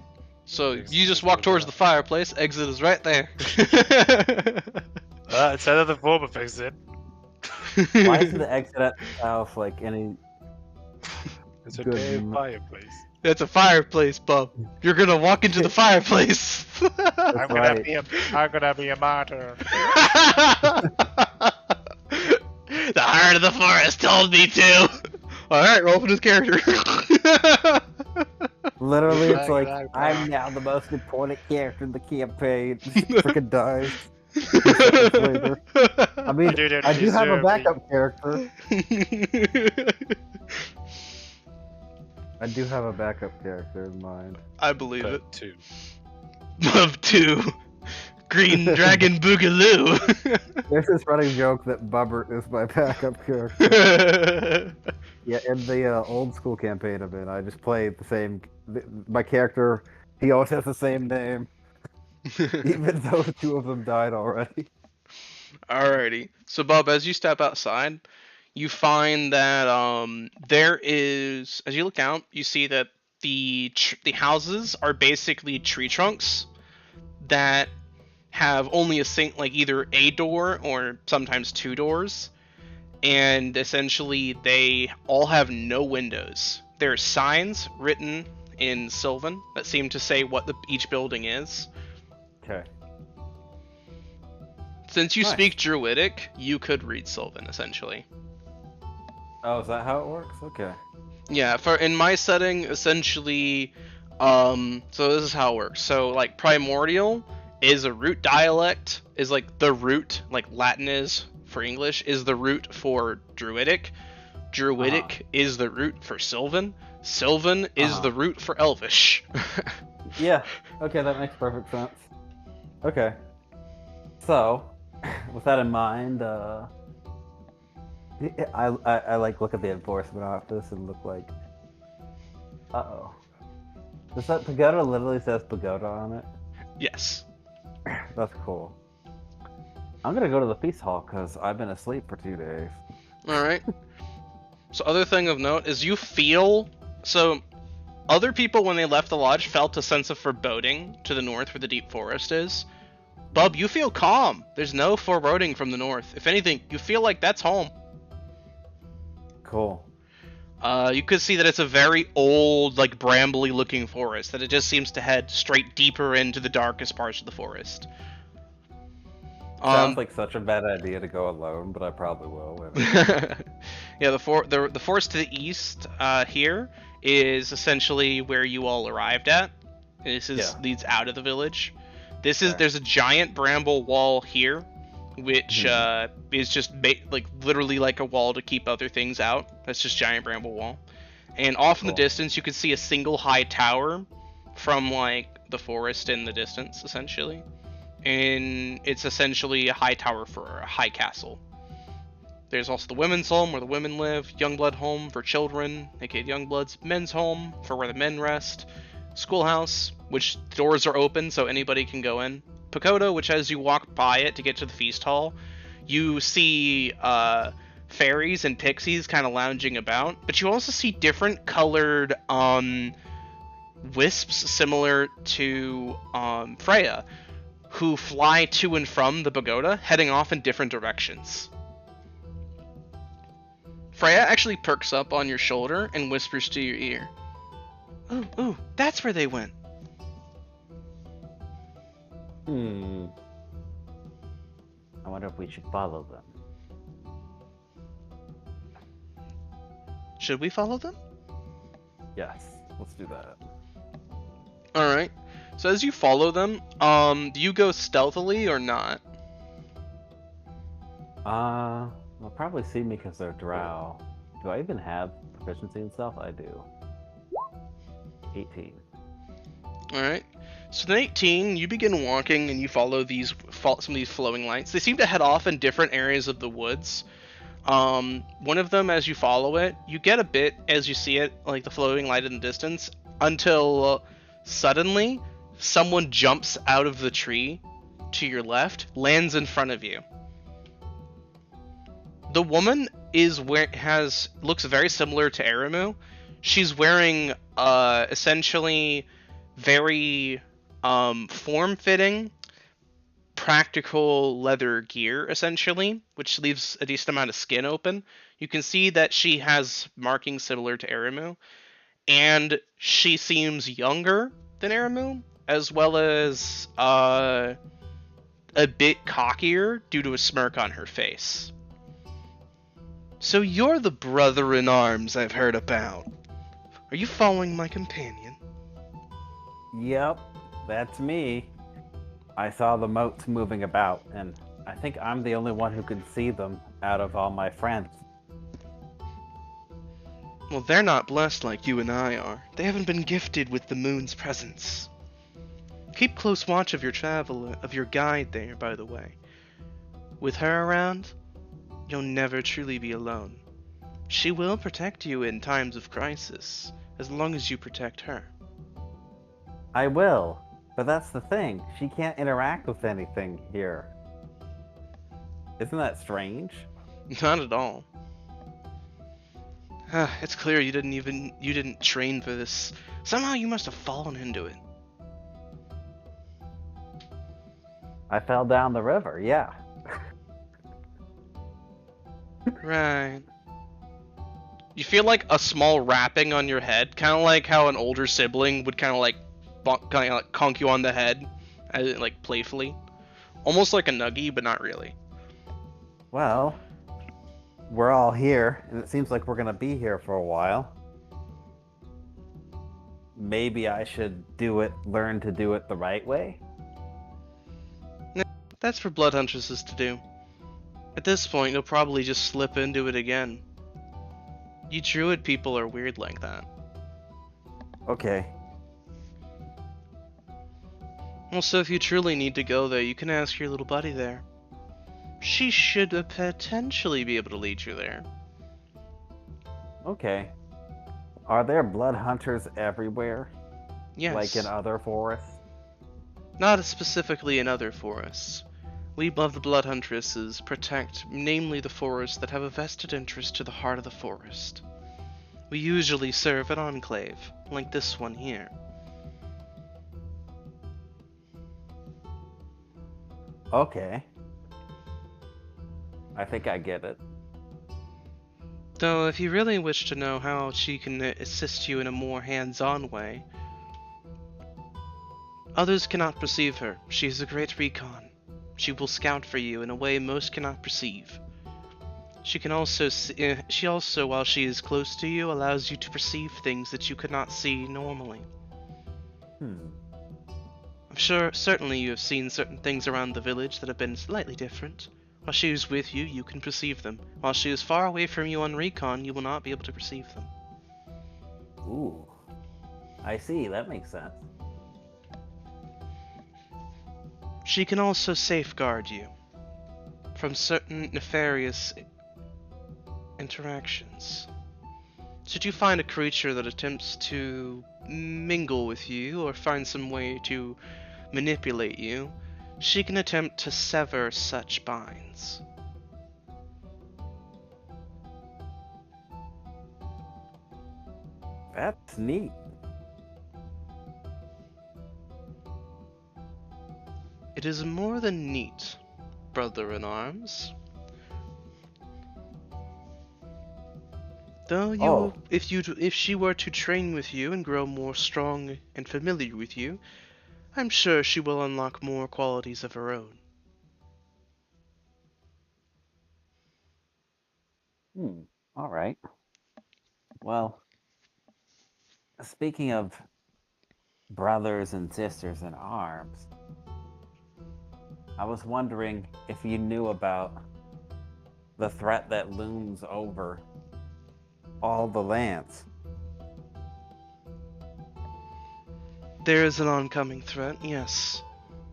So you just walk towards the fireplace. Exit is right there. It's another form of exit. Why is the exit at the house like any? It's a Good big m- fireplace. That's a fireplace, bub. You're gonna walk into the fireplace. I'm gonna right. be a martyr. The heart of the forest told me to. Alright, roll for this character. Literally, it's like Right. I'm now the most important character in the campaign. Freaking dies. Later. I mean, I do have a backup character. I do have a backup character in mind. I believe it. But two. Of two. Green Dragon Boogaloo. There's this running joke that Bubbert is my backup character. Yeah, in the old school campaign I'm in, I just play the same. My character, he always has the same name, even though two of them died already. Alrighty. So, Bob, as you step outside, you find that there is, as you look out, you see that the houses are basically tree trunks that have only like either a door or sometimes two doors, and essentially they all have no windows. There are signs written in Sylvan that seem to say what each building is. Okay. Since you Nice. speak Druidic, you could read Sylvan, essentially. Oh, is that how it works? Okay. Yeah, for in my setting, essentially, so this is how it works. So, like, Primordial is a root dialect, is like the root, like Latin is for English, is the root for Druidic. Druidic is the root for Sylvan. Sylvan is the root for Elvish. Yeah. Okay, that makes perfect sense. Okay. So, with that in mind, I like look at the enforcement office and look like, uh-oh. Does that pagoda literally says pagoda on it? Yes. That's cool. I'm gonna go to the feast hall because I've been asleep for 2 days. All right. So other thing of note is you feel so other people when they left the lodge felt a sense of foreboding to the north where the deep forest is. Bub, you feel calm. There's no foreboding from the north. If anything, you feel like that's home. Cool. You could see that it's a very old, like brambly looking forest, that it just seems to head straight deeper into the darkest parts of the forest. Sounds like such a bad idea to go alone, but I probably will. Yeah, the forest to the east here is essentially where you all arrived at. Leads out of the village. There's a giant bramble wall here, which is just like literally like a wall to keep other things out. That's just giant bramble wall. And off in the distance, you can see a single high tower from like the forest in the distance, essentially. And it's essentially a high tower for a high castle. There's also the women's home where the women live, Youngblood home for children, aka Youngbloods, men's home for where the men rest, schoolhouse, which doors are open so anybody can go in, pagoda, which as you walk by it to get to the feast hall, you see fairies and pixies kind of lounging about, but you also see different colored wisps similar to Freya, who fly to and from the pagoda, heading off in different directions. Freya actually perks up on your shoulder and whispers to your ear. Ooh, that's where they went. I wonder if we should follow them. Should we follow them? Yes, let's do that. Alright. So as you follow them, do you go stealthily or not? They'll probably see me because they're drow. Do I even have proficiency in stealth? I do. 18. Alright. So then 18, you begin walking and you follow some of these flowing lights. They seem to head off in different areas of the woods. One of them, as you follow it, you get a bit as you see it, like the flowing light in the distance, until suddenly someone jumps out of the tree to your left, lands in front of you. The woman looks very similar to Aramu. She's wearing essentially very form-fitting, practical leather gear, essentially, which leaves a decent amount of skin open. You can see that she has markings similar to Aramu, and she seems younger than Aramu, as well as a bit cockier due to a smirk on her face. So you're the brother-in-arms I've heard about. Are you following my companion? Yep, that's me. I saw the moats moving about, and I think I'm the only one who can see them out of all my friends. Well, they're not blessed like you and I are. They haven't been gifted with the moon's presence. Keep close watch of your guide there, by the way. With her around, you'll never truly be alone. She will protect you in times of crisis, as long as you protect her. I will, but that's the thing. She can't interact with anything here. Isn't that strange? Not at all. It's clear you didn't train for this. Somehow you must have fallen into it. I fell down the river, yeah. Right. You feel like a small wrapping on your head, kind of like how an older sibling would kind of like conk you on the head, like playfully. Almost like a nuggie, but not really. Well, we're all here, and it seems like we're gonna be here for a while. Maybe I should learn to do it the right way? That's for blood huntresses to do. At this point, you'll probably just slip into it again. You druid people are weird like that. Okay. Also, if you truly need to go there, you can ask your little buddy there. She should potentially be able to lead you there. Okay. Are there blood hunters everywhere? Yes. Like in other forests? Not specifically in other forests. We of the Blood Huntresses protect namely the forests that have a vested interest to the heart of the forest. We usually serve an enclave, like this one here. Okay. I think I get it. Though if you really wish to know how she can assist you in a more hands-on way, others cannot perceive her. She is a great recon. She will scout for you in a way most cannot perceive. She can also, while she is close to you, allows you to perceive things that you could not see normally. I'm sure, certainly you have seen certain things around the village that have been slightly different. While she is with you, you can perceive them. While she is far away from you on recon, you will not be able to perceive them. Ooh. I see, that makes sense. She can also safeguard you from certain nefarious interactions. Should you find a creature that attempts to mingle with you or find some way to manipulate you, she can attempt to sever such binds. That's neat. It is more than neat, brother-in-arms. Though if she were to train with you and grow more strong and familiar with you, I'm sure she will unlock more qualities of her own. All right. Well, speaking of brothers and sisters in arms, I was wondering if you knew about the threat that looms over all the lands. There is an oncoming threat, yes.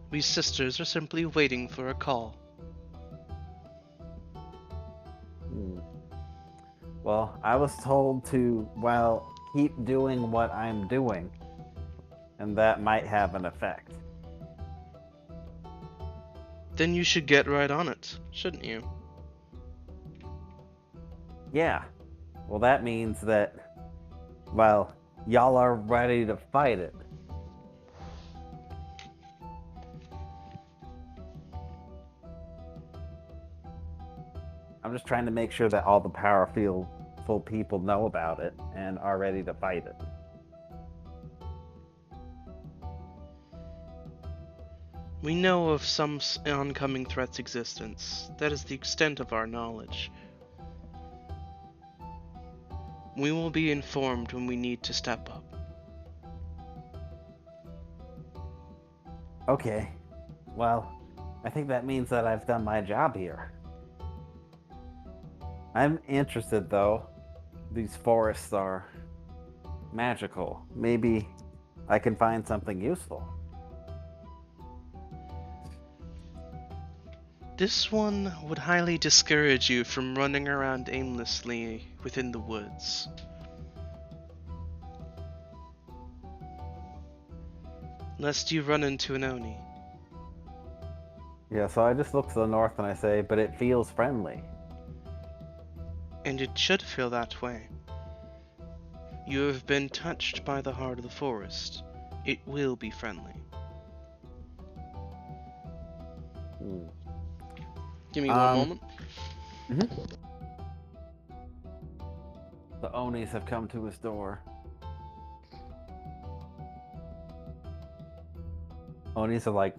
We sisters are simply waiting for a call. Well, I was told to, keep doing what I'm doing, and that might have an effect. Then you should get right on it, shouldn't you? Yeah. Well, that means that, y'all are ready to fight it. I'm just trying to make sure that all the powerful people know about it and are ready to fight it. We know of some oncoming threat's existence. That is the extent of our knowledge. We will be informed when we need to step up. Okay. Well, I think that means that I've done my job here. I'm interested, though. These forests are magical. Maybe I can find something useful. This one would highly discourage you from running around aimlessly within the woods. Lest you run into an Oni. Yeah, so I just look to the north and I say, but it feels friendly. And it should feel that way. You have been touched by the heart of the forest. It will be friendly. Give me one moment. The Onis have come to his door. Onis are like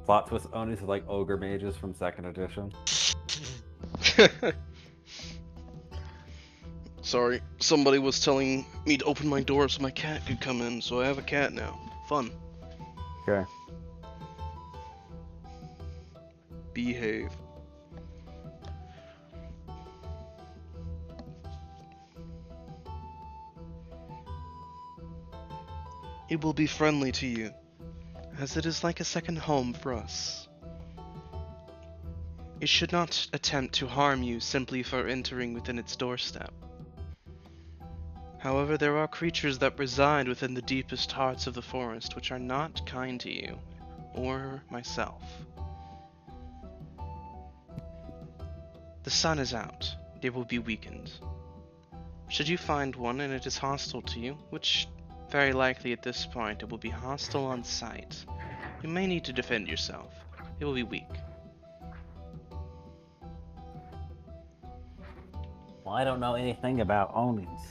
plot twist. Onis are like ogre mages from 2nd edition. Sorry, somebody was telling me to open my door so my cat could come in, so I have a cat now. Fun. Okay. Behave. It will be friendly to you, as it is like a second home for us. It should not attempt to harm you simply for entering within its doorstep. However, there are creatures that reside within the deepest hearts of the forest which are not kind to you, or myself. The sun is out. They will be weakened. Should you find one and it is hostile to you, which very likely at this point it will be hostile on sight, you may need to defend yourself. It will be weak. Well, I don't know anything about Onins.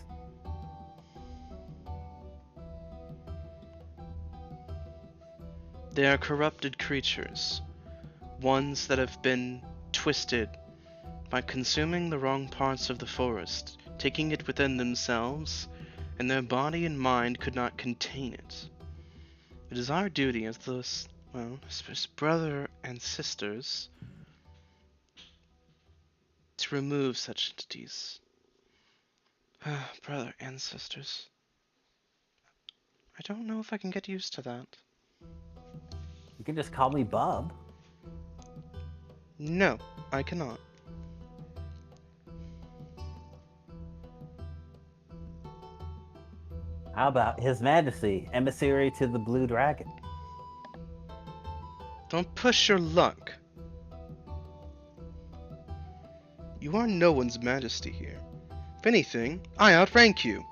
They are corrupted creatures, ones that have been twisted by consuming the wrong parts of the forest, taking it within themselves, and their body and mind could not contain it. It is our duty as those, well, I suppose brother and sisters, to remove such entities. Brother and sisters. I don't know if I can get used to that. You can just call me Bub. No, I cannot. How about His Majesty, emissary to the Blue Dragon? Don't push your luck. You are no one's majesty here. If anything, I outrank you.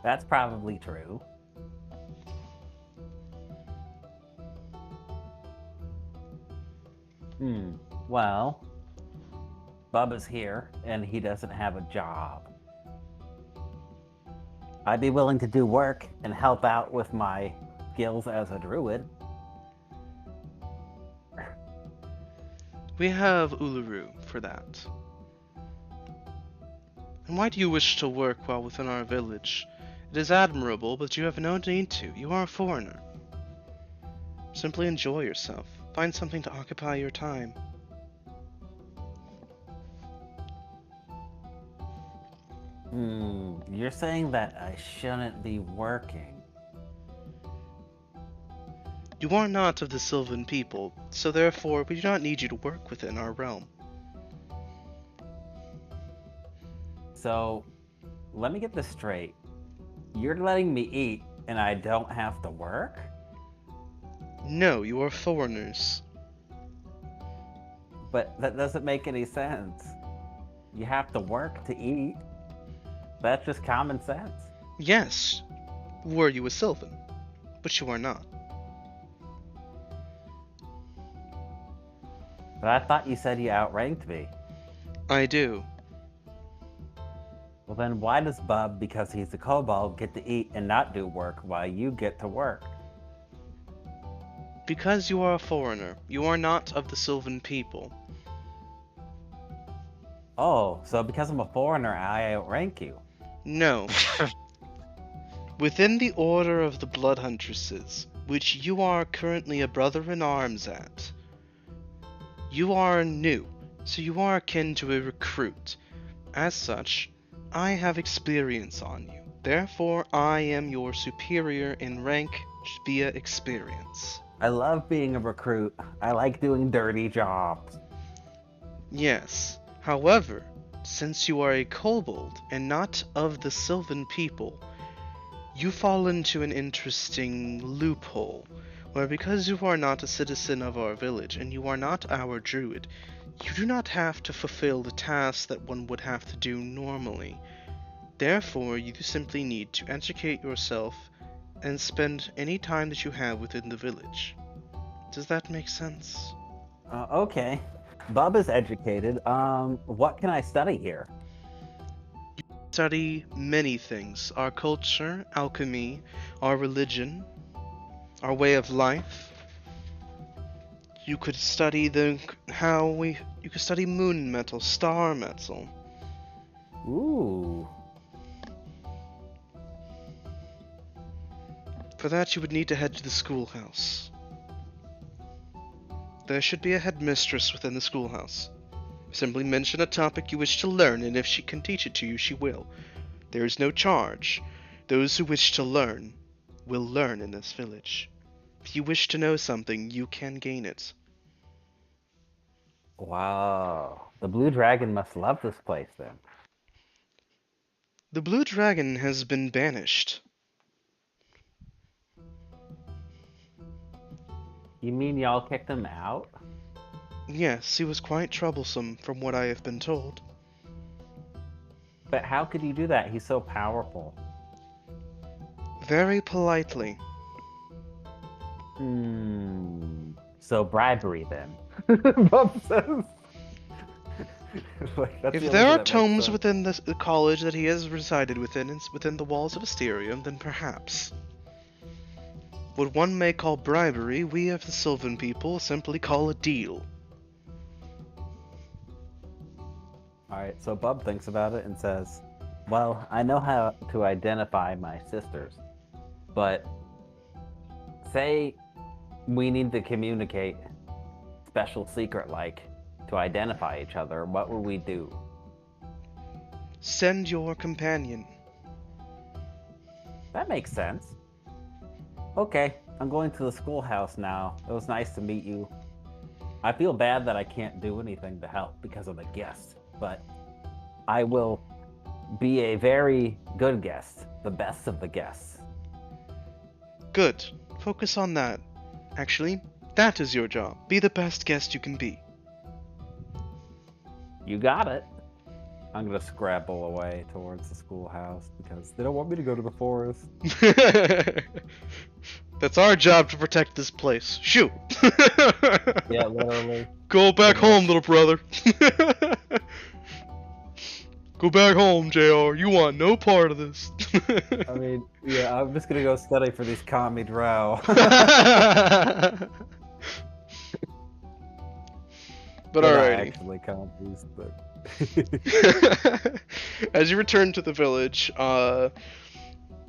That's probably true. Well, Bubba's here, and he doesn't have a job. I'd be willing to do work and help out with my skills as a druid. We have Uluru for that. And why do you wish to work while within our village? It is admirable, but you have no need to. You are a foreigner. Simply enjoy yourself. Find something to occupy your time. You're saying that I shouldn't be working. You are not of the Sylvan people, so therefore we do not need you to work within our realm. So, let me get this straight. You're letting me eat and I don't have to work? No, you are foreigners. But that doesn't make any sense. You have to work to eat. That's just common sense. Yes, were you a Sylvan, but you are not. But I thought you said you outranked me. I do. Well then why does Bub, because he's a kobold, get to eat and not do work while you get to work? Because you are a foreigner, you are not of the Sylvan people. Oh, so because I'm a foreigner, I outrank you. No. Within the Order of the Blood Huntresses, which you are currently a brother-in-arms at, you are new, so you are akin to a recruit. As such, I have experience on you. Therefore, I am your superior in rank via experience. I love being a recruit. I like doing dirty jobs. Yes. However, since you are a kobold and not of the Sylvan people, you fall into an interesting loophole, where because you are not a citizen of our village and you are not our druid, you do not have to fulfill the tasks that one would have to do normally. Therefore, you simply need to educate yourself and spend any time that you have within the village. Does that make sense? Okay. Bub is educated. What can I study here? Study many things. Our culture, alchemy, our religion, our way of life. You could study you could study moon metal, star metal. Ooh. For that you would need to head to the schoolhouse. There should be a headmistress within the schoolhouse. Simply mention a topic you wish to learn, and if she can teach it to you, she will. There is no charge. Those who wish to learn will learn in this village. If you wish to know something, you can gain it. Wow. The blue dragon must love this place then. The blue dragon has been banished. You mean y'all kicked him out? Yes, he was quite troublesome, from what I have been told. But how could you do that? He's so powerful. Very politely. So bribery then. Bob says. Like, that's If the only there thing are that makes tomes sense. within the college that he has resided within, and within the walls of Asterium, then perhaps. What one may call bribery, we of the Sylvan people simply call a deal. Alright, so Bub thinks about it and says, well, I know how to identify my sisters, but say we need to communicate special secret like to identify each other, what would we do? Send your companion. That makes sense. Okay, I'm going to the schoolhouse now. It was nice to meet you. I feel bad that I can't do anything to help because of the guest, but I will be a very good guest, the best of the guests. Good. Focus on that. Actually, that is your job. Be the best guest you can be. You got it. I'm gonna scrabble away towards the schoolhouse because they don't want me to go to the forest. That's our job to protect this place. Shoot! Yeah, literally. Go back home, little brother. Go back home, JR. You want no part of this. I mean, yeah, I'm just gonna go study for these commie drow. But They're not alrighty. actually commies, but As you return to the village,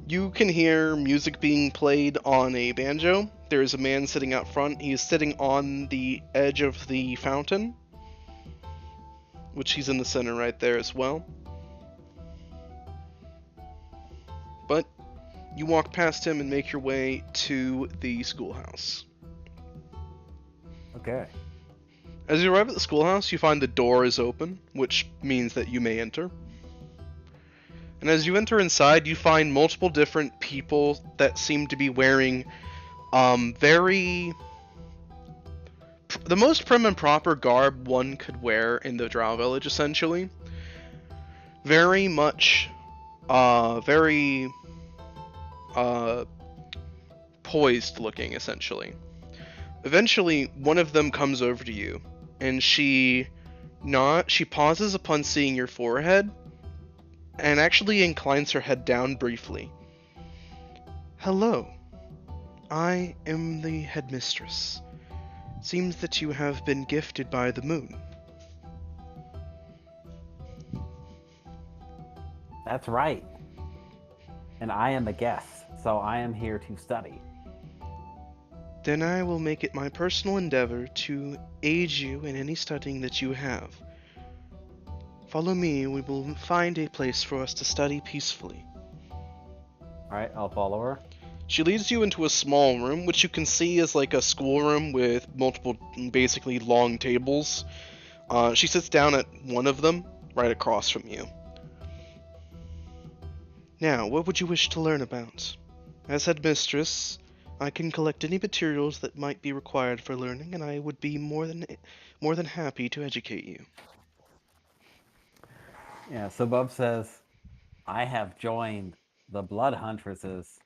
you can hear music being played on a banjo. There is a man sitting out front. He is sitting on the edge of the fountain, which he's in the center right there as well. But you walk past him and make your way to the schoolhouse. okay. As you arrive at the schoolhouse, you find the door is open, which means that you may enter. And as you enter inside, you find multiple different people that seem to be wearing the most prim and proper garb one could wear in the Drow village, essentially. Very much, very poised looking, essentially. Eventually, one of them comes over to you, and she pauses upon seeing your forehead, and actually inclines her head down briefly. Hello. I am the headmistress. Seems that you have been gifted by the moon. That's right. And I am a guest, so I am here to study. Then I will make it my personal endeavor to aid you in any studying that you have. Follow me, we will find a place for us to study peacefully. Alright, I'll follow her. She leads you into a small room, which you can see is like a schoolroom with multiple, basically long tables. She sits down at one of them, right across from you. Now, what would you wish to learn about? As headmistress, I can collect any materials that might be required for learning, and I would be more than happy to educate you. Yeah, so Bub says, I have joined the Blood Huntresses,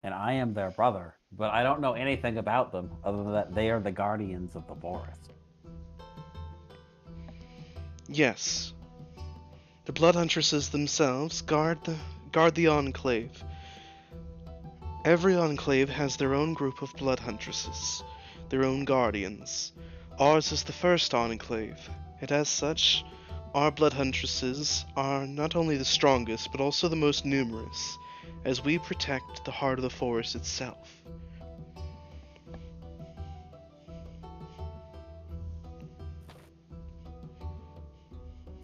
and I am their brother, but I don't know anything about them other than that they are the guardians of the forest. Yes. The Blood Huntresses themselves guard the Enclave. Every Enclave has their own group of Blood Huntresses, their own guardians. Ours is the first Enclave, and as such, our Blood Huntresses are not only the strongest, but also the most numerous, as we protect the heart of the forest itself.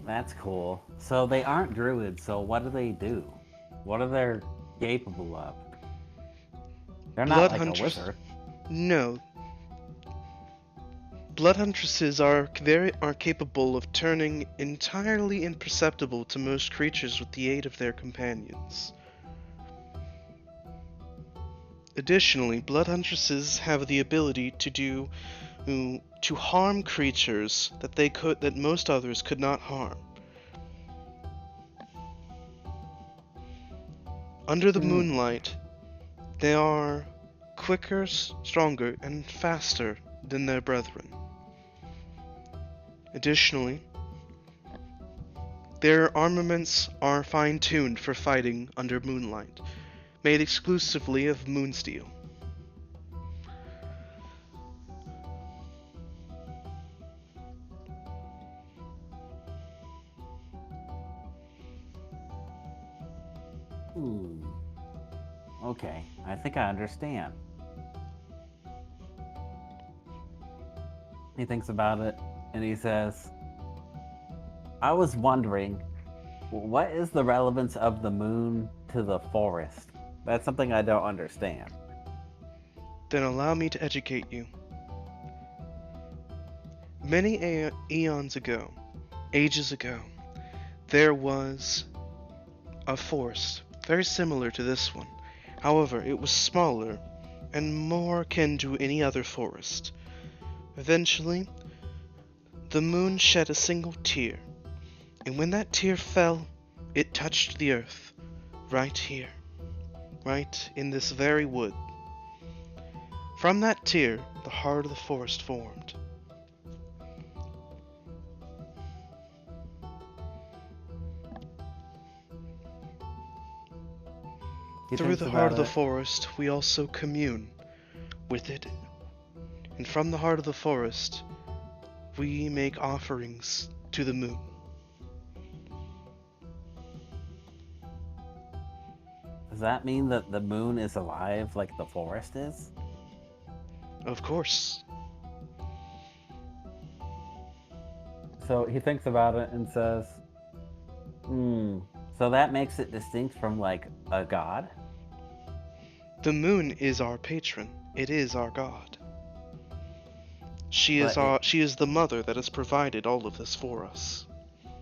That's cool. So they aren't druids, so what do they do? What are they capable of? They're not Blood like Hunters- a wizard. No. Blood huntresses are capable of turning entirely imperceptible to most creatures with the aid of their companions. Additionally, blood huntresses have the ability to harm creatures that most others could not harm. Under the moonlight, they are quicker, stronger, and faster than their brethren. Additionally, their armaments are fine-tuned for fighting under moonlight, made exclusively of moonsteel. Okay, I think I understand. He thinks about it and he says, I was wondering, what is the relevance of the moon to the forest? That's something I don't understand. Then allow me to educate you. Many eons ago, ages ago, there was a forest very similar to this one. However, it was smaller and more akin to any other forest. Eventually, the moon shed a single tear, and when that tear fell, it touched the earth, right here, right in this very wood. From that tear, the heart of the forest formed. Through the heart of the forest, we also commune with it. And from the heart of the forest, we make offerings to the moon. Does that mean that the moon is alive like the forest is? Of course. So he thinks about it and says, so that makes it distinct from like a god? The moon is our patron. It is our god. She is the mother that has provided all of this for us.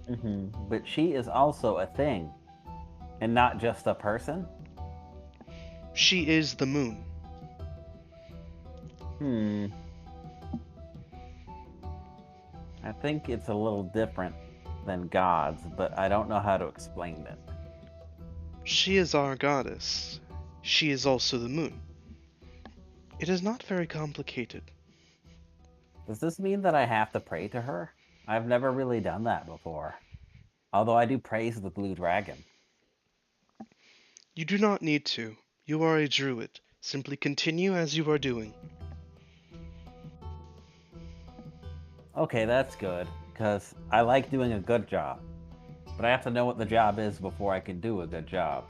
But she is also a thing, and not just a person? She is the moon. I think it's a little different than gods, but I don't know how to explain it. She is our goddess. She is also the moon. It is not very complicated. Does this mean that I have to pray to her? I've never really done that before. Although I do praise the blue dragon. You do not need to. You are a druid. Simply continue as you are doing. Okay, that's good, because I like doing a good job. But I have to know what the job is before I can do a good job.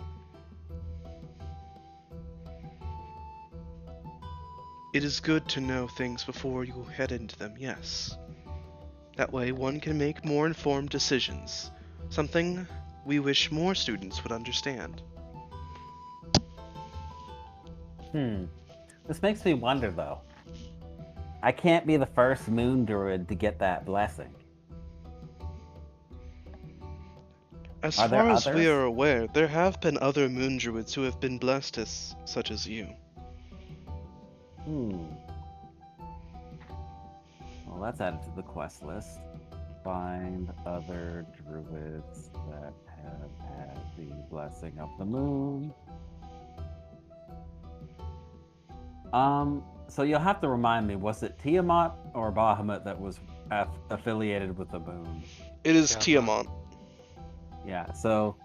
It is good to know things before you head into them, yes. That way one can make more informed decisions. Something we wish more students would understand. This makes me wonder, though. I can't be the first moon druid to get that blessing. As Are there far as we others? are aware, there have been other moon druids who have been blessed such as you. Well, that's added to the quest list. Find other druids that have had the blessing of the moon. So you'll have to remind me, was it Tiamat or Bahamut that was affiliated with the moon? It is Tiamat. Tiamat. Yeah, so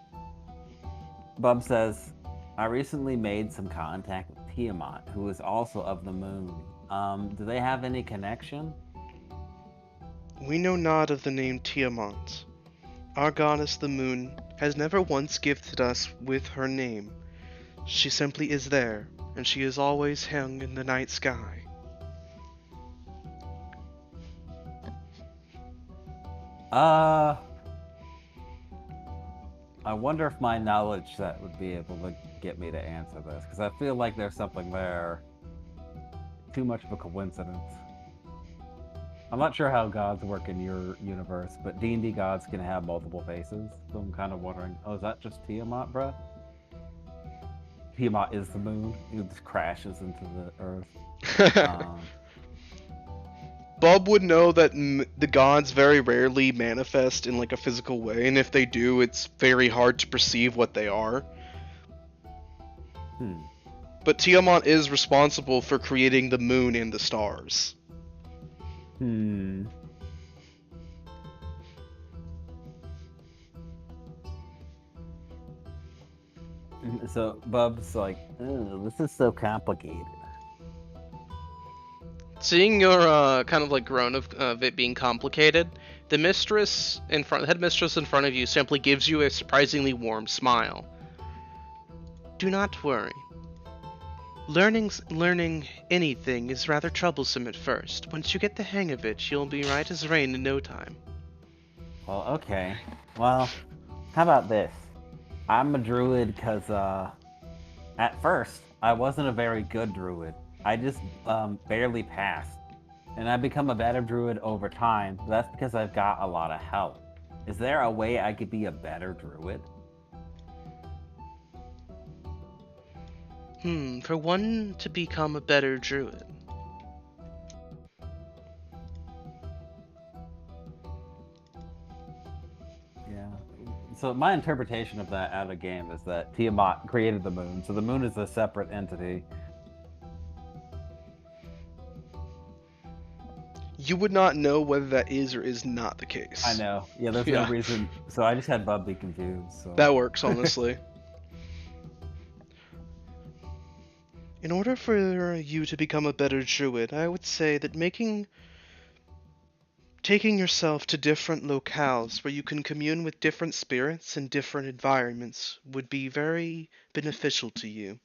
Bub says, I recently made some contact with Tiamat, who is also of the moon. Do they have any connection? We know not of the name Tiamat. Our goddess the moon has never once gifted us with her name. She simply is there, and she is always hung in the night sky. I wonder if my knowledge set would be able to get me to answer this, because I feel like there's something there. Too much of a coincidence. I'm not sure how gods work in your universe, but D&D gods can have multiple faces. So I'm kind of wondering, oh, is that just Tiamat, bruh? Tiamat is the moon. It just crashes into the earth. Bob would know that the gods very rarely manifest in like a physical way, and if they do, it's very hard to perceive what they are. But Tiamat is responsible for creating the moon and the stars. So Bub's like, oh, this is so complicated. Seeing your kind of like groan of it being complicated, the headmistress in front of you simply gives you a surprisingly warm smile. Do not worry. Learning anything is rather troublesome at first. Once you get the hang of it, you'll be right as rain in no time. Well, okay. Well, how about this? I'm a druid because, at first, I wasn't a very good druid. I just barely passed. And I've become a better druid over time. That's because I've got a lot of help. Is there a way I could be a better druid? For one to become a better druid. Yeah. So my interpretation of that out of game is that Tiamat created the moon. So the moon is a separate entity. You would not know whether that is or is not the case. I know. Yeah, there's no reason. So I just had Bub be confused. So. That works, honestly. In order for you to become a better druid, I would say that taking yourself to different locales where you can commune with different spirits in different environments would be very beneficial to you.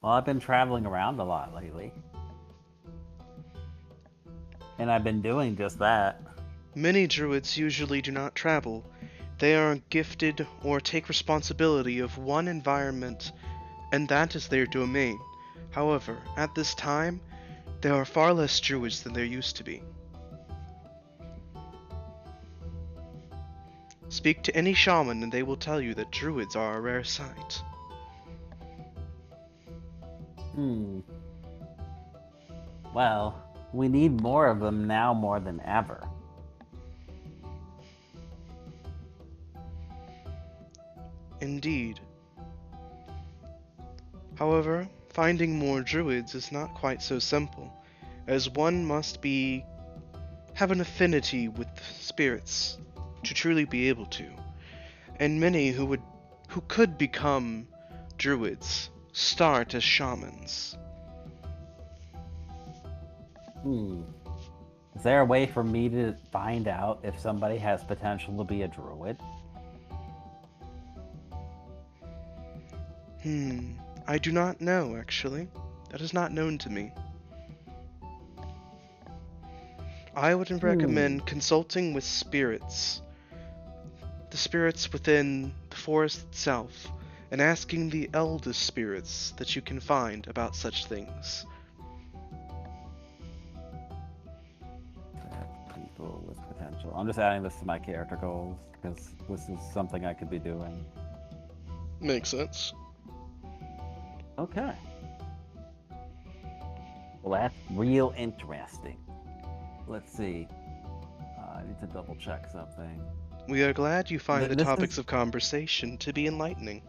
Well, I've been traveling around a lot lately. And I've been doing just that. Many druids usually do not travel. They are gifted or take responsibility of one environment, and that is their domain. However, at this time, there are far less druids than there used to be. Speak to any shaman and they will tell you that druids are a rare sight. Well, we need more of them now more than ever. Indeed. However, finding more druids is not quite so simple, as one must have an affinity with spirits to truly be able to, and many who could become druids start as shamans. Is there a way for me to find out if somebody has potential to be a druid? I do not know, actually. That is not known to me. I would recommend consulting with spirits. The spirits within the forest itself, and asking the eldest spirits that you can find about such things. People with potential. I'm just adding this to my character goals, because this is something I could be doing. Makes sense. Okay. Well, that's real interesting. Let's see. I need to double check something. We are glad you find the This topics of conversation to be enlightening.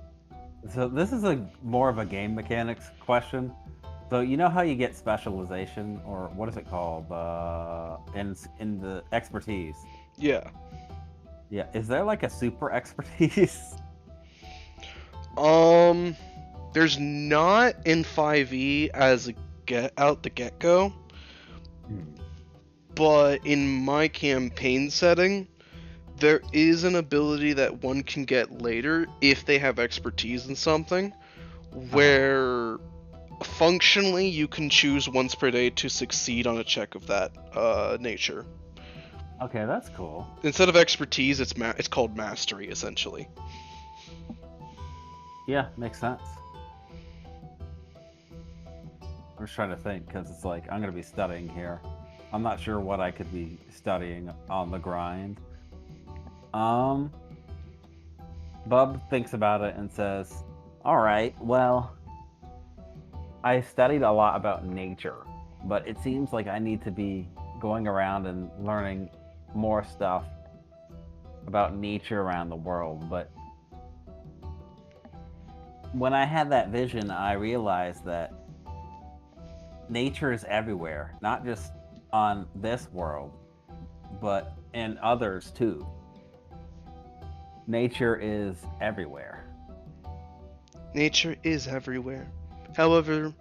So this is more of a game mechanics question. So you know how you get specialization, or what is it called? In the expertise. Yeah. Yeah. Is there like a super expertise? There's not in 5e as out the get-go, but in my campaign setting, there is an ability that one can get later if they have expertise in something, where functionally you can choose once per day to succeed on a check of that nature. Okay, that's cool. Instead of expertise, it's called mastery, essentially. Yeah, makes sense. I'm just trying to think because it's like I'm gonna be studying here. I'm not sure what I could be studying on the grind. Um, Bub thinks about it and says, "All right, well, I studied a lot about nature, but it seems like I need to be going around and learning more stuff about nature around the world. But when I had that vision, I realized that nature is everywhere, not just on this world, but in others too. Nature is everywhere." Nature is everywhere. However,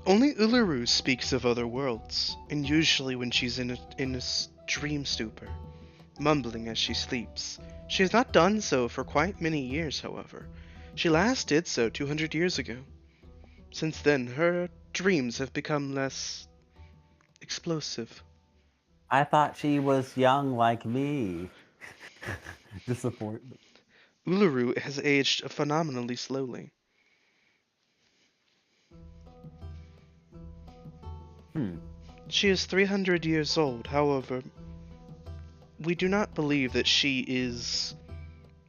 only Uluru speaks of other worlds, and usually when she's in a dream stupor, mumbling as she sleeps. She has not done so for quite many years, however. She last did so 200 years ago. Since then, her dreams have become less explosive. I thought she was young like me. Disappointment. Uluru has aged phenomenally slowly. Hmm. She is 300 years old, however, we do not believe that she is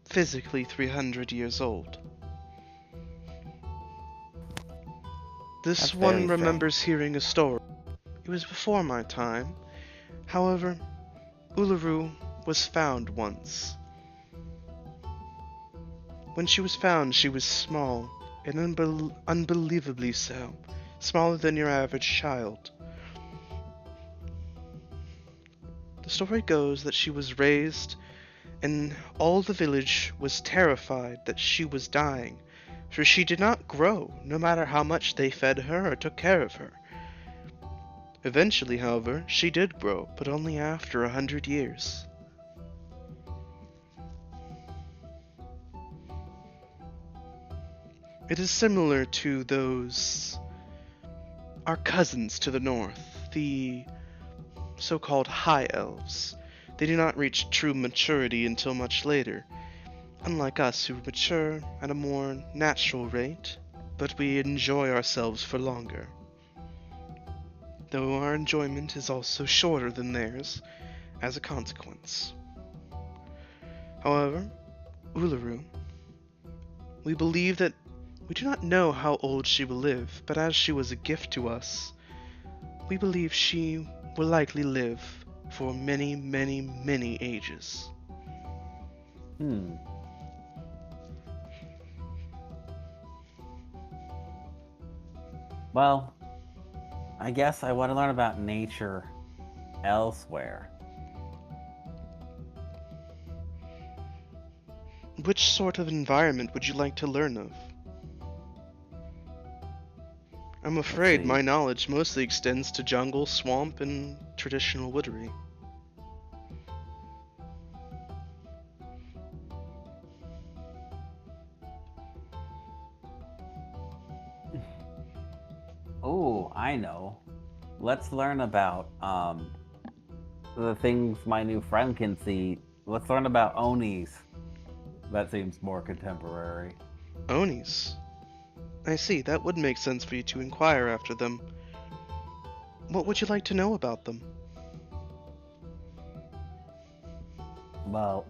physically 300 years old. This That's one very strange. remembers hearing a story. It was before my time. However, Uluru was found once. When she was found, she was small, and unbelievably so, smaller than your average child. The story goes that she was raised, and all the village was terrified that she was dying, for she did not grow, no matter how much they fed her or took care of her. Eventually, however, she did grow, but only after 100 years. It is similar to those, our cousins to the north, the so-called High Elves. They do not reach true maturity until much later, unlike us who mature at a more natural rate, but we enjoy ourselves for longer. Though our enjoyment is also shorter than theirs, as a consequence. However, Uluru, we believe that we do not know how old she will live, but as she was a gift to us, we believe she will likely live for many, many, many ages. Hmm. Well, I guess I want to learn about nature elsewhere. Which sort of environment would you like to learn of? I'm afraid see. my knowledge mostly extends to jungle, swamp, and traditional woodry. Oh, I know. Let's learn about the things my new friend can see. Let's learn about Onis. That seems more contemporary. Onis. I see, that would make sense for you to inquire after them. What would you like to know about them? Well,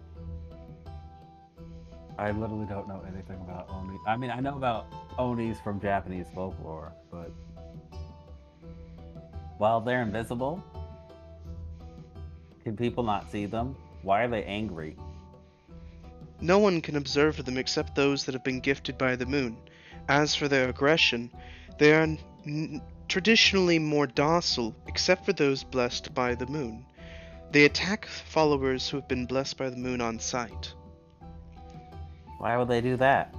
I literally don't know anything about Oni. I mean, I know about Onis from Japanese folklore, but while they're invisible, can people not see them? Why are they angry? No one can observe them except those that have been gifted by the moon. As for their aggression, they are traditionally more docile, except for those blessed by the moon. They attack followers who have been blessed by the moon on sight. Why would they do that?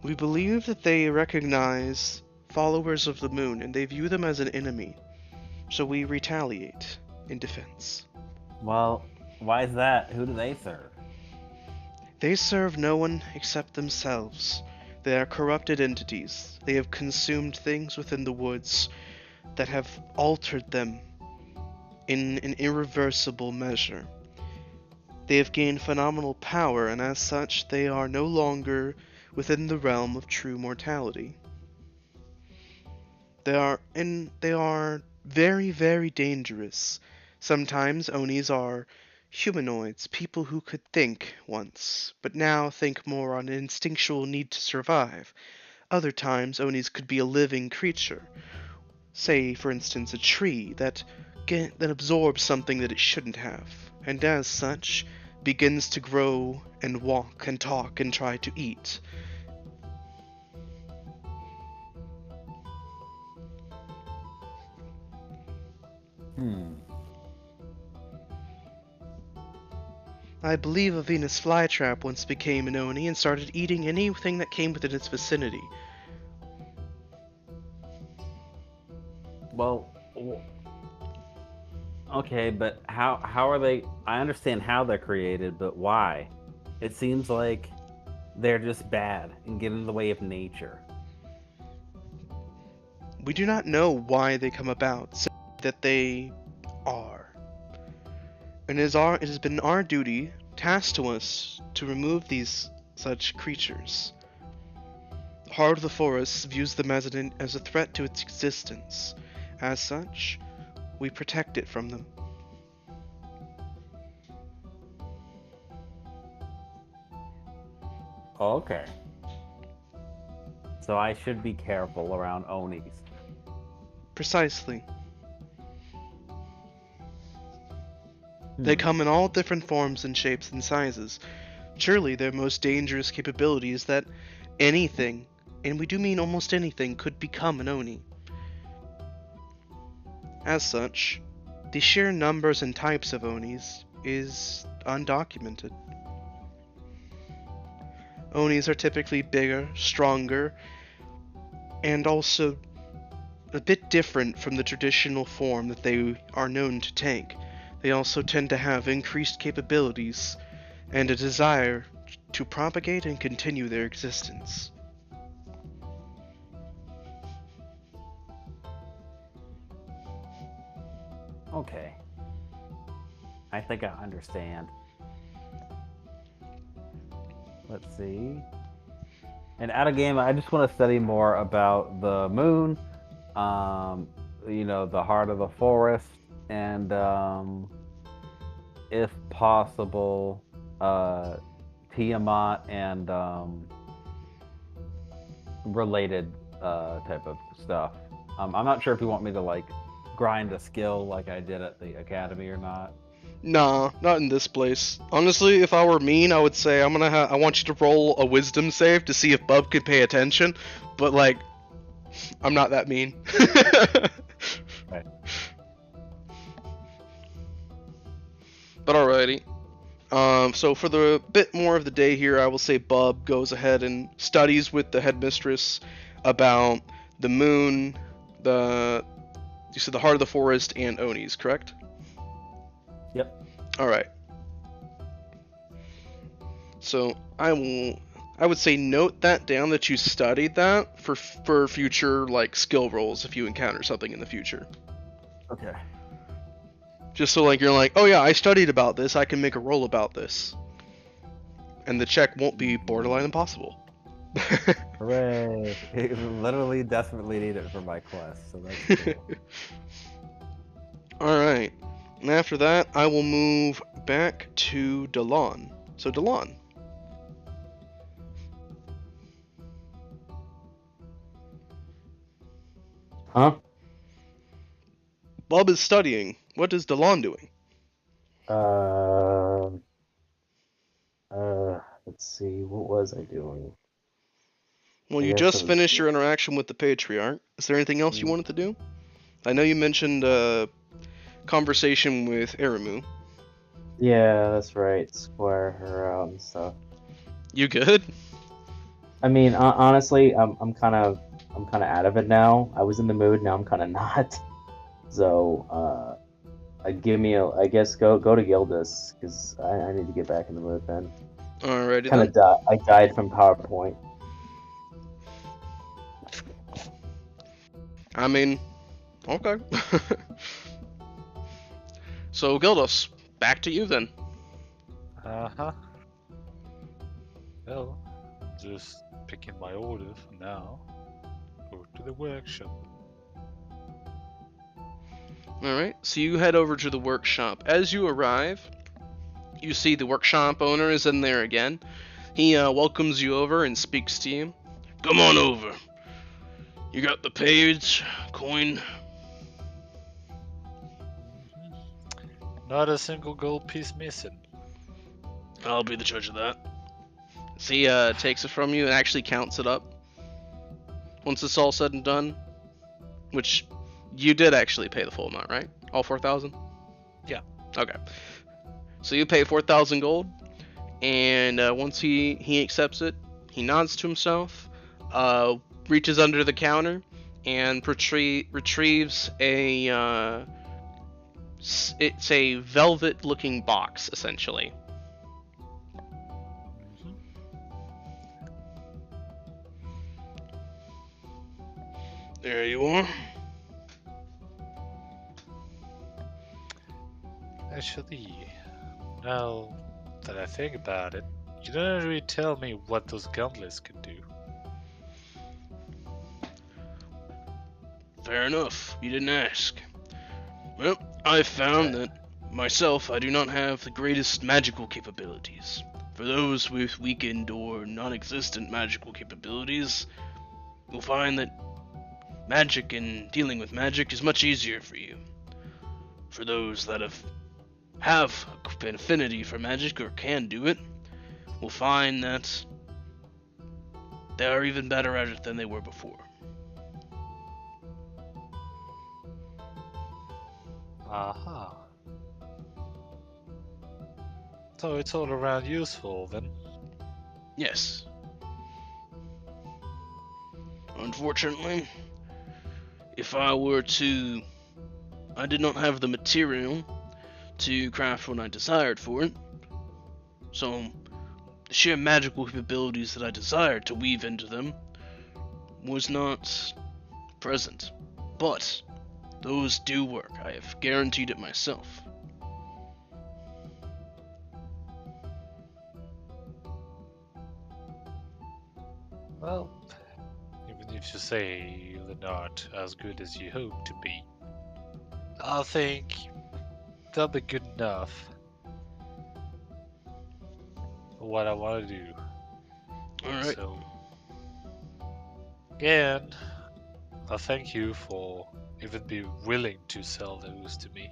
We believe that they recognize followers of the moon and they view them as an enemy, so we retaliate in defense. Well, why is that? Who do they serve? They serve no one except themselves. They are corrupted entities. They have consumed things within the woods that have altered them in an irreversible measure. They have gained phenomenal power, and as such, they are no longer within the realm of true mortality. They are very, very dangerous. Sometimes Onis are humanoids, people who could think once, but now think more on an instinctual need to survive. Other times Onis could be a living creature. Say, for instance, a tree that absorbs something that it shouldn't have, and as such begins to grow and walk and talk and try to eat. I believe a Venus flytrap once became an Oni and started eating anything that came within its vicinity. Well, okay, but how are they? I understand how they're created, but why? It seems like they're just bad and get in the way of nature. We do not know why they come about, simply that they are. And it has been our duty, tasked to us, to remove these such creatures. The Heart of the Forest views them as a threat to its existence. As such, we protect it from them. Okay. So I should be careful around Onis. Precisely. They come in all different forms and shapes and sizes. Surely their most dangerous capability is that anything, and we do mean almost anything, could become an Oni. As such, the sheer numbers and types of Onis is undocumented. Onis are typically bigger, stronger, and also a bit different from the traditional form that they are known to take. They also tend to have increased capabilities and a desire to propagate and continue their existence. Okay. I think I understand. Let's see. And out of game, I just want to study more about the moon, the heart of the forest, and if possible, Tiamat and related type of stuff. I'm not sure if you want me to like grind a skill like I did at the academy or not. Nah, not in this place. Honestly, if I were mean, I would say I want you to roll a wisdom save to see if Bub could pay attention, but like, I'm not that mean. Right. But alrighty. So for the bit more of the day here, I will say Bub goes ahead and studies with the headmistress about the moon, you said the heart of the forest, and Onis, correct? Yep. Alright. So I would say note that down that you studied that for future like skill rolls if you encounter something in the future. Okay. Just so like you're like, oh yeah, I studied about this, I can make a roll about this. And the check won't be borderline impossible. Hooray! It literally desperately need it for my quest, so that's cool. Alright. And after that, I will move back to Delon. So Delon. Huh? Bub is studying. What is Delon doing? Let's see. What was I doing? Well, I you guess just finished your interaction with the Patriarch. Is there anything else you wanted to do? I know you mentioned conversation with Eramu. Yeah, that's right. Square her out and stuff. You good? I mean, honestly, I'm kind of out of it now. I was in the mood. Now I'm kind of not. So, I guess go to Gildas because I need to get back in the mood. Then Alrighty kind then. of I died from PowerPoint. I mean, okay. So Gildas, back to you then. Uh-huh. Well, just picking my order for now. Go to the workshop. Alright, so you head over to the workshop. As you arrive, you see the workshop owner is in there again. He welcomes you over and speaks to you. Come on over. You got the page, coin? Not a single gold piece missing. I'll be the judge of that. So he takes it from you and actually counts it up. Once it's all said and done, which you did actually pay the full amount, right? All 4,000? Yeah. Okay. So you pay 4,000 gold, and once he accepts it, he nods to himself, reaches under the counter, and retrieves a it's a velvet-looking box, essentially. There you are. Actually, now that I think about it, you didn't really tell me what those gauntlets could do. Fair enough. You didn't ask. Well, I've found that myself, I do not have the greatest magical capabilities. For those with weakened or non-existent magical capabilities, you'll find that magic and dealing with magic is much easier for you. For those that have an affinity for magic or can do it, will find that they are even better at it than they were before. Aha. So it's all around useful then. Yes. Unfortunately, if I did not have the material to craft what I desired for it, so the sheer magical capabilities that I desired to weave into them was not present. But those do work. I have guaranteed it myself. Well, even if you say they're not as good as you hope to be, I think they'll be good enough for what I want to do. Alright. So, again, I thank you for even being willing to sell those to me.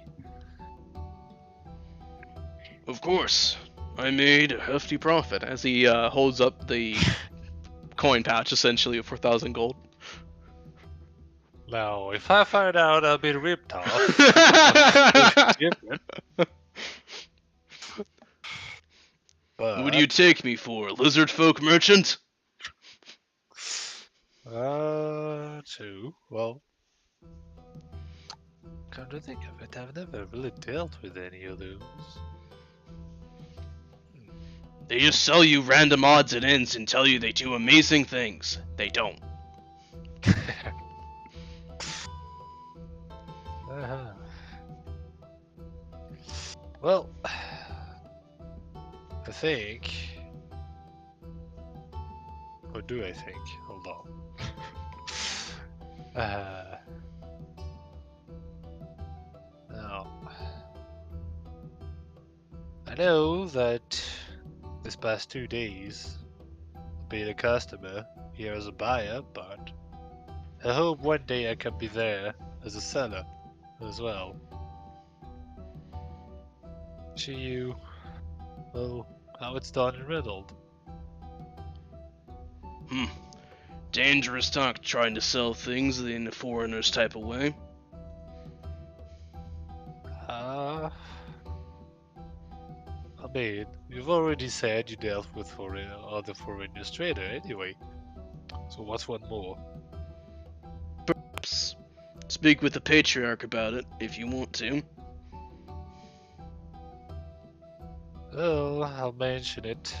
Of course. I made a hefty profit as he holds up the coin pouch, essentially, of 4,000 gold. Now, if I find out I've been ripped off, it's different. But, What do you take me for, lizard folk merchant? too. Well, come to think of it, I've never really dealt with any of those. They just sell you random odds and ends and tell you they do amazing things. They don't. Uh-huh. Well, I think. Or do I think? Hold on. Now, I know that this past 2 days, being a customer here as a buyer, but I hope one day I can be there as a seller as well. Show you, well, how it's done and riddled. Dangerous talk trying to sell things in a foreigner's type of way. I mean, you've already said you dealt with other foreigners trader anyway. So what's one more? Perhaps speak with the patriarch about it if you want to. Oh, I'll mention it.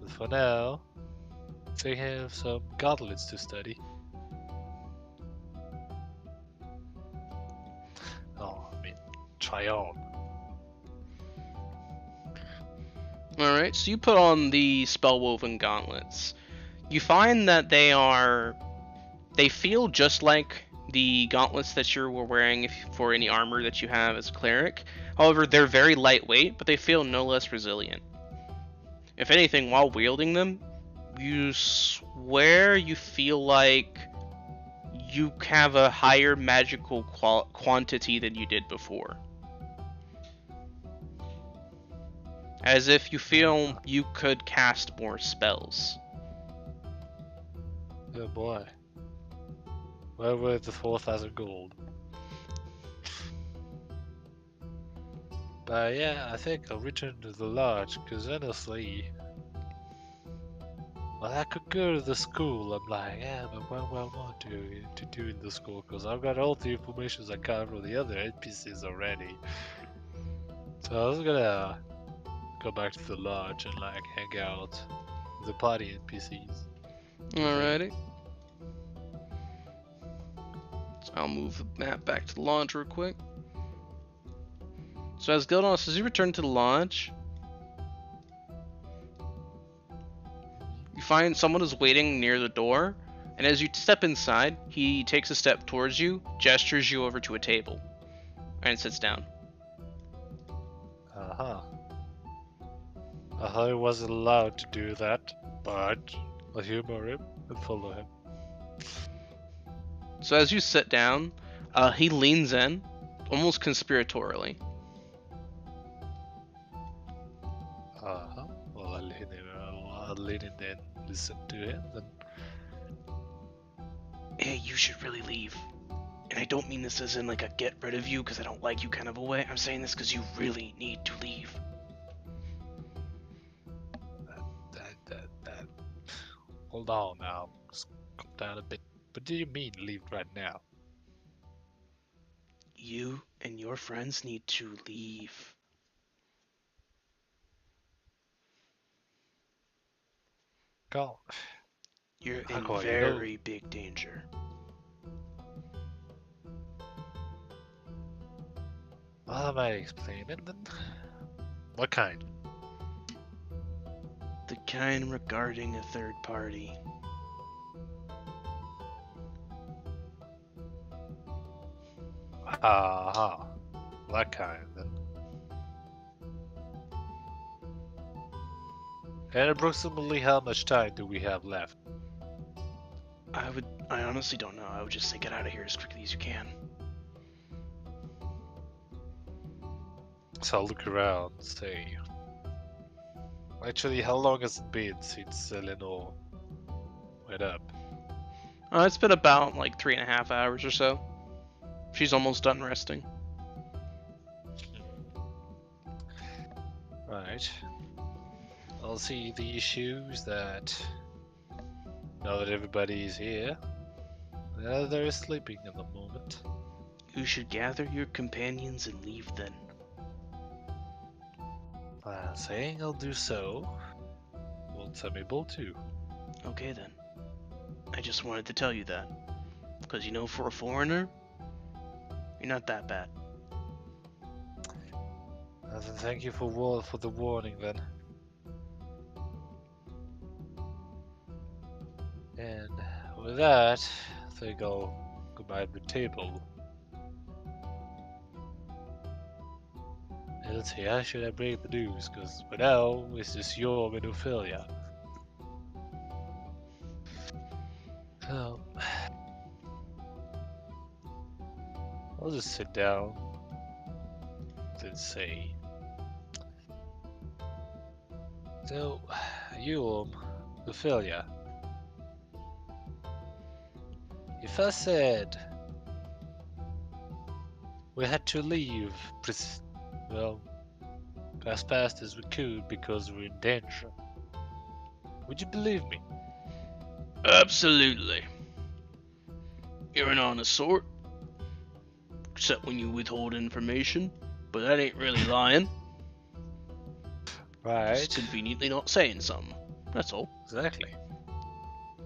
But for now, they have some gauntlets to study. Oh, I mean, try on. Alright, so you put on the spellwoven gauntlets. You find that they are They feel just like the gauntlets that you were wearing for any armor that you have as a cleric. However, they're very lightweight, but they feel no less resilient. If anything, while wielding them, you swear you feel like you have a higher magical quantity than you did before. As if you feel you could cast more spells. Oh boy. Where were the 4,000 gold? But yeah, I think I'll return to the lodge, because honestly... Well, I could go to the school. I'm like, yeah, but what do I want to do in the school? Because I've got all the information I got from the other NPCs already. So I was gonna go back to the lodge and like hang out with the party NPCs. Alrighty. So I'll move the map back to the lodge real quick. So as Gildos, as you return to the lodge, you find someone is waiting near the door, and as you step inside, he takes a step towards you, gestures you over to a table, and sits down. Uh-huh. I thought I wasn't allowed to do that, but I'll humor him and follow him. So as you sit down, he leans in, almost conspiratorially. Uh-huh. Well, I'll lean in and listen to him, then. Hey, you should really leave. And I don't mean this as in like a get rid of you because I don't like you kind of a way. I'm saying this because you really need to leave. That. Hold on now. Just calm down a bit. What do you mean leave right now? You and your friends need to leave. Go. You're in Hakon, very big danger. Well, am I explaining then? What kind? The kind regarding a third party. Aha. That kind then. And approximately how much time do we have left? I honestly don't know. I would just say get out of here as quickly as you can. So I'll look around and say... Actually, how long has it been since Eleanor went up? It's been about like 3.5 hours or so. She's almost done resting. Right. I'll see the issues that... Now that everybody's here, they're sleeping at the moment. You should gather your companions and leave then. Saying I'll do so, won't I'm able to. Okay then. I just wanted to tell you that. Because you know, for a foreigner, you're not that bad. Then thank you for the warning then. And with that, I think I'll go by the table. And let's see, how should I break the news? Because for now, it's just your Menophilia. So, I'll just sit down and say, so, you, Ophelia, if I said we had to leave, well, as fast as we could because we're in danger, would you believe me? Absolutely. You're an honest sort. Except when you withhold information. But that ain't really lying. Right. Just conveniently not saying something. That's all. Exactly.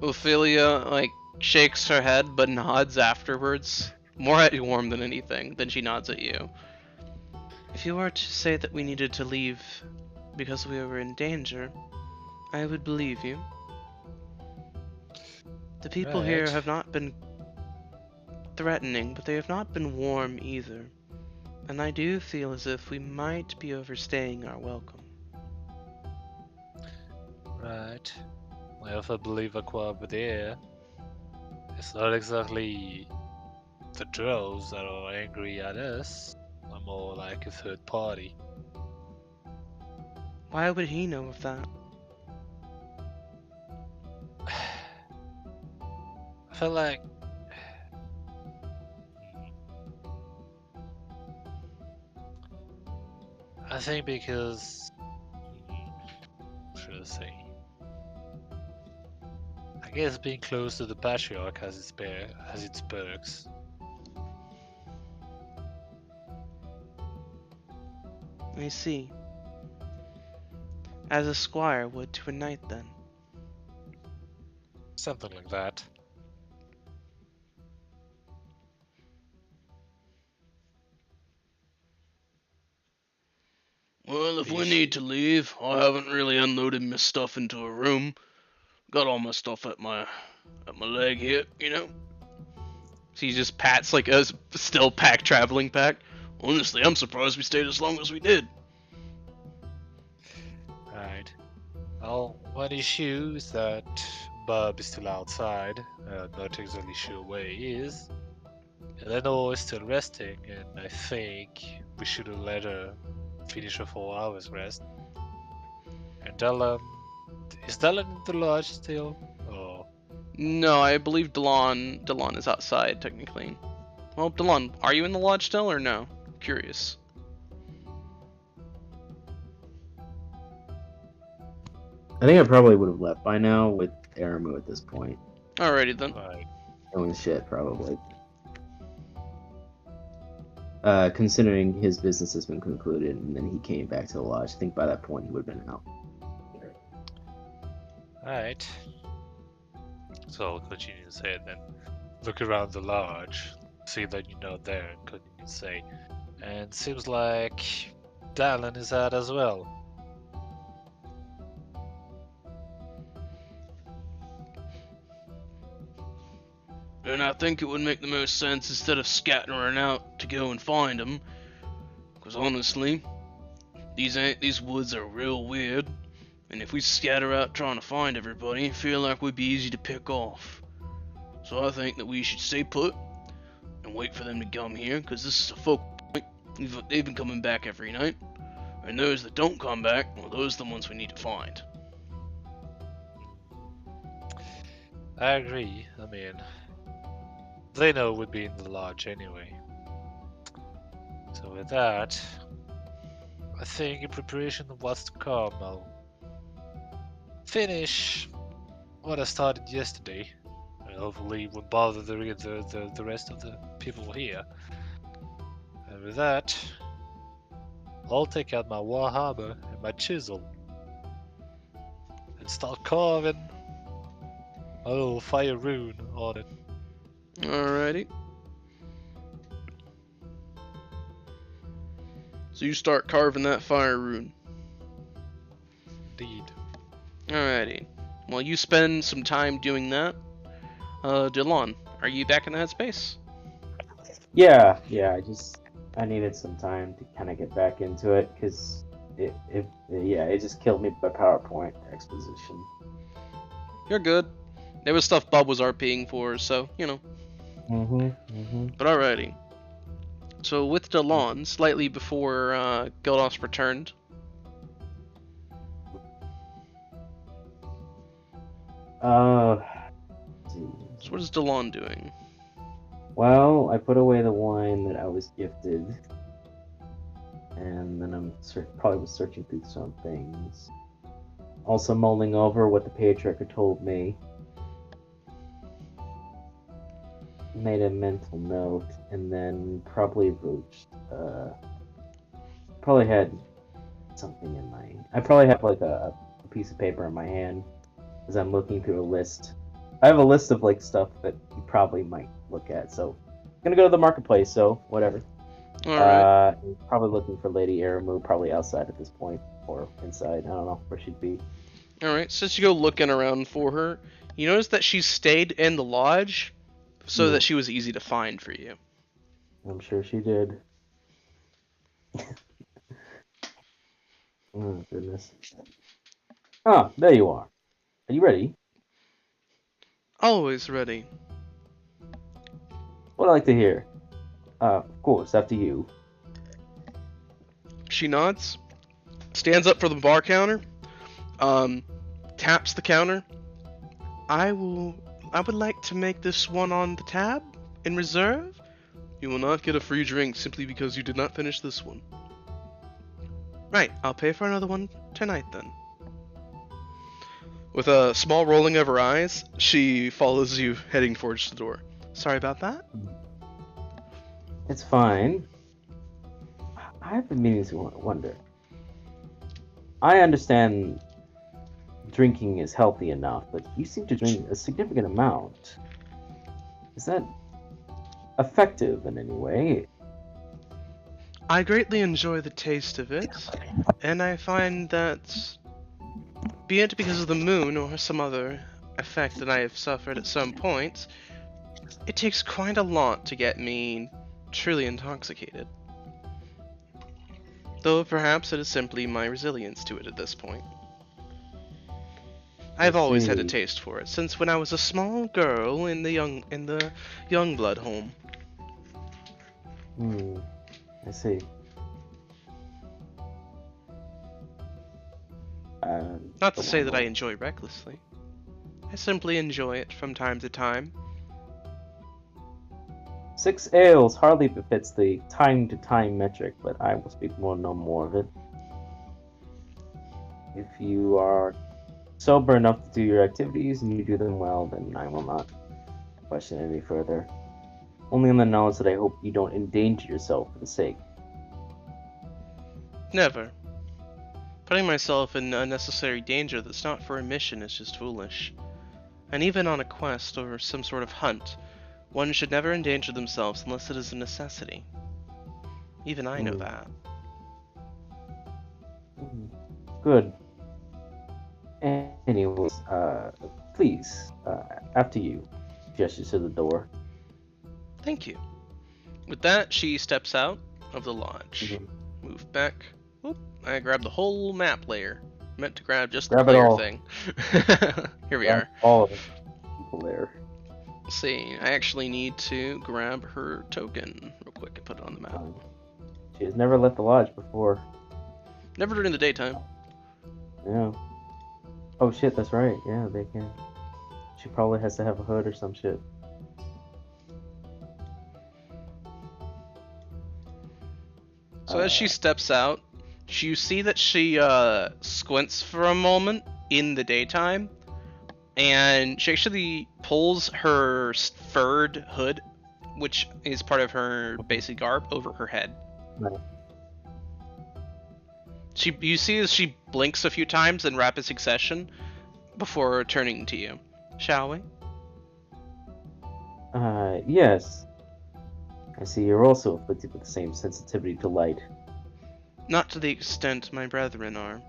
Ophelia, like, shakes her head but nods afterwards. More at Warm than anything. Then she nods at you. If you were to say that we needed to leave because we were in danger, I would believe you. The people here Right. have not been threatening, but they have not been warm either. And I do feel as if we might be overstaying our welcome. Right. Well, if I believe Aqua over there, it's not exactly the trolls that are angry at us. I'm more like a third party. Why would he know of that? I feel like. I think because. What should I say? I guess being close to the patriarch has its perks. I see. As a squire would to a knight, then. Something like that. Well, if we Leave. need to leave, I haven't really unloaded my stuff into a room. Got all my stuff at my leg here, you know. So he just pats like a still packed traveling pack. Honestly, I'm surprised we stayed as long as we did. Right. Well, one issue is that Bob is still outside. Not exactly sure where he is. Eleanor is still resting, and I think we should have let her finish her 4 hours rest. And Dylan, is Dylan in the lodge still? Oh, No, I believe Delon is outside technically. Well, Delon, are you in the lodge still or no? Curious. I think I probably would have left by now with Aramu at this point. Alrighty then. right. Doing shit, probably. Considering his business has been concluded and then he came back to the lodge, I think by that point he would have been out. Alright. So I'll continue to say it then. Look around the lodge, see that you're not there, and continue to say. And seems like Dylan is out as well. And I think it would make the most sense instead of scattering out to go and find them. Because honestly, these woods are real weird. And if we scatter out trying to find everybody, I feel like we'd be easy to pick off. So I think that we should stay put and wait for them to come here, because this is a focal point. They've been coming back every night. And those that don't come back, well, those are the ones we need to find. I agree. I mean, they know we'd be in the lodge anyway. So with that, I think in preparation of what's to come, I'll finish what I started yesterday. And hopefully it won't bother the rest of the people here. And with that, I'll take out my warhammer and my chisel and start carving a little fire rune on it. Alrighty. So you start carving that fire rune. Indeed. Alrighty. Well, you spend some time doing that. Delon, are you back in the headspace? Yeah, I needed some time to kind of get back into it because it just killed me by PowerPoint exposition. You're good. There was stuff Bob was RPing for, so, you know. But alrighty. So with Delon, slightly before Gildos returned. So what is Delon doing? Well, I put away the wine that I was gifted, and then I'm probably was searching through some things. Also mulling over what the patriarch had told me. Made a mental note, and then probably broached. Probably had something in my. I probably have like a piece of paper in my hand as I'm looking through a list. I have a list of like stuff that you probably might look at. So I'm gonna go to the marketplace. So whatever. Alright. Probably looking for Lady Aramu, probably outside at this point or inside. I don't know where she'd be. Alright, since you go looking around for her, You notice that she stayed in the lodge so Yeah. that she was easy to find for you. I'm sure she did. Oh, goodness. Ah, there you are. Are you ready? Always ready. What I'd like to hear. Of course, after you. She nods, stands up for the bar counter, taps the counter. I would like to make this one on the tab in reserve. You will not get a free drink simply because you did not finish this one. Right, I'll pay for another one tonight then. With a small rolling of her eyes, she follows you heading towards the door. Sorry about that. It's fine. I've been meaning to wonder. I understand drinking is healthy enough, but you seem to drink a significant amount. Is that effective in any way? I greatly enjoy the taste of it, and I find that, be it because of the moon or some other effect that I have suffered at some point, it takes quite a lot to get me truly intoxicated. Though perhaps it is simply my resilience to it at this point. I have always had a see. taste for it since when I was a small girl in the young blood home. I see. Not to say that I enjoy recklessly. I simply enjoy it from time to time. 6 ales hardly befits the time-to-time metric, but I will speak no more of it. If you are sober enough to do your activities and you do them well, then I will not question any further. Only on the knowledge that I hope you don't endanger yourself for the sake. Never. Putting myself in unnecessary danger that's not for a mission is just foolish. And even on a quest or some sort of hunt, one should never endanger themselves unless it is a necessity. Even I know that. Good. Anyways, please, after you. Gestures to the door. Thank you. With that, she steps out of the lodge. Mhm. Move back. Oop, I grabbed the whole map layer. Meant to grab just Grab the it player all. thing. Here we are. All of the people there. Let's see, I actually need to grab her token real quick and put it on the map. She has never left the lodge before. Never during the daytime. Yeah. Oh shit, that's right. Yeah, they can. She probably has to have a hood or some shit. So as she steps out, you see that she squints for a moment in the daytime, and she actually pulls her furred hood, which is part of her basic garb, over her head. Right. You see as she blinks a few times in rapid succession before turning to you. Shall we? Yes. I see you're also afflicted with the same sensitivity to light. Not to the extent my brethren are.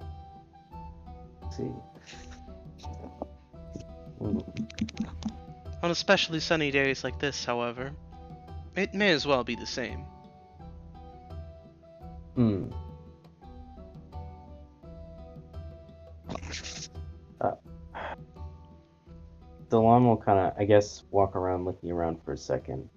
See. On especially sunny days like this, however, it may as well be the same. Delon will kind of, I guess, walk around looking around for a second.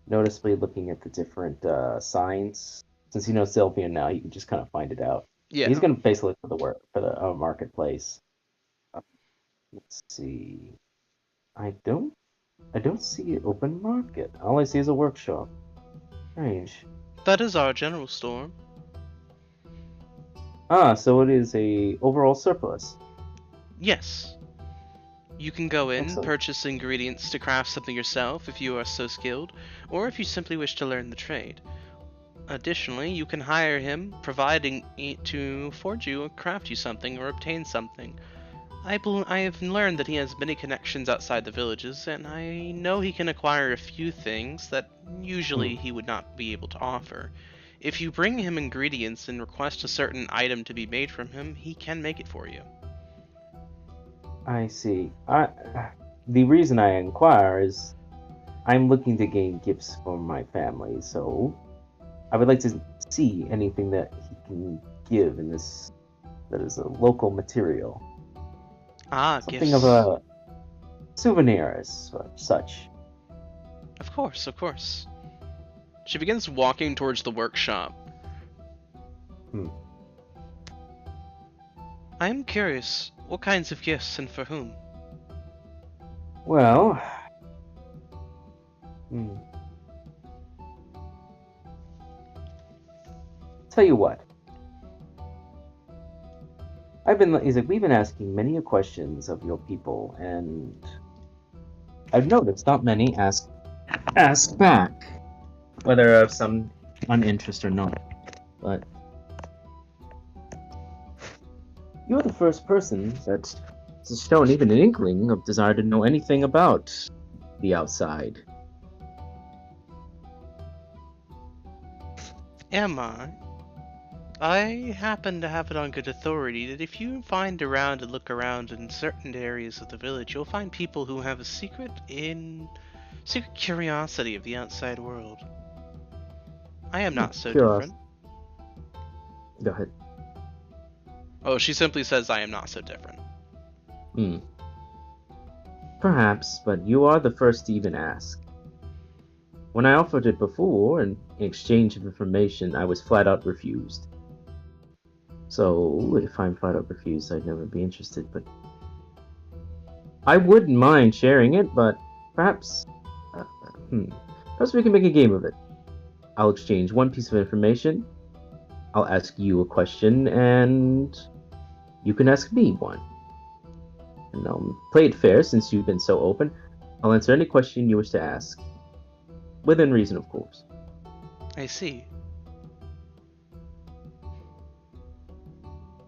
Noticeably looking at the different signs. Since he knows Sylvian now, he can just kind of find it out. Yeah. He's going to basically look for the marketplace. Let's see. I don't see an open market. All I see is a workshop. Strange. That is our general store. Ah, so it is a overall surplus. Yes. You can go in, Excellent. purchase ingredients to craft something yourself if you are so skilled, or if you simply wish to learn the trade. Additionally, you can hire him, providing to forge you or craft you something or obtain something. I have learned that he has many connections outside the villages, and I know he can acquire a few things that usually he would not be able to offer. If you bring him ingredients and request a certain item to be made from him, he can make it for you. I see. the reason I inquire is I'm looking to gain gifts for my family, so I would like to see anything that he can give in this that is a local material. Ah, Something gifts. of a souvenir as such. Of course, of course. She begins walking towards the workshop. Hmm. I am curious, what kinds of gifts and for whom? Well, hmm. Tell you what. He's like, we've been asking many questions of your people, and I've noticed not many ask back, whether of some uninterest or not. But you're the first person that has shown even an inkling of desire to know anything about the outside. Am I? I happen to have it on good authority that if you find around and look around in certain areas of the village, you'll find people who have a secret curiosity of the outside world. I am not so different. Go ahead. Oh, she simply says I am not so different. Perhaps, but you are the first to even ask. When I offered it before, in exchange of information, I was flat out refused. So, if I'm flat out refused, I'd never be interested, but... I wouldn't mind sharing it, but perhaps... Perhaps we can make a game of it. I'll exchange one piece of information, I'll ask you a question, and you can ask me one. And I'll play it fair since you've been so open. I'll answer any question you wish to ask. Within reason, of course. I see.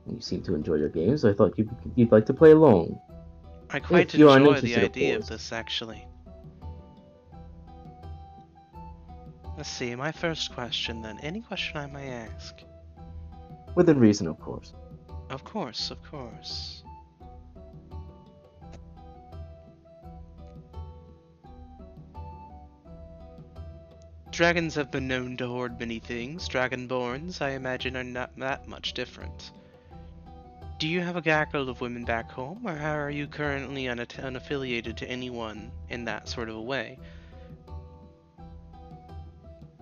You seem to enjoy your games, so I thought you'd like to play along. I quite If you are enjoy the uninterested, of idea of course. this, actually. Let's see, my first question then. Any question I may ask? Within reason, of course. Of course, of course. Dragons have been known to hoard many things. Dragonborns, I imagine, are not that much different. Do you have a gaggle of women back home, or how are you currently unaffiliated to anyone in that sort of a way?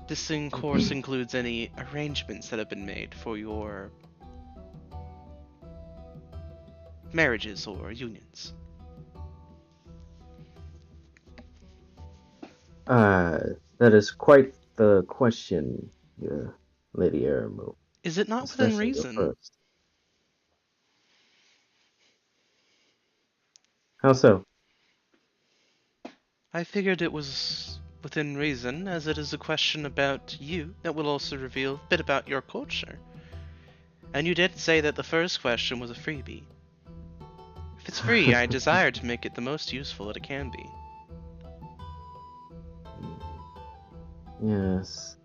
This, of course, includes any arrangements that have been made for your marriages or unions. That is quite the question, Lady Aramu. Is it not within Especially the reason? first. How so? I figured it was within reason, as it is a question about you that will also reveal a bit about your culture. And you did say that the first question was a freebie. If it's free, I desire to make it the most useful that it can be. Yes.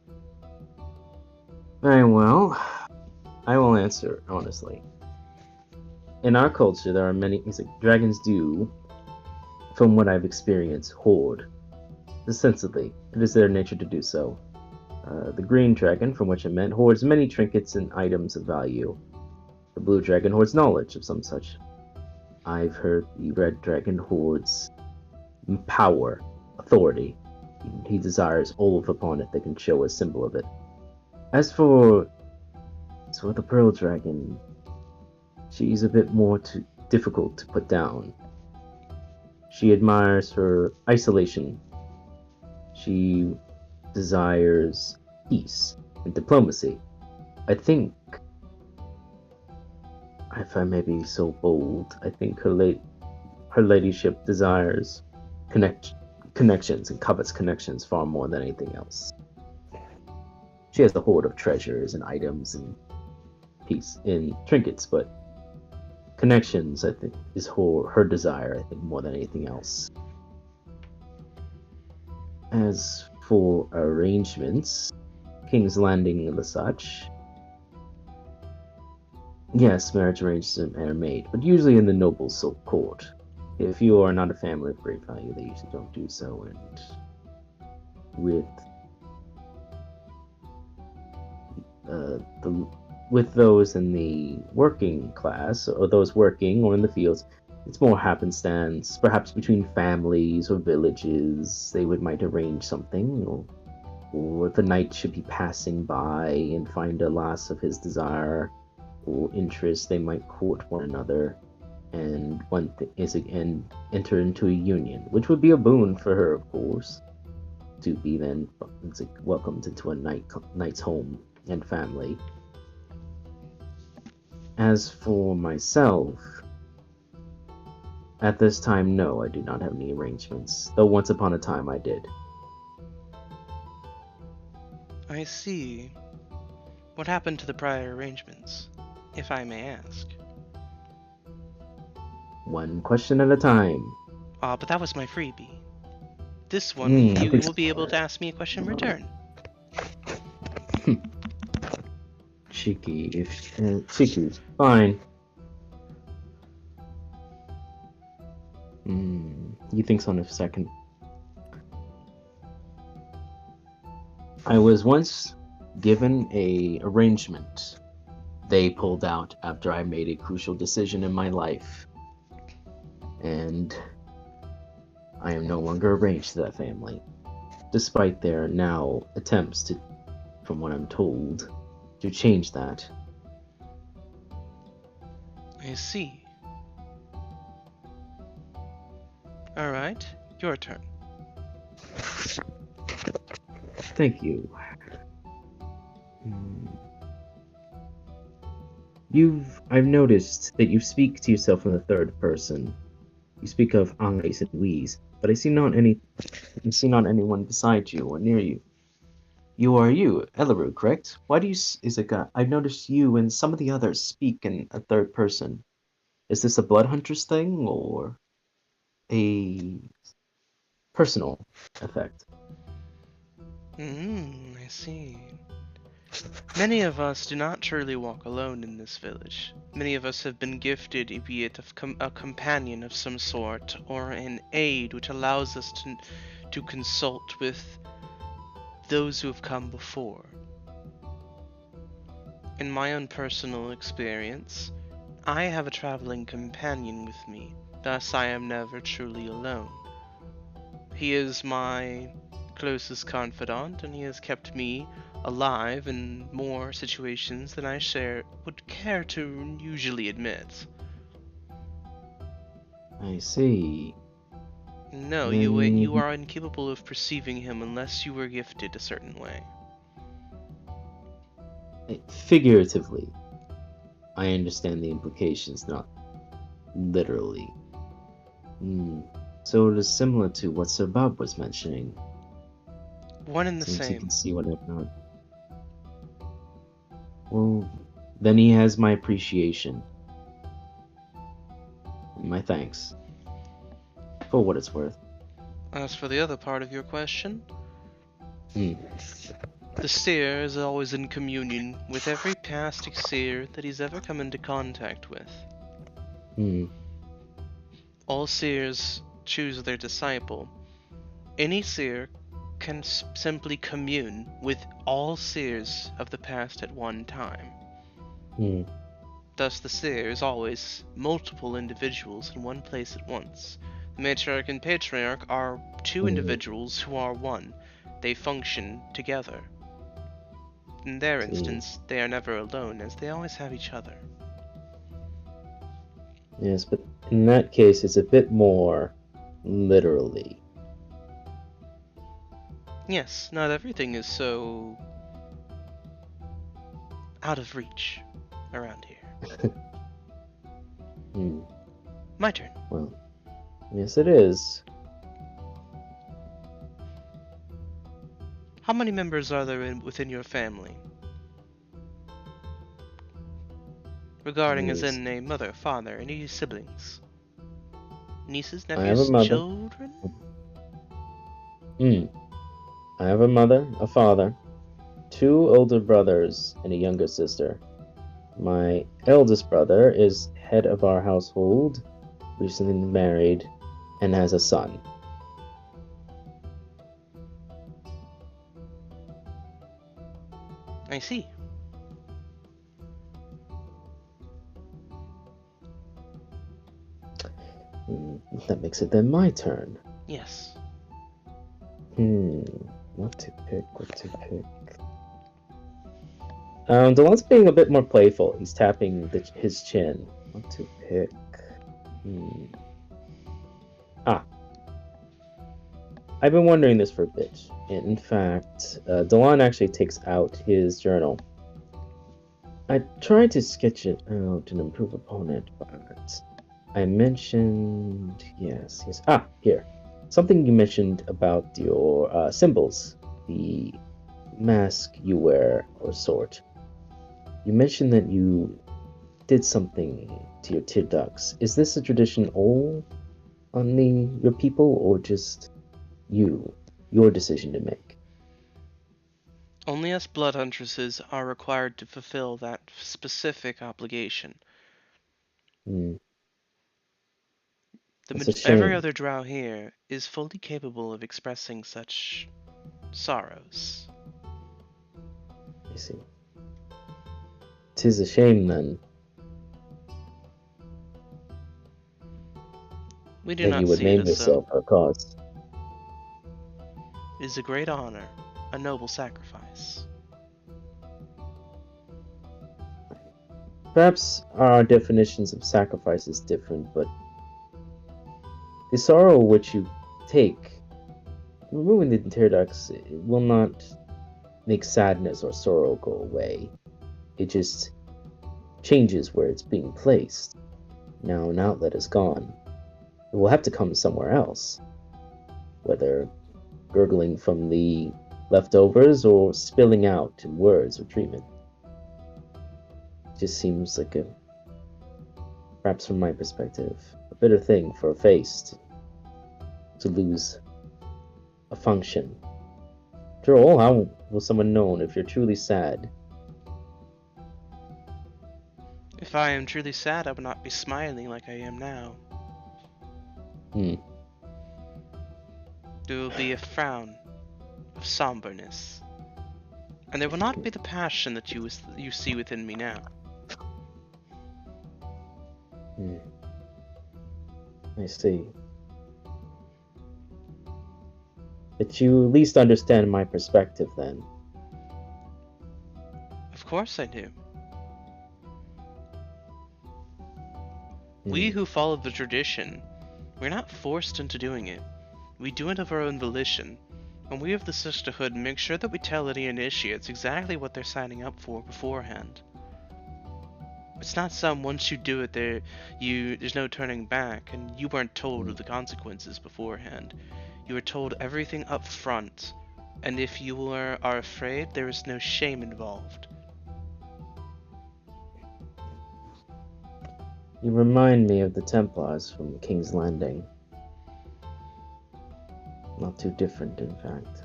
Very well. I will answer honestly. In our culture, there are many. Dragons do, from what I've experienced, hoard. Sensibly, it is their nature to do so. The green dragon, from which I meant, hoards many trinkets and items of value. The blue dragon hoards knowledge of some such. I've heard the red dragon hoards power, authority. He desires all of upon it that can show a symbol of it. As for the pearl dragon, she's a bit more difficult to put down. She admires her isolation. She desires peace and diplomacy. I think, if I may be so bold, I think her ladyship desires connections and covets connections far more than anything else. She has a hoard of treasures and items and trinkets, but connections, I think, is her desire, I think, more than anything else. As for arrangements, King's Landing and the such, yes, marriage arrangements are made, but usually in the noble silk court. If you are not a family of great value, they usually don't do so. And with with those in the working class, or those working or in the fields, it's more happenstance, perhaps between families or villages. They might arrange something, or if a knight should be passing by and find a lass of his desire or interest, they might court one another and and enter into a union, which would be a boon for her, of course, to be then welcomed into a knight's home and family. As for myself, at this time, no, I do not have any arrangements, though once upon a time I did. I see. What happened to the prior arrangements, if I may ask? One question at a time. Ah, but that was my freebie. This one, I you think will be able to ask me a question in return. Cheeky, cheeky, fine. He thinks on a second. I was once given a arrangement they pulled out after I made a crucial decision in my life. And I am no longer arranged to that family, despite their now attempts to, from what I'm told, to change that. I see. Alright, your turn. Thank you. I've noticed that you speak to yourself in the third person. You speak of eyes and we's, but I see not anyone beside you or near you. You are you, Elaru, correct? Why do you, Izuka? I've noticed you and some of the others speak in a third person. Is this a blood hunters thing or a personal effect? I see. Many of us do not truly walk alone in this village. Many of us have been gifted, be it a companion of some sort, or an aid which allows us to consult with those who have come before. In my own personal experience, I have a traveling companion with me, thus I am never truly alone. He is my closest confidant, and he has kept me alive in more situations than I would care to usually admit. I see. No, Then- you are incapable of perceiving him unless you were gifted a certain way. Figuratively. I understand the implications, not literally. So it is similar to what Sir Bob was mentioning. One and the Since he same. can see what I've not. Well, then he has my appreciation. My thanks. For what it's worth. As for the other part of your question, Hmm. the seer is always in communion with every past seer that he's ever come into contact with. All seers choose their disciple. Any seer can simply commune with all seers of the past at one time. Thus the seer is always multiple individuals in one place at once. The matriarch and patriarch are two individuals who are one. They function together. In their instance, they are never alone, as they always have each other. Yes, but in that case, it's a bit more literally. Yes, not everything is so out of reach around here. My turn. Well, yes, it is. How many members are there within your family? Regarding as in a mother, father, any siblings? Nieces, I have nephews, a mother. children? I have a mother, a father, 2 older brothers, and a younger sister. My eldest brother is head of our household, recently married, and has a son. I see. That makes it then my turn. Yes. What to pick? Delon's being a bit more playful. He's tapping his chin. What to pick? I've been wondering this for a bit. And in fact, Delon actually takes out his journal. I tried to sketch it out and improve upon it, but I mentioned... Yes. Here. Something you mentioned about your symbols. The mask you wear, or sort. You mentioned that you did something to your tear ducts. Is this a tradition all on your people, or just your decision to make? Only us blood huntresses are required to fulfill that specific obligation. It's a Every shame. other drow here is fully capable of expressing such sorrows. I see. 'Tis a shame, then, We do that not you would see it name as so. yourself her cause. It is a great honor, a noble sacrifice. Perhaps our definitions of sacrifice is different, but the sorrow which you take, removing the tear ducts, it will not make sadness or sorrow go away. It just changes where it's being placed. Now an outlet is gone. It will have to come somewhere else. Whether gurgling from the leftovers or spilling out in words or treatment. It just seems like perhaps from my perspective, a bitter thing for a face to lose a function. After all, how will someone know if you're truly sad? If I am truly sad, I would not be smiling like I am now. There will be a frown of somberness, and there will not be the passion that you see within me now. I see. But you at least understand my perspective, then. Of course I do. We who follow the tradition, we're not forced into doing it. We do it of our own volition, and we of the sisterhood make sure that we tell any initiates exactly what they're signing up for beforehand. It's not some once you do it there's no turning back, and you weren't told of the consequences beforehand. You were told everything up front, and if you are afraid, there is no shame involved. You remind me of the Templars from King's Landing. Not too different, in fact.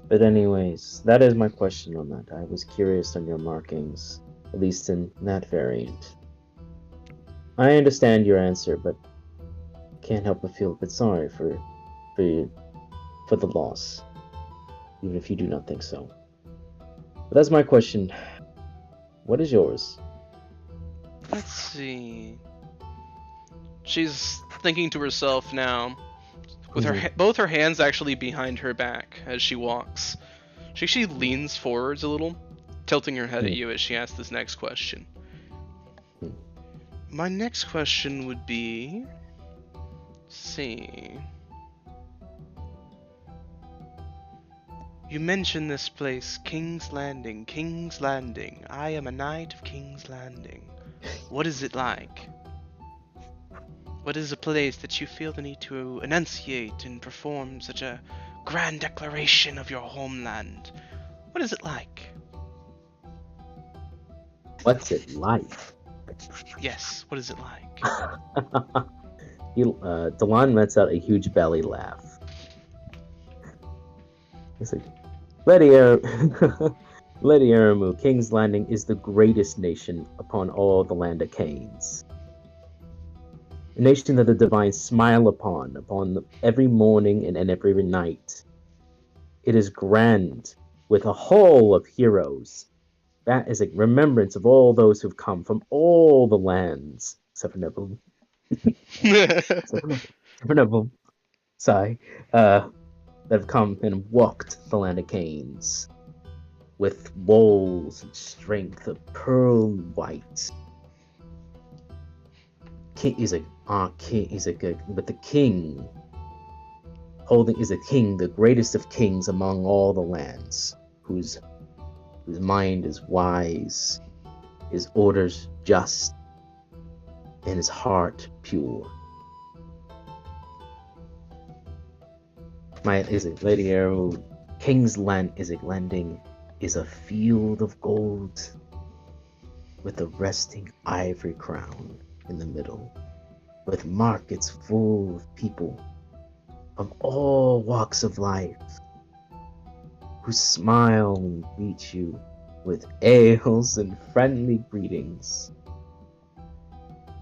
But anyways, that is my question on that. I was curious on your markings, at least in that variant. I understand your answer, but I can't help but feel a bit sorry for the loss, even if you do not think so. But that's my question. What is yours? Let's see. She's thinking to herself now, with both her hands actually behind her back as she walks. She actually leans forwards a little, tilting her head at you as she asks this next question. My next question would be... Let's see... You mentioned this place, King's Landing. King's Landing. I am a knight of King's Landing. What is it like? What is a place that you feel the need to enunciate and perform such a grand declaration of your homeland? What is it like? What's it like? Yes, what is it like? Delon lets out a huge belly laugh. He's like, Lady Aramu, King's Landing is the greatest nation upon all the land of Canes. A nation that the divine smile upon every morning and every night. It is grand, with a hall of heroes. That is a remembrance of all those who've come from all the lands, except for Nebula. Except for Nebula. Sigh. That have come and walked the land of Canes, with walls and strength of pearl white. King is a good, but the king is a king, the greatest of kings among all the lands, whose mind is wise, his orders just, and his heart pure. Lady Arrow, King's Land is a field of gold with a resting ivory crown in the middle, with markets full of people of all walks of life who smile and greet you with ales and friendly greetings,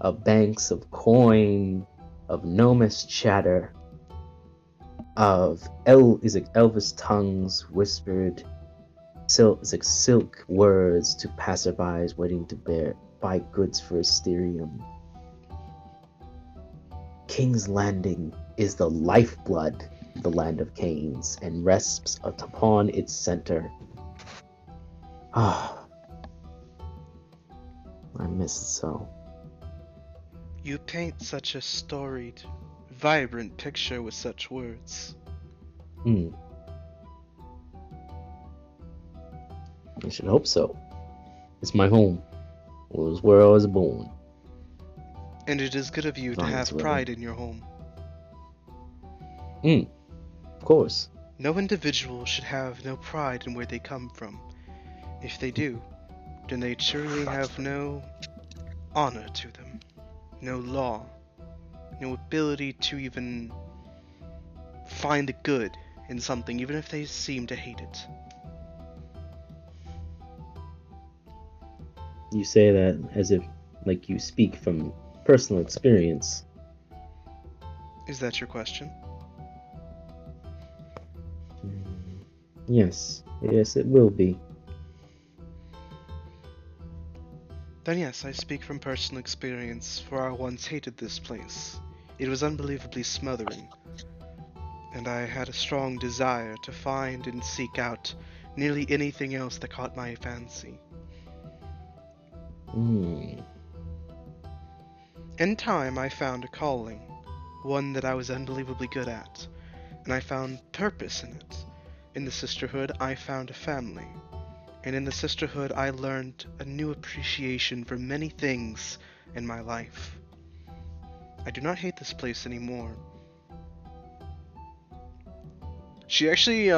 of banks of coin, of gnomish chatter, of Elvis tongues whispered, silk words to passerbys waiting to buy goods for Asterium. King's Landing is the lifeblood of the land of Canes and rests upon its center. Ah, I miss it so. You paint such a storied, vibrant picture with such words. I should hope so. It's my home. It was where I was born. And it is good of you to have pride in your home. Of course. No individual should have no pride in where they come from. If they do, then they truly have no honor to them, no law, no ability to even find the good in something, even if they seem to hate it. You say that as if, like, you speak from personal experience. Is that your question? Yes, it will be. Then yes, I speak from personal experience, for I once hated this place. It was unbelievably smothering, and I had a strong desire to find and seek out nearly anything else that caught my fancy. In time, I found a calling, one that I was unbelievably good at, and I found purpose in it. In the sisterhood, I found a family, and in the sisterhood, I learned a new appreciation for many things in my life. I do not hate this place anymore. She actually,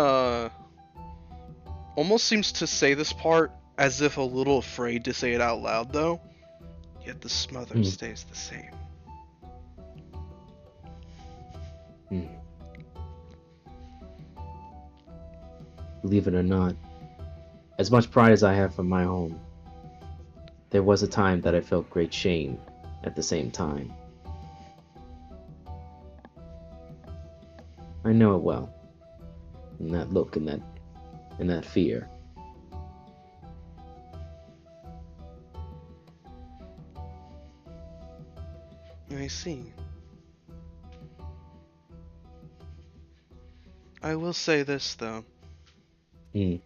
almost seems to say this part as if a little afraid to say it out loud, though. Yet the smother stays the same. Believe it or not, as much pride as I have for my home, there was a time that I felt great shame at the same time. I know it well. In that look, in that fear. I see. I will say this, though. While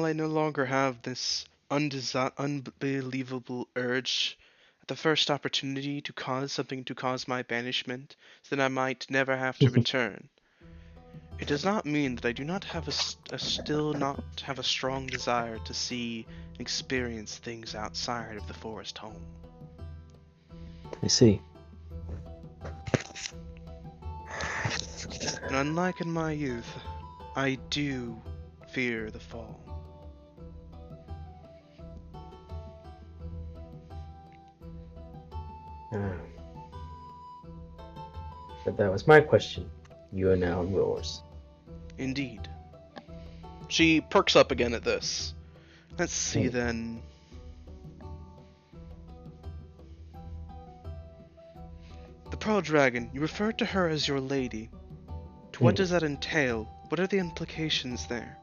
I no longer have this unbelievable urge at the first opportunity to cause my banishment, so that I might never have to return, it does not mean that I do not have still not have a strong desire to see and experience things outside of the forest home. I see. And unlike in my youth, I do fear the fall. But that was my question. You are now yours. Indeed. She perks up again at this. Let's see then. Pearl Dragon, you referred to her as your lady. What does that entail? What are the implications there?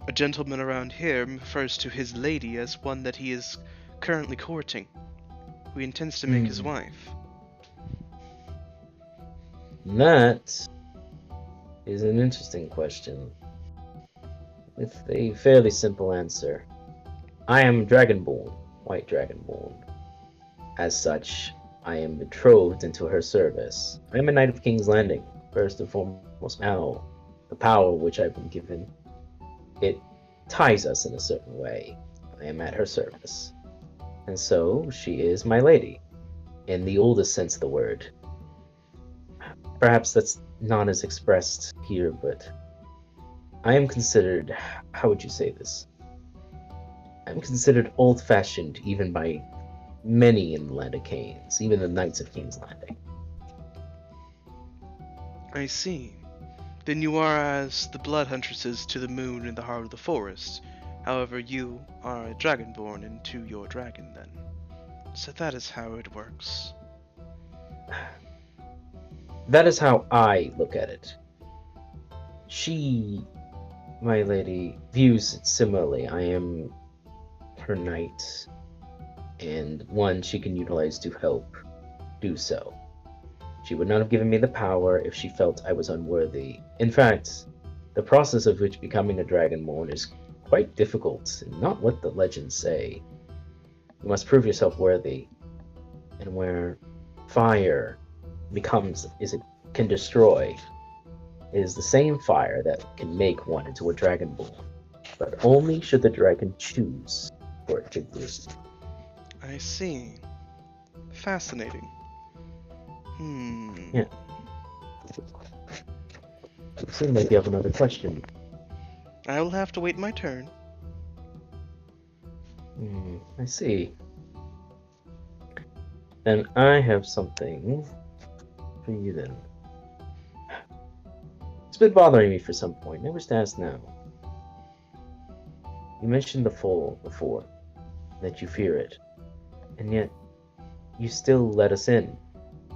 A gentleman around here refers to his lady as one that he is currently courting, who he intends to make his wife. That is an interesting question, with a fairly simple answer. I am Dragonborn, White Dragonborn. As such, I am betrothed into her service. I am a Knight of King's Landing, first and foremost. Now, the power which I've been given, it ties us in a certain way. I am at her service. And so, she is my lady, in the oldest sense of the word. Perhaps that's not as expressed here, but I am considered, how would you say this? I'm considered old-fashioned even by many in the Land of Canes, even the Knights of King's Landing. I see. Then you are as the blood huntresses to the moon in the heart of the forest. However, you are a dragonborn into your dragon then. So that is how it works. That is how I look at it. She, my lady, views it similarly. I am her knight, and one she can utilize to help do so. She would not have given me the power if she felt I was unworthy. In fact, the process of which becoming a Dragonborn is quite difficult, and not what the legends say. You must prove yourself worthy, and where fire can destroy, it is the same fire that can make one into a Dragonborn, but only should the dragon choose for it to exist. I see. Fascinating. Yeah. Seems like you have another question. I will have to wait my turn. I see. Then I have something for you then. It's been bothering me for some point. I wish to ask now. You mentioned the fall before, that you fear it, and yet you still let us in.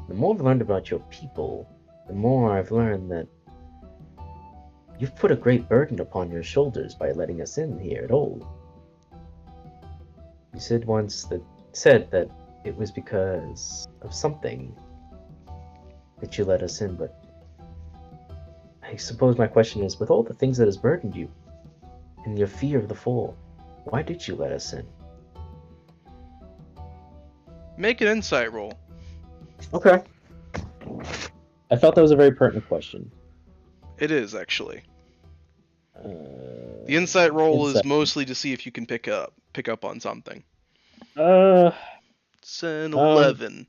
The more I've learned about your people, the more I've learned that you've put a great burden upon your shoulders by letting us in here at all. You said that it was because of something that you let us in, but I suppose my question is, with all the things that has burdened you, and your fear of the fall, why did you let us in? Make an insight roll. Okay. I felt that was a very pertinent question. It is, actually. The insight roll is mostly to see if you can pick up on something. It's an 11.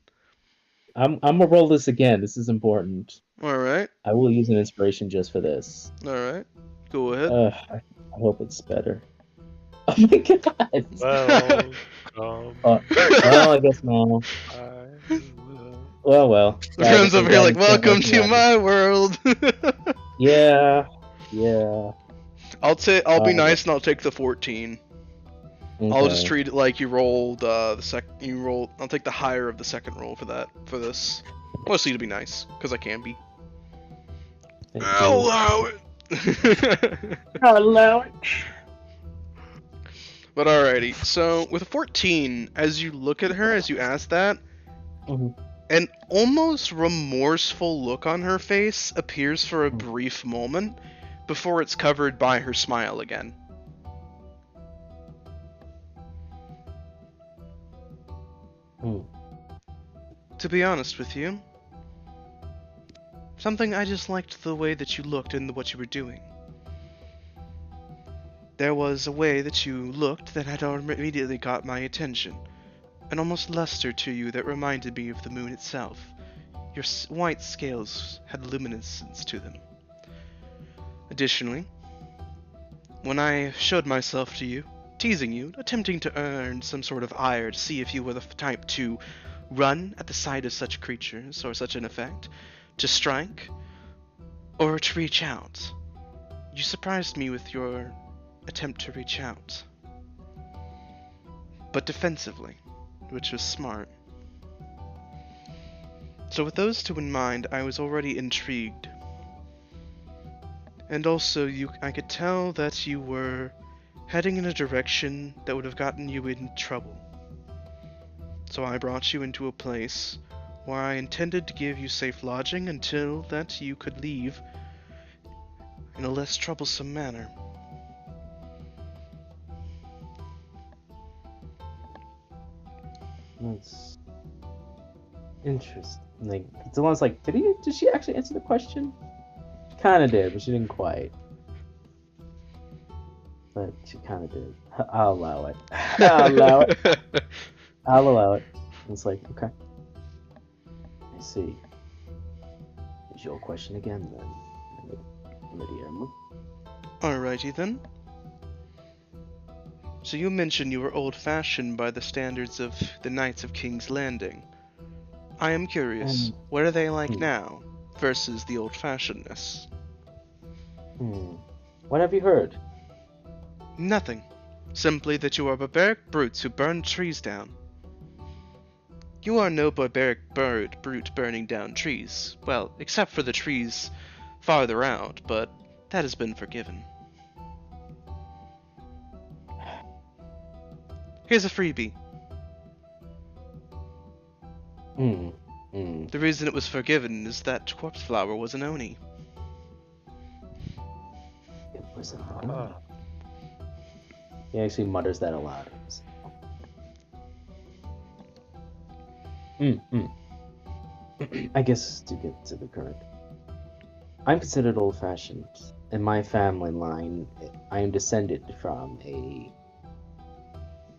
I'm gonna roll this again. This is important. Alright. I will use an inspiration just for this. Alright. Go ahead. I hope it's better. Oh my god! Well, I guess no. Well. The friends over here like, welcome to my world. Yeah. I'll be nice and I'll take the 14. Okay. I'll just treat it like you rolled I'll take the higher of the second roll for this. Mostly to be nice, because I can be. I'll allow it. I'll allow it. But alrighty, so with a 14, as you look at her, as you ask that, an almost remorseful look on her face appears for a brief moment before it's covered by her smile again. To be honest with you, I just liked the way that you looked and what you were doing. There was a way that you looked that had immediately got my attention. An almost luster to you that reminded me of the moon itself. Your white scales had luminescence to them. Additionally, when I showed myself to you, teasing you, attempting to earn some sort of ire to see if you were the type to run at the sight of such creatures or such an effect, to strike, or to reach out, you surprised me with your attempt to reach out. But defensively, which was smart. So with those two in mind, I was already intrigued. And also, I could tell that you were heading in a direction that would have gotten you in trouble. So I brought you into a place where I intended to give you safe lodging until that you could leave in a less troublesome manner. That's interesting. Like, Delon's like, did she actually answer the question? She kind of did, but she didn't quite. But she kind of did. I'll allow it. I'll allow it. I'll allow it. It's like, okay. I see. Is your question again, then, Lydia? Alrighty then. So you mentioned you were old-fashioned by the standards of the Knights of King's Landing. I am curious, what are they like now, versus the old-fashionedness? What have you heard? Nothing. Simply that you are barbaric brutes who burn trees down. You are no barbaric brute burning down trees. Well, except for the trees farther out, but that has been forgiven. Here's a freebie. The reason it was forgiven is that corpse flower was an oni. It was an oni. He actually mutters that aloud. I guess to get to the current. I'm considered old-fashioned. In my family line, I am descended from a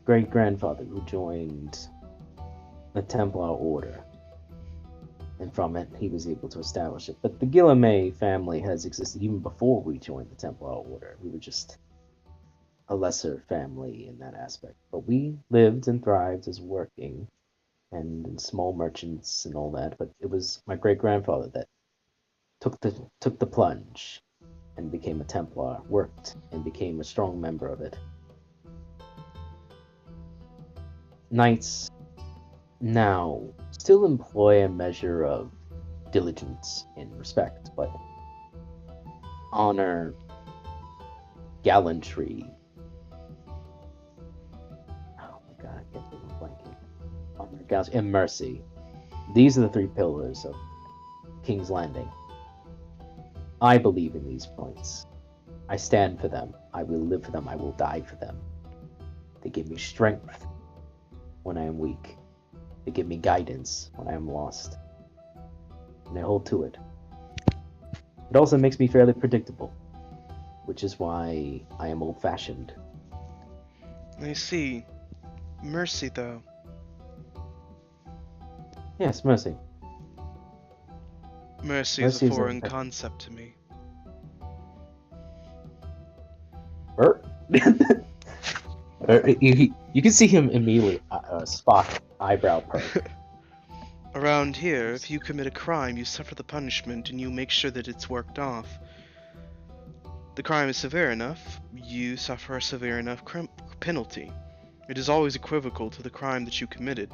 great-grandfather who joined the Templar Order. And from it, he was able to establish it. But the Guillemets family has existed even before we joined the Templar Order. We were just a lesser family in that aspect. But we lived and thrived as working and small merchants and all that. But it was my great-grandfather that took the plunge and became a Templar, worked and became a strong member of it. Knights now still employ a measure of diligence and respect, but honor, gallantry. Oh my god, I can't think of blanking. Honor, gallantry, and mercy. These are the three pillars of King's Landing. I believe in these points. I stand for them. I will live for them. I will die for them. They give me strength when I am weak. They give me guidance when I am lost. And I hold to it. It also makes me fairly predictable, which is why I am old-fashioned. I see. Mercy, though. Yes, mercy. Mercy is a foreign concept to me. You can see him immediately, Spock eyebrow perk. Around here, if you commit a crime, you suffer the punishment and you make sure that it's worked off. The crime is severe enough, you suffer a severe enough penalty. It is always equivocal to the crime that you committed.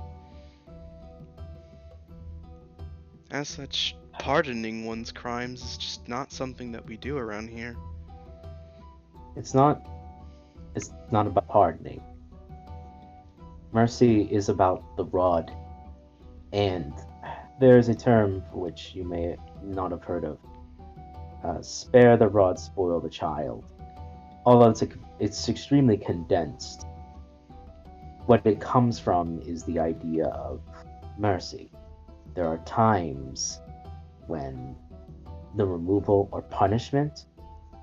As such, pardoning one's crimes is just not something that we do around here. It's not about pardoning. Mercy is about the rod, and there is a term for which you may not have heard of. Spare the rod, spoil the child. Although it's extremely condensed, what it comes from is the idea of mercy. There are times when the removal or punishment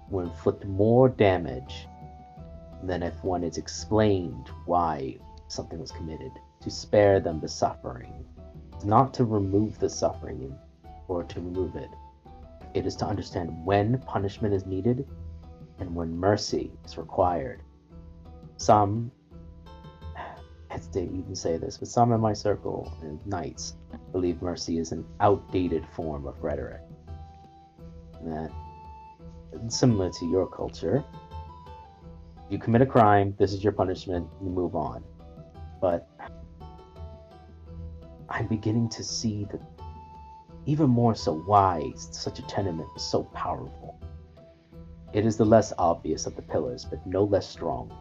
will inflict more damage than if one is explained why something was committed, to spare them the suffering. Not to remove the suffering or to remove it. It is to understand when punishment is needed and when mercy is required. Some, I hesitate to even say this, but some in my circle of knights believe mercy is an outdated form of rhetoric. That, similar to your culture, you commit a crime, this is your punishment, you move on. But I'm beginning to see that even more so why such a tenement was so powerful. It is the less obvious of the pillars, but no less strong.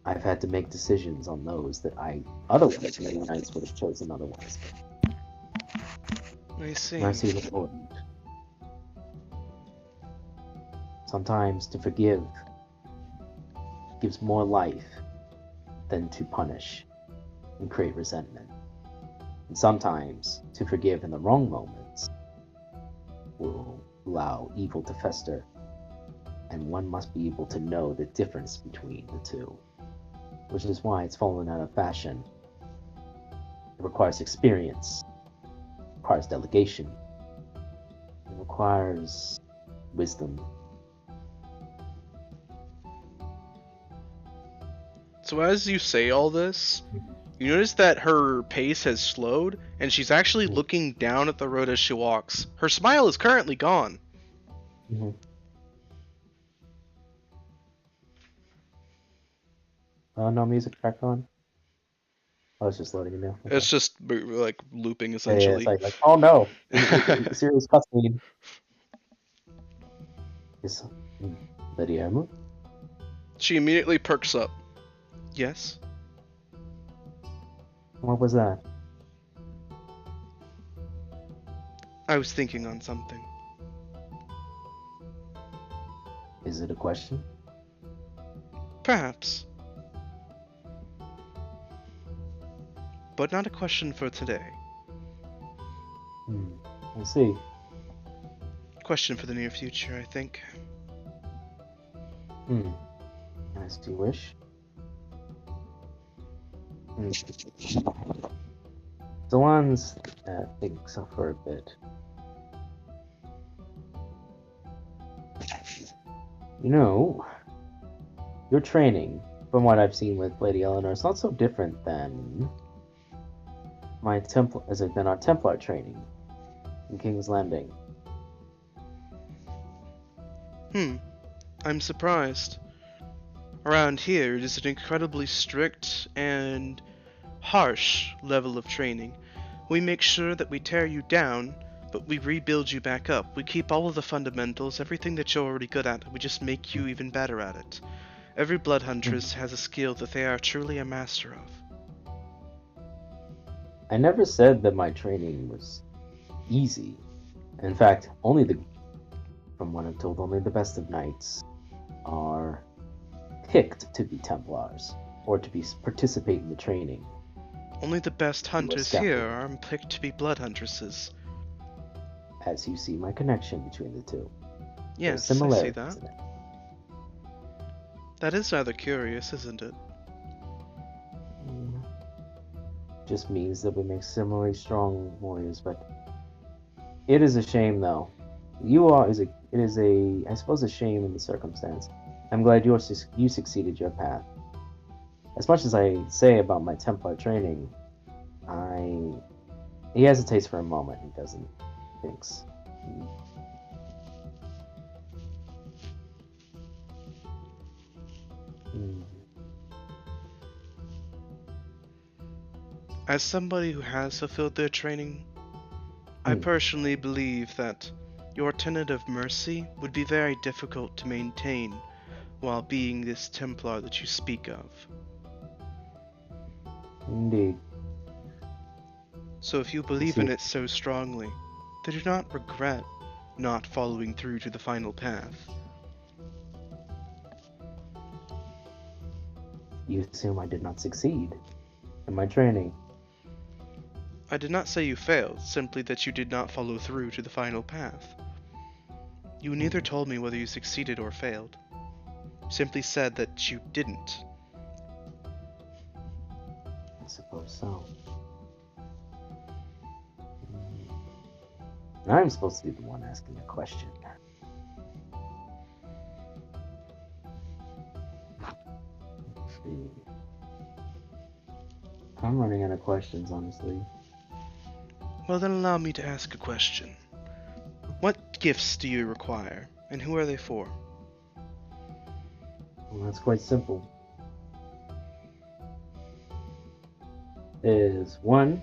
I've had to make decisions on those that I otherwise many knights would have chosen otherwise. I see. Mercy is important. Sometimes to forgive gives more life than to punish and create resentment. And sometimes to forgive in the wrong moments will allow evil to fester, and one must be able to know the difference between the two, which is why it's fallen out of fashion. It requires experience, it requires delegation, it requires wisdom. So as you say all this, you notice that her pace has slowed, and she's actually looking down at the road as she walks. Her smile is currently gone. Mm-hmm. No music back on? I was just letting you know. Okay. It's just like looping Yeah, essentially. it's like, oh no, serious cutscene. Is Lady Emma? She immediately perks up. Yes? What was that? I was thinking on something. Is it a question? Perhaps. But not a question for today. I see. Question for the near future, I think. As you wish. The ones that think suffer a bit. You know, your training, from what I've seen with Lady Eleanor, is not so different than our Templar training in King's Landing. I'm surprised. Around here, it is an incredibly strict and harsh level of training. We make sure that we tear you down, but we rebuild you back up. We keep all of the fundamentals, everything that you're already good at. We just make you even better at it. Every blood huntress has a skill that they are truly a master of. I never said that my training was easy. In fact, from what I'm told, only the best of knights are picked to be Templars or to participate in the training. Only the best hunters here are picked to be blood huntresses. As you see my connection between the two. Yes, I see that. That is rather curious, isn't it? Just means that we make similarly strong warriors, but it is a shame, though. It is I suppose, a shame in the circumstance. I'm glad you succeeded your path. As much as I say about my Templar training, he hesitates for a moment. He doesn't thinks. As somebody who has fulfilled their training, I personally believe that your tenet of mercy would be very difficult to maintain while being this Templar that you speak of. Indeed. So if you believe in it so strongly, then do not regret not following through to the final path. You assume I did not succeed in my training. I did not say you failed, simply that you did not follow through to the final path. You neither told me whether you succeeded or failed. You simply said that you didn't. I suppose so. I'm supposed to be the one asking the question. Let's see. I'm running out of questions, honestly. Well, then allow me to ask a question. What gifts do you require, and who are they for? Well, that's quite simple. There's one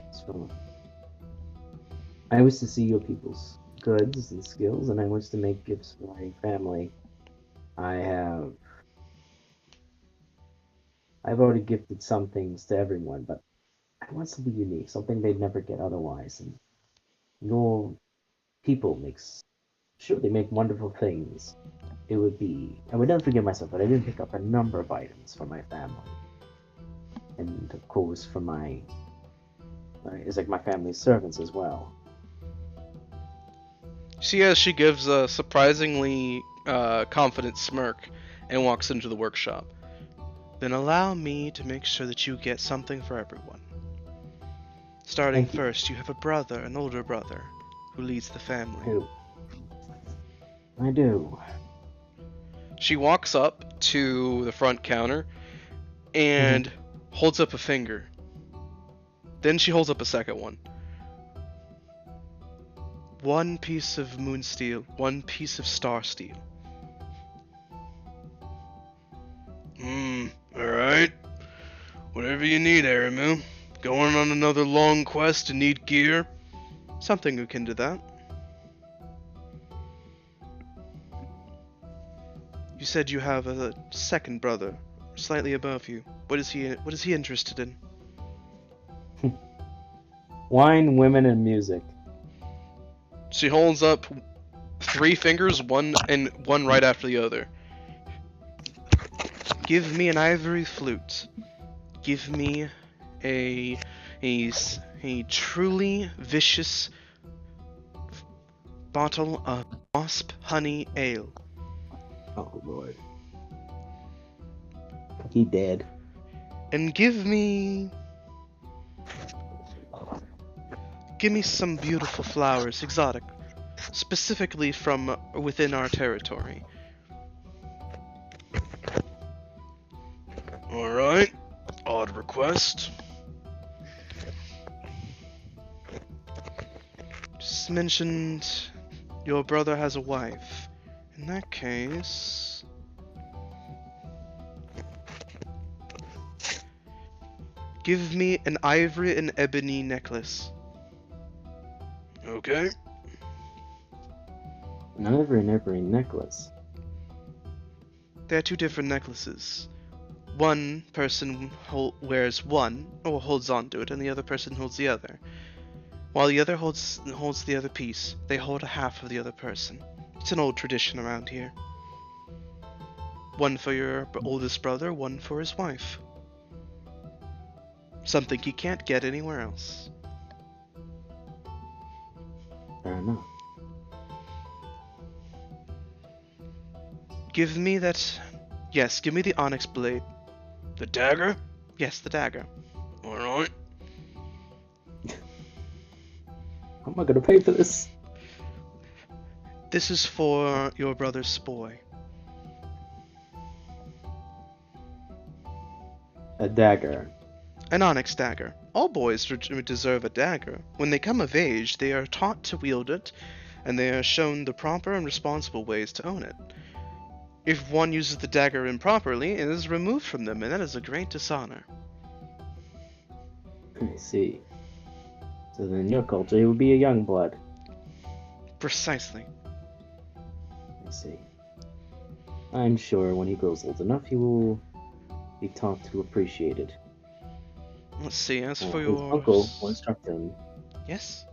I wish to see your people's goods and skills, and I wish to make gifts for my family. I've already gifted some things to everyone, but I want something unique, something they'd never get otherwise. And your people makes sure they make wonderful things. It would be I would never forgive myself, but I didn't pick up a number of items for my family, and of course for my it's like my family's servants as well. See, as she gives a surprisingly confident smirk and walks into the workshop. Then allow me to make sure that you get something for everyone. Starting Thank you. first, you have a brother, an older brother, who leads the family. I do. She walks up to the front counter and holds up a finger. Then she holds up a second one. One piece of moon steel, one piece of star steel. Alright. Whatever you need, Aramu. Going on another long quest and need gear? Something akin to that. You said you have a second brother, slightly above you. What is he interested in? Wine, women, and music. She holds up 3 fingers, one right after the other. Give me an ivory flute. Give me a truly vicious bottle of wasp honey ale. Oh Lord. He dead. And give me some beautiful flowers, exotic, specifically from within our territory. Alright, odd request. Just mentioned your brother has a wife. In that case... give me an ivory and ebony necklace. Okay. An ivory and ebony necklace. There are 2 different necklaces. One person wears one, or holds on to it, and the other person holds the other. While the other holds the other piece, they hold a half of the other person. It's an old tradition around here. One for your oldest brother, one for his wife. Something he can't get anywhere else. Fair enough. Give me that... Yes, give me the onyx blade. The dagger? Yes, the dagger. Alright. How am I gonna pay for this? This is for your brother's spoy. A dagger. An onyx dagger. All boys deserve a dagger. When they come of age, they are taught to wield it, and they are shown the proper and responsible ways to own it. If one uses the dagger improperly, it is removed from them, and that is a great dishonor. I see. So then in your culture, he would be a young blood. Precisely. I see. I'm sure when he grows old enough, he will be taught to appreciate it. Let's see, as for His your... uncle will instruct him. Yes?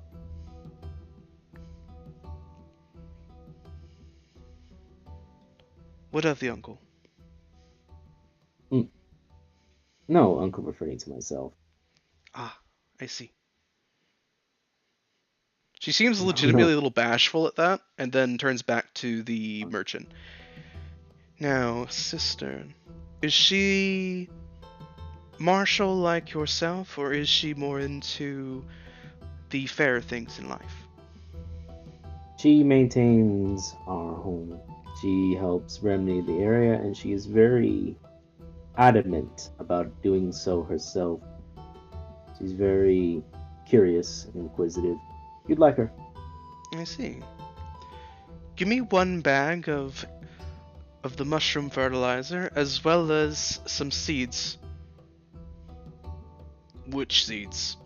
What of the uncle? No, uncle referring to myself. Ah, I see. She seems legitimately a little bashful at that, and then turns back to the merchant. Now, sister, is she martial like yourself, or is she more into the fair things in life? She maintains our home. She helps remedy the area, and she is very adamant about doing so herself. She's very curious and inquisitive. You'd like her. I see. Give me 1 bag of the mushroom fertilizer, as well as some seeds. Which seeds?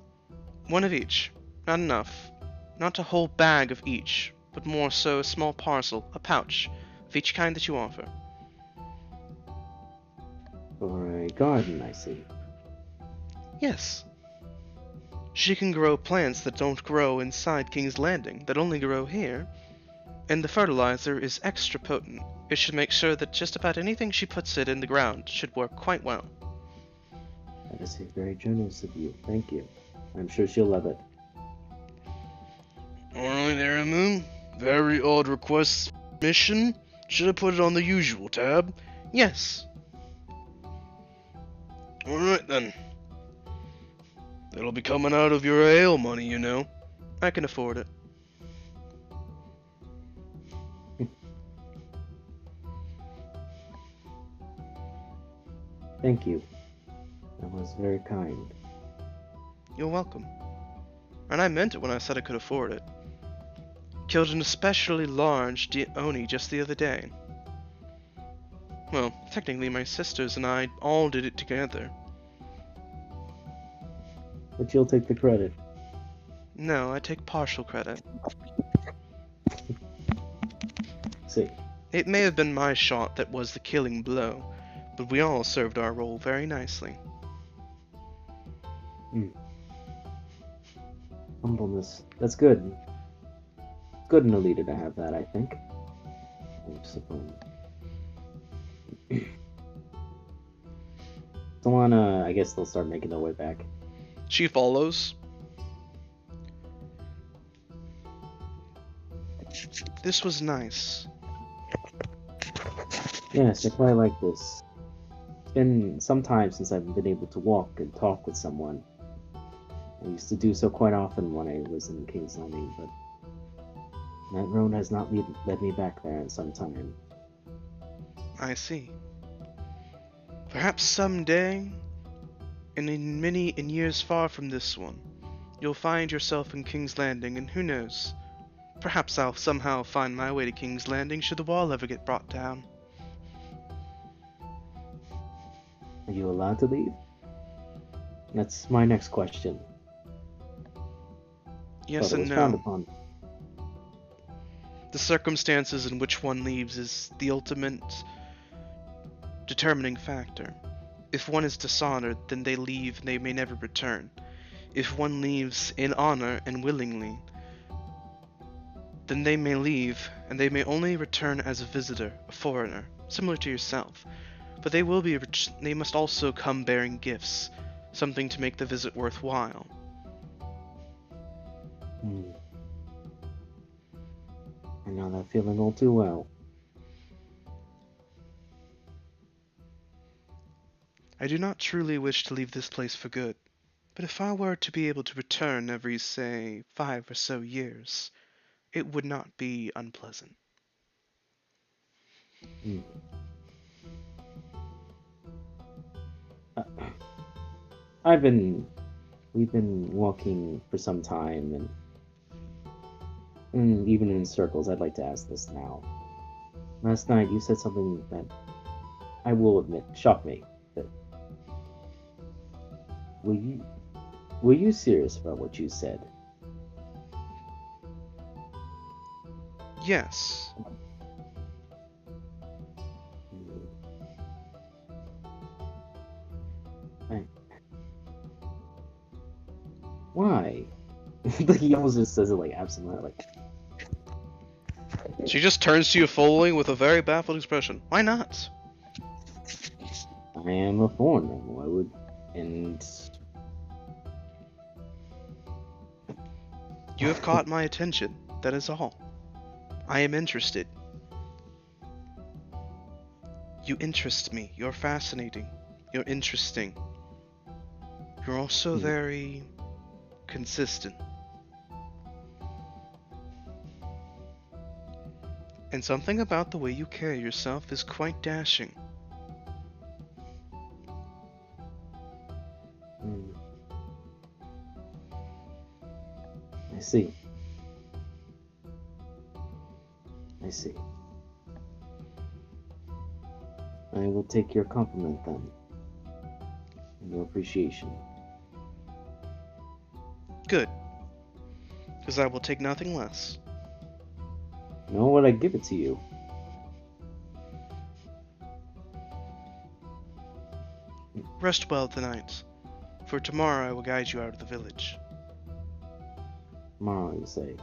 1 of each. Not enough. Not a whole bag of each, but more so a small parcel, a pouch, of each kind that you offer. For a garden, I see. Yes. She can grow plants that don't grow inside King's Landing, that only grow here. And the fertilizer is extra potent. It should make sure that just about anything she puts it in the ground should work quite well. That is very generous of you. Thank you. I'm sure she'll love it. Alright, Aramu. Very odd request mission. Should I put it on the usual tab? Yes. Alright then. That'll be coming out of your ale money, you know. I can afford it. Thank you. That was very kind. You're welcome. And I meant it when I said I could afford it. Killed an especially large Oni just the other day. Well, technically my sisters and I all did it together. But you'll take the credit. No, I take partial credit. See. It may have been my shot that was the killing blow, but we all served our role very nicely. Humbleness. That's good. Good in a leader to have that, I think. Solana, I guess they'll start making their way back. She follows. This was nice. Yes, I quite like this. It's been some time since I've been able to walk and talk with someone. I used to do so quite often when I was in King's Landing, but that road has not led me back there in some time. I see. Perhaps someday, and in years far from this one, you'll find yourself in King's Landing, and who knows? Perhaps I'll somehow find my way to King's Landing should the wall ever get brought down. Are you allowed to leave? That's my next question. Yes But it and was frowned no. upon. The circumstances in which one leaves is the ultimate determining factor. If one is dishonored, then they leave and they may never return. If one leaves in honor and willingly, then they may leave and they may only return as a visitor, a foreigner, similar to yourself. But they must also come bearing gifts, something to make the visit worthwhile. I know that feeling all too well. I do not truly wish to leave this place for good, but if I were to be able to return every, say, 5 or so years, it would not be unpleasant. We've been walking for some time, and even in circles. I'd like to ask this now. Last night you said something that I will admit shocked me. That were you serious about what you said? Yes. Why? Like he almost just says it like absently, like. She just turns to you fully with a very baffled expression. Why not? I am a foreigner. Why would and You have caught my attention. That is all. I am interested. You interest me. You're fascinating. You're interesting. You're also very consistent. And something about the way you carry yourself is quite dashing. I see. I see. I will take your compliment then. And your appreciation. Good. because I will take nothing less. Nor would I give it to you. Rest well tonight, for tomorrow I will guide you out of the village. Tomorrow, you say.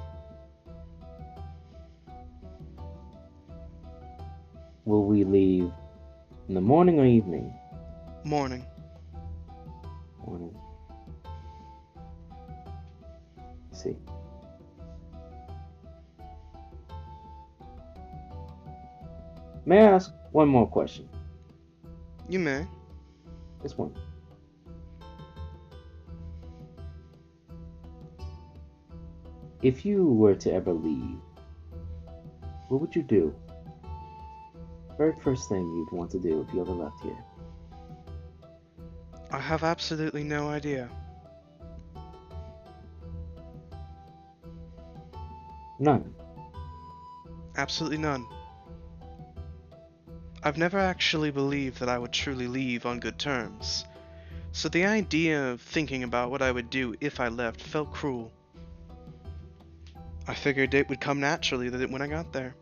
Will we leave in the morning or evening? Morning. Morning. I see. May I ask one more question? You may. This one. If you were to ever leave, what would you do? Very first thing you'd want to do if you ever left here. I have absolutely no idea. None. Absolutely none. I've never actually believed that I would truly leave on good terms, so the idea of thinking about what I would do if I left felt cruel. I figured it would come naturally when I got there.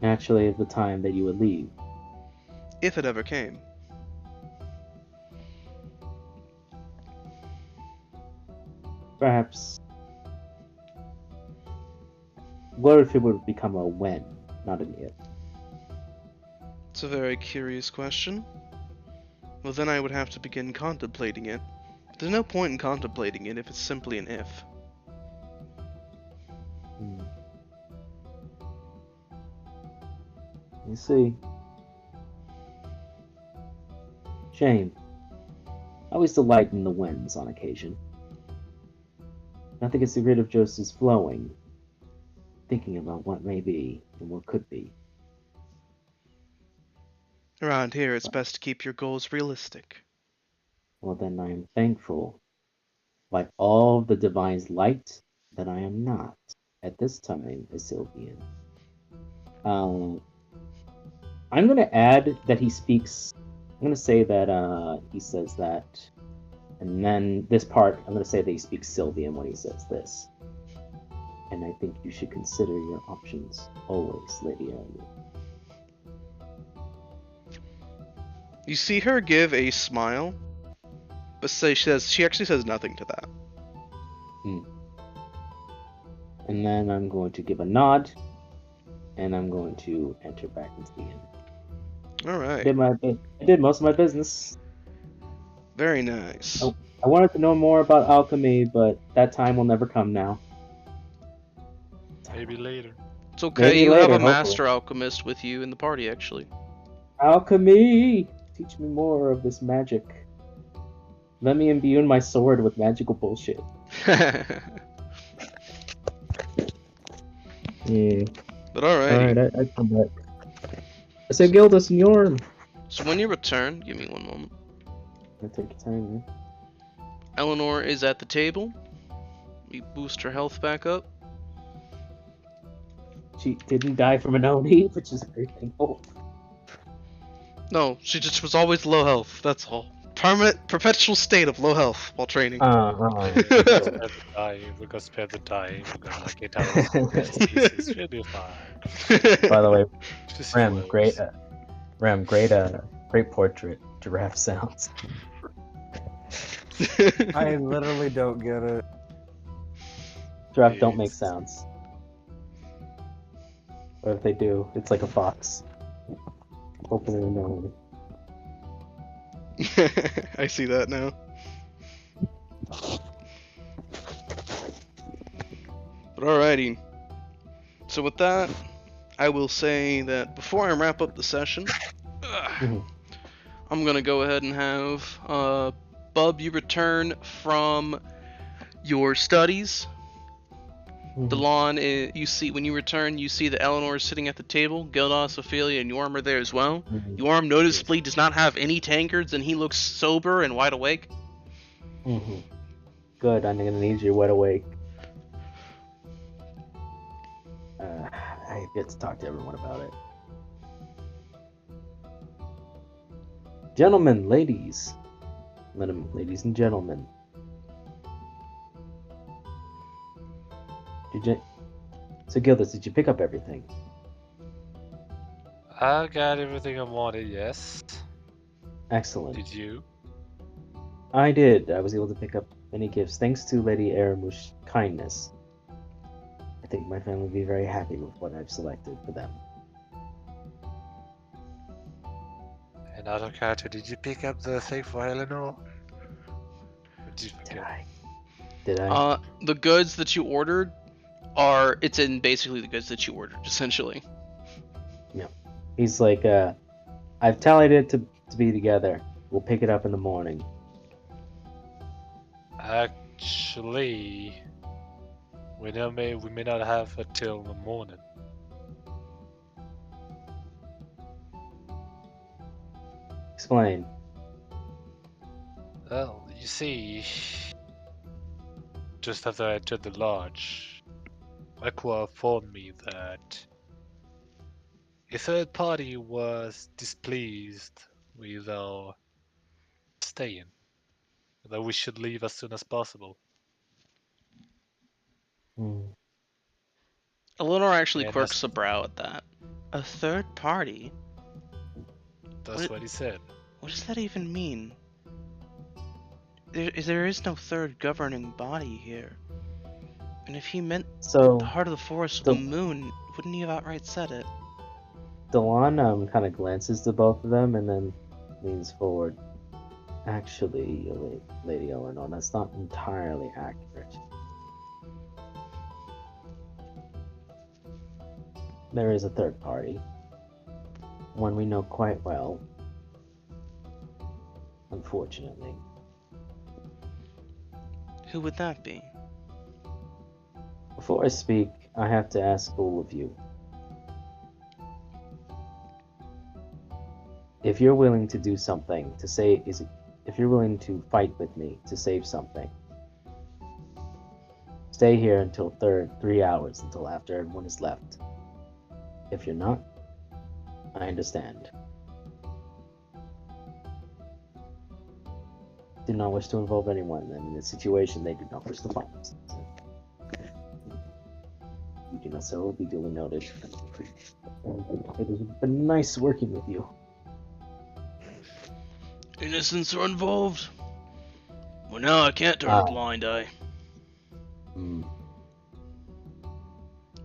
Naturally, at the time that you would leave. If it ever came. Perhaps. What if it would become a when, not an if? It's a very curious question. Well, then I would have to begin contemplating it. There's no point in contemplating it if it's simply an if. You see. Shame. I always delight in the winds on occasion. Nothing gets rid of Joseph's flowing, thinking about what may be and what could be. Around here, it's best to keep your goals realistic. Well, then I am thankful, like all the divine's light, that I am not, at this time, a Sylvian. I'm going to add that he speaks. I'm going to say that he says that. And then this part, I'm going to say that he speaks Sylvian when he says this. And I think you should consider your options always, Lady Elliot. You see her give a smile, but she actually says nothing to that. And then I'm going to give a nod, and I'm going to enter back into the inn. Alright. I did most of my business. Very nice. Oh, I wanted to know more about alchemy, but that time will never come now. Maybe later. It's okay, Maybe you later, have a hopefully. master alchemist with you in the party, actually. Alchemy! Teach me more of this magic. Let me imbue my sword with magical bullshit. Yeah. But alrighty. Alright, I come back. I said Gilda, senor! So when you return, give me one moment. I take your time, man. Eleanor is at the table. We boost her health back up. She didn't die from an OD, which is very thankful. No, she just was always low health, that's all. Perpetual state of low health while training. Spare the die. We're gonna spare the die. We're gonna get out of this. She'll be fine. By the way, Just Ram, works. great portrait. Giraffe sounds. I literally don't get it. Giraffe don't make sounds. Or if they do, it's like a fox. Opening a nose. I see that now. But alrighty. So with that, I will say that before I wrap up the session, I'm gonna go ahead and have Bub, you return from your studies. Delon, you see when you return, you see that Eleanor is sitting at the table. Gildas, Ophelia, and Yorm are there as well. Yorm noticeably does not have any tankards, and he looks sober and wide awake. Good, I'm gonna need you wide awake. I get to talk to everyone about it. Gentlemen, ladies, Ladies and gentlemen. So Gildas, did you pick up everything? I got everything I wanted, yes. Excellent. Did you? I did. I was able to pick up many gifts thanks to Lady Aramush's kindness. I think my family will be very happy with what I've selected for them. And out of character, did you pick up the thing for Eleanor? Or did you Did forget? I? Did I? The goods that you ordered it's in basically the goods that you ordered, essentially. He's like, I've tallied it to be together. We'll pick it up in the morning. Actually, we may not have it till the morning. Explain. Well, you see, just after I entered the lodge, Aqua informed me that a third party was displeased with our staying, that we should leave as soon as possible. Hmm. Eleanor actually And quirks a brow at that. A third party? that's what he said. What does that even mean? There is no third governing body here. And if he meant So the heart of the forest the- of the moon, wouldn't he have outright said it? Delon kind of glances to both of them and then leans forward. Actually, Lady Eleanor, that's not entirely accurate. There is a third party. One we know quite well. Unfortunately. Who would that be? Before I speak, I have to ask all of you. If you're willing to do something to say, if you're willing to fight with me to save something, stay here until 3 hours until after everyone is left. If you're not, I understand. Do not wish to involve anyone in a situation they do not wish to find themselves in. You do not, so will be duly noted. It has been nice working with you. Innocents are involved? Well, now I can't turn a blind eye.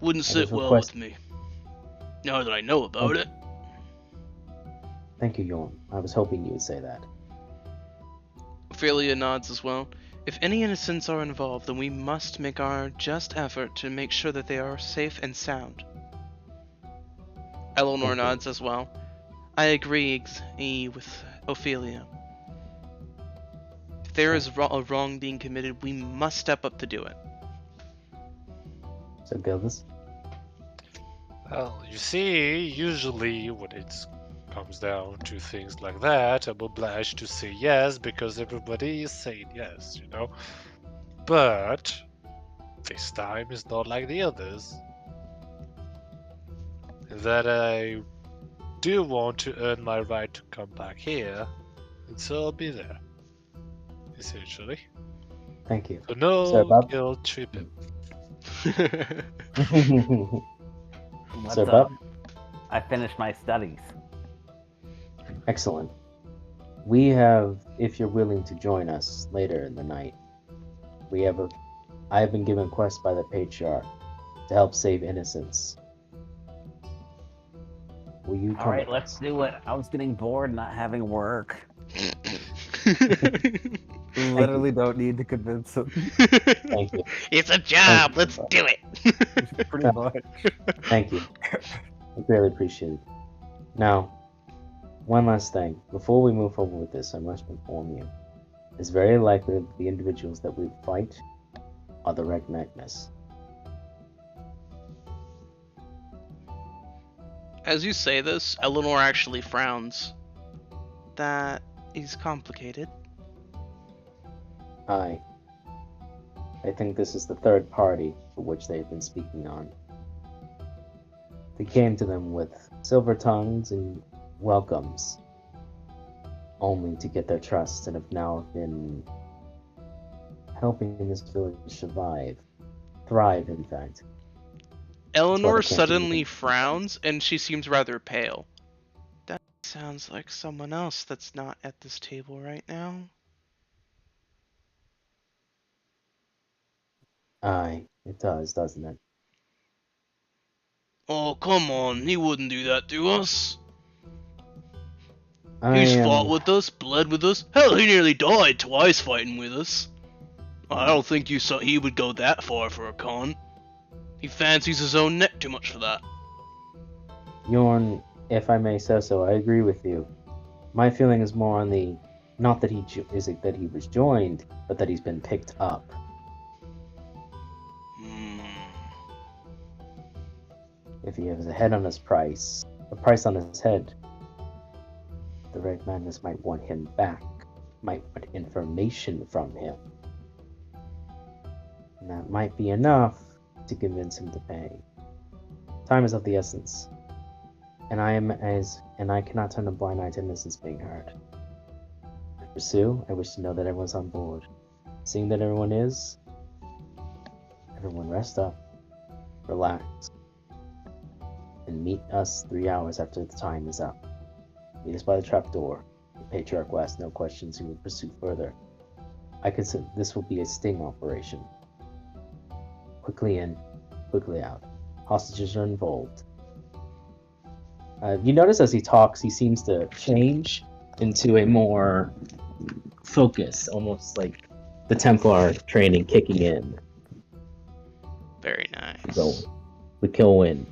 Wouldn't sit well with me. Now that I know about it. Thank you, Yorn. I was hoping you would say that. Ophelia nods as well. If any innocents are involved, then we must make our just effort to make sure that they are safe and sound. Eleanor nods as well. I agree with Ophelia. If there is a wrong being committed, we must step up to do it. So, Gildas? Well, you see, usually when it comes down to things like that, I'm obliged to say yes because everybody is saying yes, you know? But this time is not like the others. That I do want to earn my right to come back here, and so I'll be there. Essentially. Thank you. So no Sir Bob? guilt tripping. What's Sir up? Bob? I finished my studies. Excellent. We have, if you're willing to join us later in the night, I have been given a quest by the Patriarch to help save innocents. Will you come? All right, let's do it. I was getting bored not having work. Literally don't need to convince him. Thank you. It's a job. Thank you. Let's do it. Pretty much. Thank you. I really appreciate it. Now, one last thing. Before we move forward with this, I must inform you. It's very likely that the individuals that we fight are the Red Magnus. As you say this, Eleanor actually frowns. That is complicated. I think this is the third party for which they've been speaking on. They came to them with silver tongues and welcomes, only to get their trust and have now been helping this village survive. Thrive, in fact. Eleanor can't do suddenly anything. frowns and she seems rather pale. That sounds like someone else that's not at this table right now. Aye, it does, doesn't it? Oh, come on, he wouldn't do that to us. I He's am. fought with us, bled with us. Hell, he nearly died twice fighting with us. I don't think you saw he would go that far for a con. He fancies his own neck too much for that. Yorn, if I may say so, I agree with you. My feeling is more on the not that that he was joined, but that he's been picked up. If he has a head on his price, a price on his head, the Red Madness might want him back, might want information from him. And that might be enough to convince him to pay. Time is of the essence. And I cannot turn a blind eye to innocence being hurt. To pursue, I wish to know that everyone's on board. Seeing that everyone is, everyone rest up, relax, and meet us 3 hours after the time is up. Meet us by the trapdoor. The Patriarch will ask no questions and will pursue further. I consider this will be a sting operation. Quickly in, quickly out. Hostages are involved. You notice as he talks, he seems to change into a more focus, almost like the Templar training kicking in. Very nice. So, we kill win.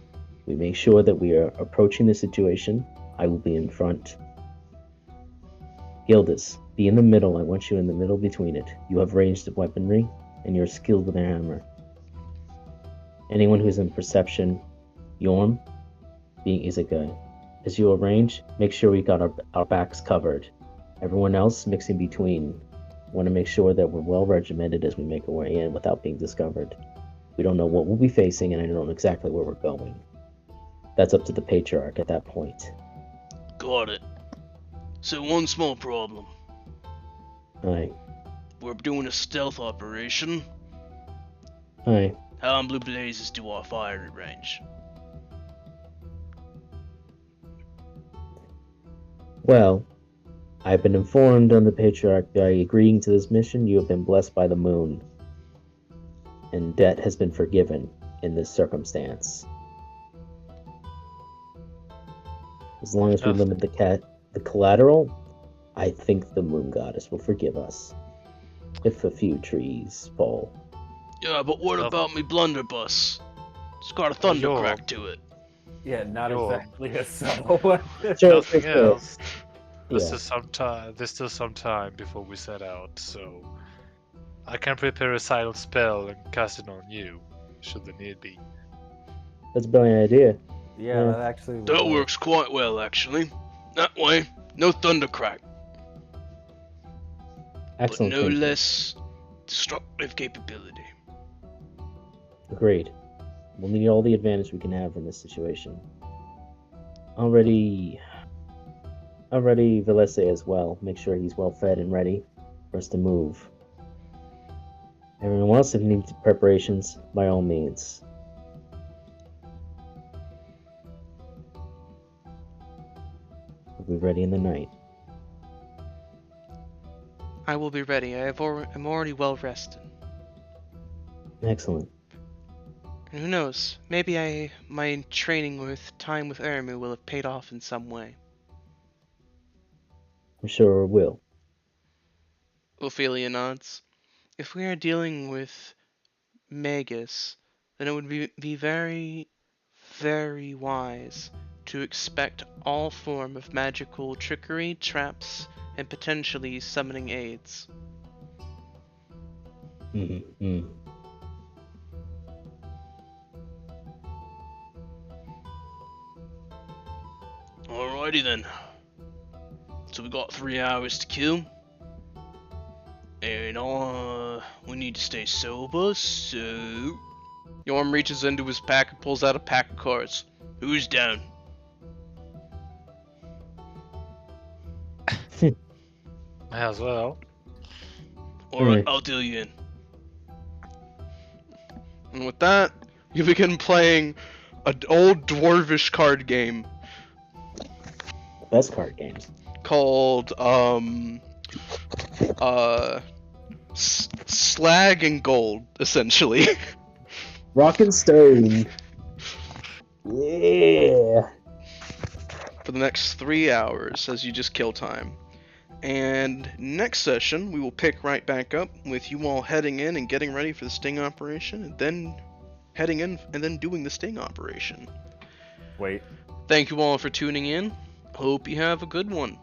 We make sure that we are approaching the situation. I will be in front. Gildas, be in the middle. I want you in the middle between it. You have ranged weaponry, and you're skilled with a hammer. Anyone who's in perception, Yorm, being Izuka, as you arrange, make sure we got our backs covered. Everyone else mix in between. Want to make sure that we're well regimented as we make our way in without being discovered. We don't know what we'll be facing, and I don't know exactly where we're going. That's up to the Patriarch at that point. Got it. So one small problem. Aye. We're doing a stealth operation. Aye. How in blue blazes do our firing range? Well, I've been informed on the Patriarch by agreeing to this mission, you have been blessed by the moon. And debt has been forgiven in this circumstance. As long as we limit the collateral, I think the moon goddess will forgive us. If a few trees fall. Yeah, but what about me blunderbuss? It's got a thunder crack to it. Yeah, not exactly a so. Nothing else. There's Yeah. still some time before we set out, so I can prepare a silent spell and cast it on you, should the need be. That's a brilliant idea. Yeah, that actually That works quite well, actually. That way, no thunder crack. Excellent. But no thinking. less destructive capability. Agreed. We'll need all the advantage we can have in this situation. Already Velese as well. Make sure he's well fed and ready for us to move. Everyone else, if needs preparations, by all means. We'll be ready in the night. I will be ready. I'm already well rested. Excellent. And who knows? Maybe my training with time with Eremu will have paid off in some way. I'm sure it will. Ophelia nods. If we are dealing with Magus, then it would be very, very wise to expect all form of magical trickery, traps, and potentially summoning aids. Mm-hmm. Alrighty then. So we got 3 hours to kill. And we need to stay sober, so... Yorm reaches into his pack and pulls out a pack of cards. Who's down? May as well. Alright, Hmm. I'll deal you in. And with that, you begin playing an old dwarvish card game The best card games. called Slag and Gold, essentially. Rock and Stone. Yeah. For the next 3 hours as you just kill time. And next session, we will pick right back up with you all heading in and getting ready for the sting operation, and then heading in and then doing the sting operation. Wait. Thank you all for tuning in. Hope you have a good one.